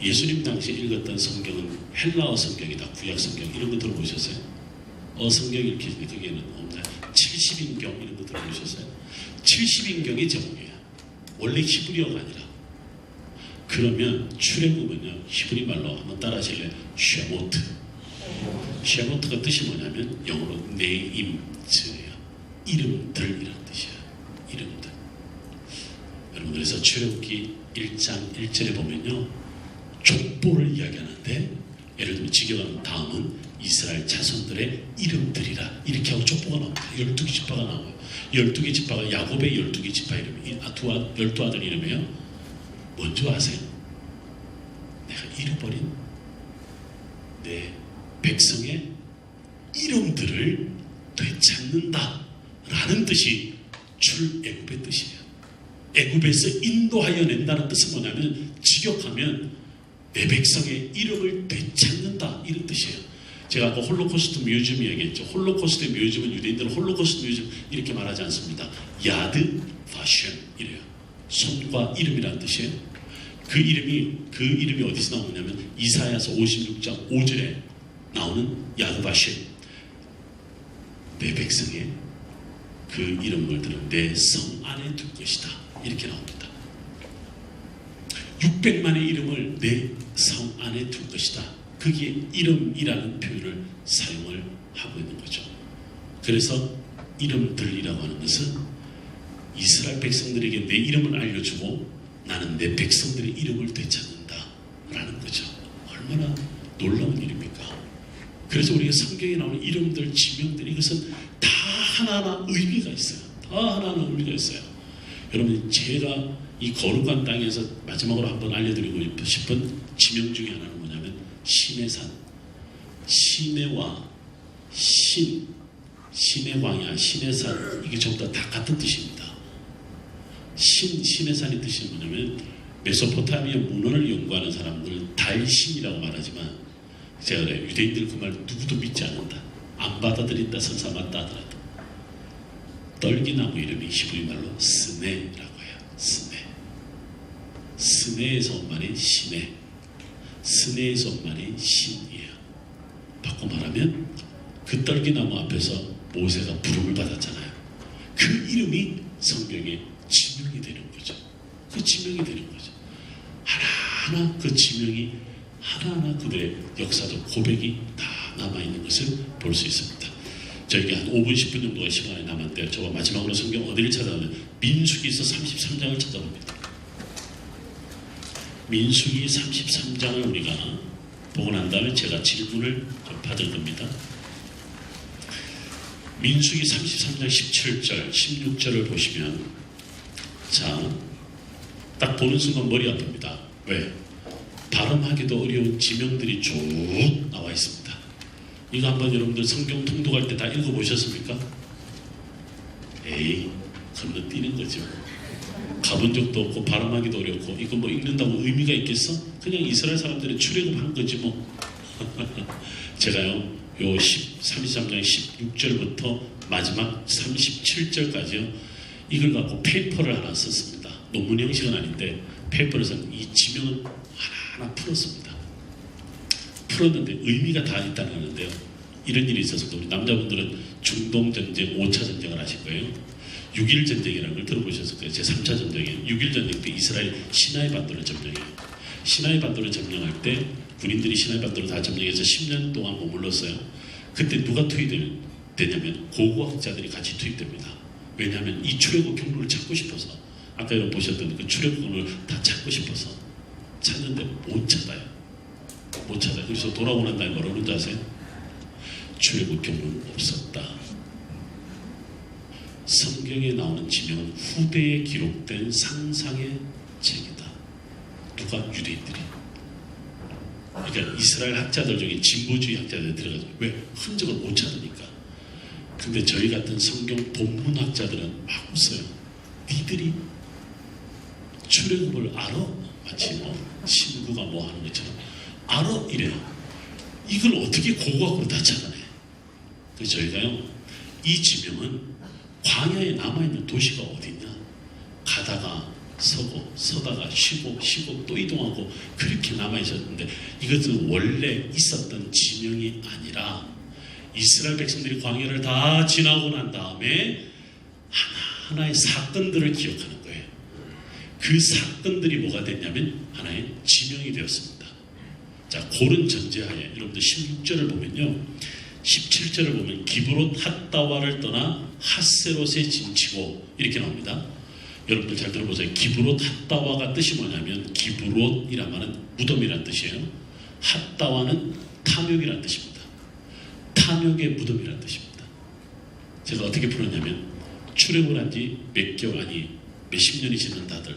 예수님 당시 읽었던 성경은 헬라어 성경이다, 구약 성경 이런 거 들어보셨어요? 성경 이렇게 거기에는 없나요? 70인경 이런 거 들어보셨어요? 70인경이 제목이에요. 원래 히브리어가 아니라. 그러면 출애굽은요, 히브리 말로 한번 따라 하실래요? 쉐모트. 쉐모트가 뜻이 뭐냐면 영어로 네임즈예요. 이름들이라는 뜻이에요. 이름들. 여러분 그래서 출애굽기 1장 1절에 보면요, 족보를 이야기하는데, 예를 들면 지겨가는 다음은 이스라엘 자손들의 이름들이라 이렇게 하고 족보가 나옵니다. 12개 지파가 나와요. 12개 지파가 야곱의 12개 지파 이름이 12아들 이름이에요. 뭔지 아세요? 내가 잃어버린 내 백성의 이름들을 되찾는다 라는 뜻이 출애굽의 뜻이에요. 애굽에서 인도하여 낸다는 뜻은 뭐냐면, 직역하면 내 백성의 이름을 되찾는다 이런 뜻이에요. 제가 아까 홀로코스트 뮤지엄 얘기했죠. 홀로코스트 뮤지엄은 유대인들은 홀로코스트 뮤지엄 이렇게 말하지 않습니다. 야드 바셴 이래요. 손과 이름이라는 뜻이에요. 그 이름이 어디서 나오냐면 이사야서 56장 5절에 나오는 야드 바셴. 내 백성의 그 이름을 들은 내 성 안에 둘 것이다 이렇게 나옵니다. 600만의 이름을 내 성 안에 둘 것이다. 그게 이름이라는 표현을 사용을 하고 있는 거죠. 그래서 이름들이라고 하는 것은 이스라엘 백성들에게 내 이름을 알려주고 나는 내 백성들의 이름을 되찾는다 라는 거죠. 얼마나 놀라운 일입니까? 그래서 우리가 성경에 나오는 이름들, 지명들, 이것은 다 하나하나 의미가 있어요. 다 하나하나 의미가 있어요. 여러분 제가 이 거룩한 땅에서 마지막으로 한번 알려드리고 싶은 지명 중에 하나는 뭐냐면 신의 산, 신의와 신의 광야, 신의 산, 이게 전부 다 같은 뜻입니다. 신의 산의 뜻이 뭐냐면 메소포타미아 문헌을 연구하는 사람들 달신이라고 말하지만, 제가 그래요. 유대인들 그 말 누구도 믿지 않는다, 안 받아들인다, 설사 맞다 하더라도 떨기나무 이름이 히브리 말로 스네라고 해요. 스네에서 온 말이 신의, 스네에서 온 말이 신이에요. 바꿔 바꿔 말하면 그 떨기나무 앞에서 모세가 부름을 받았잖아요. 그 이름이 성경의 지명이 되는 거죠. 그 지명이 되는 거죠. 하나하나 그 지명이 하나하나 그들의 역사적 고백이 다 남아있는 것을 볼 수 있습니다. 저에게 한 5분 10분 정도가 시간이 남았는데 저와 마지막으로 성경 어디를 찾아가면 민수기서 33장을 찾아봅니다. 민수기 33장을 우리가 보고 난 다음에 제가 질문을 좀 받을 겁니다. 민수기 33장 17절 16절을 보시면 자, 딱 보는 순간 머리 아픕니다. 왜? 발음하기도 어려운 지명들이 쭉 나와 있습니다. 이거 한번 여러분들 성경 통독할 때 다 읽어보셨습니까? 에이, 건너뛰는 거죠. 가본 적도 없고 발음하기도 어렵고 이거 뭐 읽는다고 의미가 있겠어? 그냥 이스라엘 사람들이 출애굽한 거지 뭐. 제가요 요 33장 16절부터 마지막 37절까지요 이걸 갖고 페이퍼를 하나 썼습니다. 논문 형식은 아닌데 페이퍼를 써서 이 지명은 하나하나 풀었습니다. 풀었는데 의미가 다 있다는 건데요. 이런 일이 있어서 우리 남자분들은 중동전쟁 5차 전쟁을 하실 거예요. 6.1 전쟁이라는 걸 들어보셨을 거예요. 제 3차 전쟁이에요. 6.1 전쟁 때 이스라엘 시나이 반도를 점령해요. 시나이 반도를 점령할 때 군인들이 시나이 반도를 다 점령해서 10년 동안 머물렀어요. 그때 누가 투입되냐면 고고학자들이 같이 투입됩니다. 왜냐하면 이 출애굽 경로를 찾고 싶어서 아까 여러분 보셨던 그 출애굽 경로를 다 찾고 싶어서 찾는데 못 찾아요. 못 찾아요. 그래서 돌아오고 난 다음에 뭐라고 그러는지 아세요? 출애굽 경로는 없었다. 성경에 나오는 지명은 후대에 기록된 상상의 책이다. 누가? 유대인들이. 그러니까 이스라엘 학자들 중에 진보주의 학자들이 들어가서 왜? 흔적을 못 찾으니까. 근데 저희 같은 성경 본문학자들은 막 웃어요. 니들이 출애굽을 알아? 마치 뭐 신구가 뭐 하는 것처럼 알아? 이래요. 이걸 어떻게 고고학으로 다 찾아내? 그래서 저희가요 이 지명은 광야에 남아있는 도시가 어디냐? 가다가 서고 서다가 쉬고 또 이동하고 그렇게 남아있었는데 이것은 원래 있었던 지명이 아니라 이스라엘 백성들이 광야를 다 지나고 난 다음에 하나하나의 사건들을 기억하는 거예요. 그 사건들이 뭐가 됐냐면 하나의 지명이 되었습니다. 자, 그런 전제하에 여러분들 16절을 보면요 17절을 보면 기브롯 핫다와를 떠나 핫세롯에 진치고 이렇게 나옵니다. 여러분들 잘 들어보세요. 기브롯 핫다와가 뜻이 뭐냐면 기브롯이란 말은 무덤이란 뜻이에요. 핫다와는 탐욕이란 뜻입니다. 탐욕의 무덤이란 뜻입니다. 제가 어떻게 풀었냐면 출애굽을 한 지 몇 개월 아니 몇십 년이 지난다들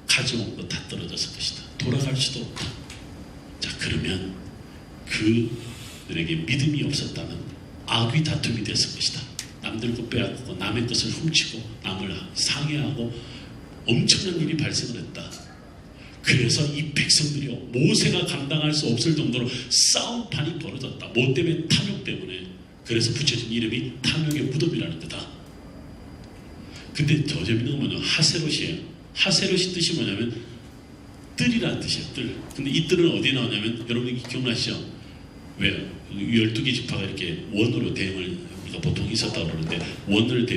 가져온 거 다 떨어졌을 것이다. 돌아갈 수도 없다. 자, 그러면 그들에게 믿음이 없었다면 악의 다툼이 됐을 것이다. 남들 것 빼앗고 남의 것을 훔치고 남을 상해하고 엄청난 일이 발생을 했다. 그래서 이 백성들이요 모세가 감당할 수 없을 정도로 싸움판이 벌어졌다. 뭐 때문에? 탐욕 때문에. 그래서 붙여진 이름이 탐욕의 무덤이라는 거다. 근데 더 재밌는 건 뭐냐면 하세롯이에요. 하세롯이 뜻이 뭐냐면 뜰이라는 뜻이에요. 뜰. 근데 이 뜰은 어디에 나오냐면 여러분이 기억나시죠? 왜 12개 지파가 이렇게 원으로 대응을 우리가 보통 있었다고 그러는데 원을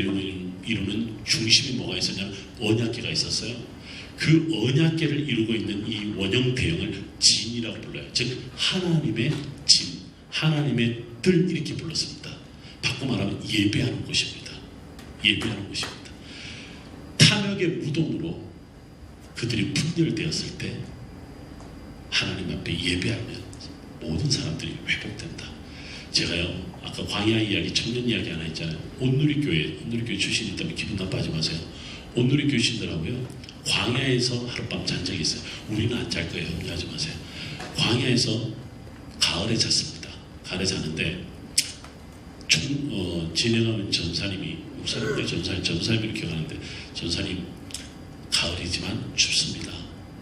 이루는 중심이 뭐가 있었냐면 언약궤가 있었어요. 그 언약궤를 이루고 있는 이 원형 대형을 진이라고 불러요. 즉 하나님의 진, 하나님의 뜰 이렇게 불렀습니다. 바꿔 말하면 예배하는 곳입니다. 예배하는 곳입니다. 탐욕의 무덤으로 그들이 분열되었을 때 하나님 앞에 예배하면 모든 사람들이 회복된다. 제가요 아까 광야 이야기, 청년 이야기 하나 있잖아요. 온누리교회 출신이 있다면 기분 나빠하지 마세요. 온누리 교신들하고요 광야에서 하룻밤 잔 적이 있어요. 우리는 안 잘 거예요. 염려하지 마세요. 광야에서 가을에 잤습니다. 가을에 자는데 진행하는 전사님이 목사님인데 전사님을 기억하는데 전사님 가을이지만 춥습니다.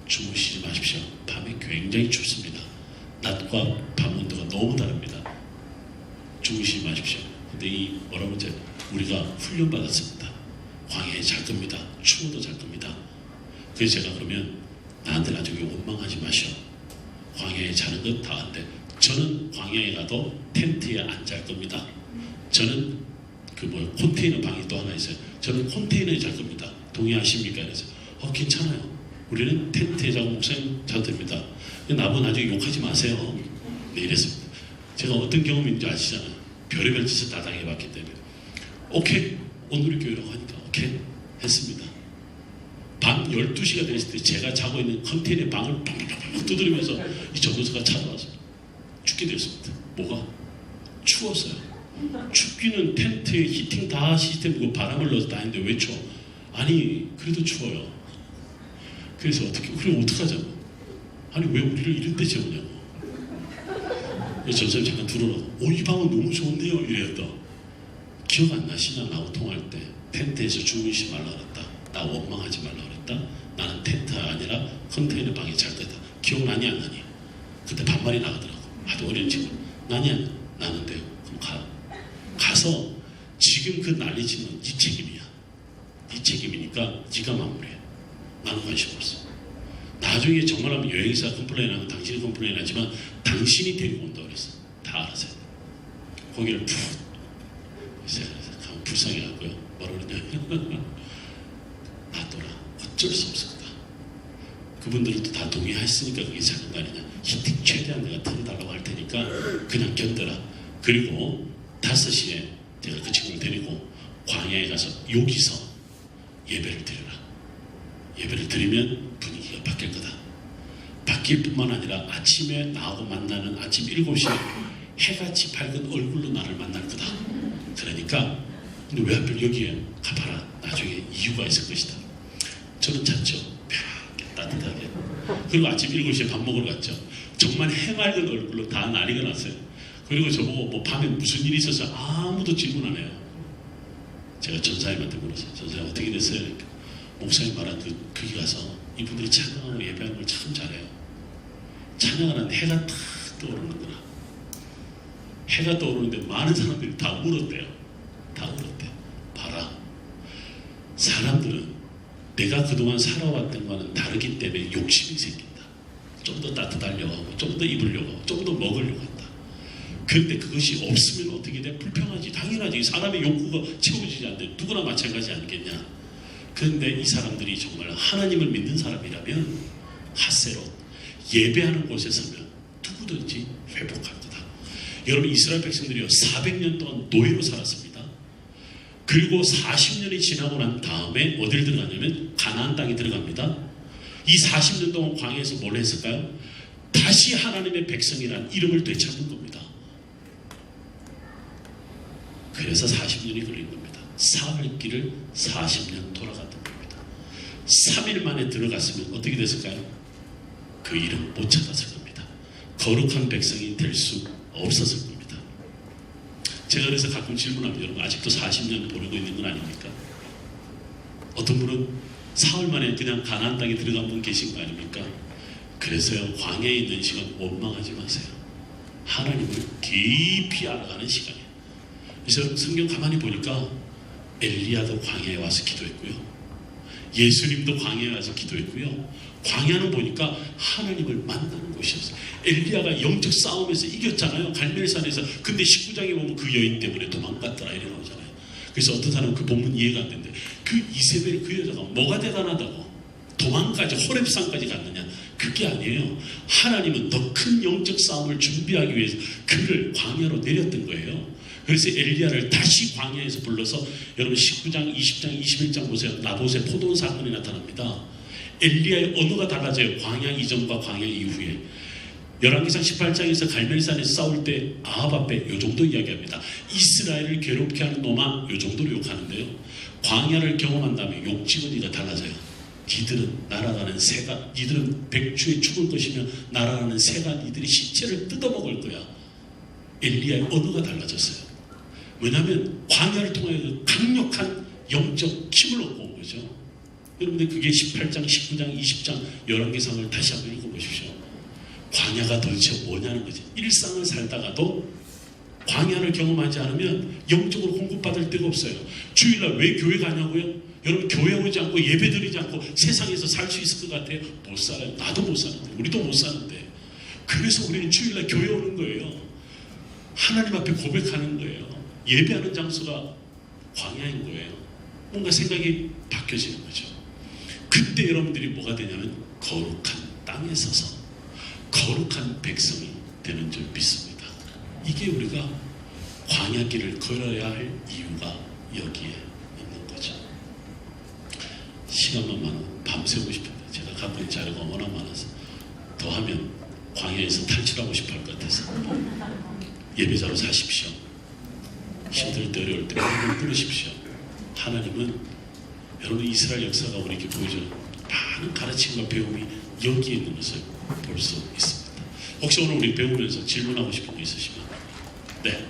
주무시지 마십시오. 밤에 굉장히 춥습니다. 낮과 밤 온도가 너무 다릅니다. 주무시지 마십시오. 근데 이 뭐라고 하지? 우리가 훈련받았습니다. 광야에 잘 겁니다. 추워도 잘 겁니다. 그래서 제가 그러면 나한테 나중에 원망하지 마시오. 광야에 자는 것 다 안 돼. 저는 광야에 가도 텐트에 안 잘 겁니다. 저는 컨테이너 방이 또 하나 있어요. 저는 컨테이너에 잘 겁니다. 동의하십니까? 그래서 괜찮아요. 우리는 텐트에 자고 목사님 자도 됩니다. 나보고 나중에 욕하지 마세요. 네, 이랬습니다. 제가 어떤 경험인지 아시잖아요. 별의별 짓을 다 당해봤기 때문에. 오케이, 오늘의 교회라고 하니까 오케이 했습니다. 밤 12시가 됐을 때 제가 자고 있는 컨테이너 방을 팡팡팡 두드리면서 이 전도사가 찾아왔습니다. 죽게 되었습니다. 뭐가? 추웠어요. 춥기는 텐트에 히팅 다 시스템이고 바람을 넣어서 다 했는데 왜 추워? 아니 그래도 추워요. 그래서 그럼 어떡하자고? 아니 왜 우리를 이런 데 재우냐고. 전사님 잠깐 들어라고. 이 방은 너무 좋은데요? 이랬다. 기억 안 나시나? 나하고 통화할 때 텐트에서 주무시지 말라 그랬다. 나 원망하지 말라 그랬다. 나는 텐트가 아니라 컨테이너 방에 잘 거다. 기억나니 안 나니? 그때 반말이 나가더라고. 아주 어린 친구. 나니 안 나? 나는데요. 그럼 가서 지금 그 난리치면 네 책임이야. 네 책임이니까 네가 마무리해. 나는 관심 없어. 나중에 정말 하면 여행사 컴플레인하면 당신이 컴플레인하지만 당신이 데리고 온다고 그랬어. 다 알아서 해. 거기를 푹 불쌍해하고요. 뭐라 그러냐. 놔둬라. 어쩔 수 없었다. 그분들도 다 동의했으니까 그게 작은 거 아니냐. 히팅 최대한 내가 틀어달라고 할 테니까 그냥 견뎌라. 그리고 5시에 제가 그 친구를 데리고 광야에 가서 여기서 예배를 드려라. 예배를 드리면 분위기가 바뀔 거다. 바뀔 뿐만 아니라 아침에 나하고 만나는 아침 7시에 해같이 밝은 얼굴로 나를 만날 거다. 그러니까 왜 하필 여기에 가봐라. 나중에 이유가 있을 것이다. 저는 잤죠. 편하게 따뜻하게. 그리고 아침 7시에 밥 먹으러 갔죠. 정말 해맑은 얼굴로 다 난리가 났어요. 그리고 저보고 밤에 무슨 일이 있어서 아무도 질문 안 해요. 제가 전사님한테 물었어요. 전사님 어떻게 됐어요? 그러니까 목사님 말한 거기 가서 이분들이 찬양하고 예배하는 걸 참 잘해요. 찬양하는 해가 탁 떠오르는구나. 해가 떠오르는데 많은 사람들이 다 울었대요. 다 울었대. 봐라. 사람들은 내가 그동안 살아왔던 거는 다르기 때문에 욕심이 생긴다. 좀 더 따뜻하려고 하고 좀 더 입으려고 하고 좀 더 먹으려고 한다. 그런데 그것이 없으면 어떻게 돼? 불평하지. 당연하지. 사람의 욕구가 채워지지 않는데 누구나 마찬가지 아니겠냐. 그런데 이 사람들이 정말 하나님을 믿는 사람이라면 핫세롯 예배하는 곳에 서면 누구든지 회복할 거다. 여러분 이스라엘 백성들이요 400년 동안 노예로 살았습니다. 그리고 40년이 지나고 난 다음에 어디를 들어가냐면 가나안 땅에 들어갑니다. 이 40년 동안 광야에서 뭘 했을까요? 다시 하나님의 백성이라는 이름을 되찾는 겁니다. 그래서 40년이 걸린 겁니다. 사흘 길을 40년 돌아갔던 겁니다. 3일 만에 들어갔으면 어떻게 됐을까요? 그 이름 못 찾았을 겁니다. 거룩한 백성이 될 수 없었을 겁니다. 제가 그래서 가끔 질문합니다. 여러분 아직도 40년 보내고 있는 건 아닙니까? 어떤 분은 사흘 만에 그냥 가나안 땅에 들어간 분 계신 거 아닙니까? 그래서요 광야에 있는 시간 원망하지 마세요. 하나님을 깊이 알아가는 시간이에요. 그래서 성경 가만히 보니까 엘리야도 광야에 와서 기도했고요. 예수님도 광야에 와서 기도했고요. 광야는 보니까 하나님을 만나는 곳이었어요. 엘리야가 영적 싸움에서 이겼잖아요. 갈멜산에서. 근데 19장에 보면 그 여인 때문에 도망갔더라 이렇게 나오잖아요. 그래서 어떤 사람은 그 본문 이해가 안 되는데 그 이세벨 그 여자가 뭐가 대단하다고 도망까지 호렙산까지 갔느냐. 그게 아니에요. 하나님은 더 큰 영적 싸움을 준비하기 위해서 그를 광야로 내렸던 거예요. 그래서 엘리야를 다시 광야에서 불러서 여러분 19장, 20장, 21장 보세요. 나봇의 포도원 사건이 나타납니다. 엘리야의 언어가 달라져요. 광야 이전과 광야 이후에. 열왕기상 18장에서 갈멜산에서 싸울 때 아합 앞에 요 정도 이야기합니다. 이스라엘을 괴롭게 하는 놈아 요 정도로 욕하는데요. 광야를 경험한 다음에 욕지거리가 달라져요. 니들은 날아가는 새가, 니들은 백주에 죽을 것이며 날아가는 새가 니들이 시체를 뜯어먹을 거야. 엘리야의 언어가 달라졌어요. 왜냐하면 광야를 통해 강력한 영적 힘을 얻고 온 거죠. 여러분들 그게 18장, 19장, 20장 열왕기상을 다시 한번 읽어보십시오. 광야가 도대체 뭐냐는 거지. 일상을 살다가도 광야를 경험하지 않으면 영적으로 공급받을 데가 없어요. 주일날 왜 교회 가냐고요? 여러분 교회 오지 않고 예배 드리지 않고 세상에서 살 수 있을 것 같아요? 못 살아요. 나도 못 사는데 우리도 못 사는데 그래서 우리는 주일날 교회 오는 거예요. 하나님 앞에 고백하는 거예요. 예배하는 장소가 광야인 거예요. 뭔가 생각이 바뀌어지는 거죠. 그때 여러분들이 뭐가 되냐면 거룩한 땅에 서서 거룩한 백성이 되는 줄 믿습니다. 이게 우리가 광야길을 걸어야 할 이유가 여기에 있는 거죠. 시간만 많으면 밤새고 싶은데 제가 갖고 있는 자료가 워낙 많아서 더 하면 광야에서 탈출하고 싶어 할 것 같아서 예배자로 사십시오. 힘들 때 어려울 때 하나님을 부르십시오. 하나님은 여러분 이스라엘 역사가 우리에게 보여주는 많은 가르침과 배움이 여기에 있는 것을 볼 수 있습니다. 혹시 오늘 우리 배우면서 질문하고 싶은 거 있으시면 네.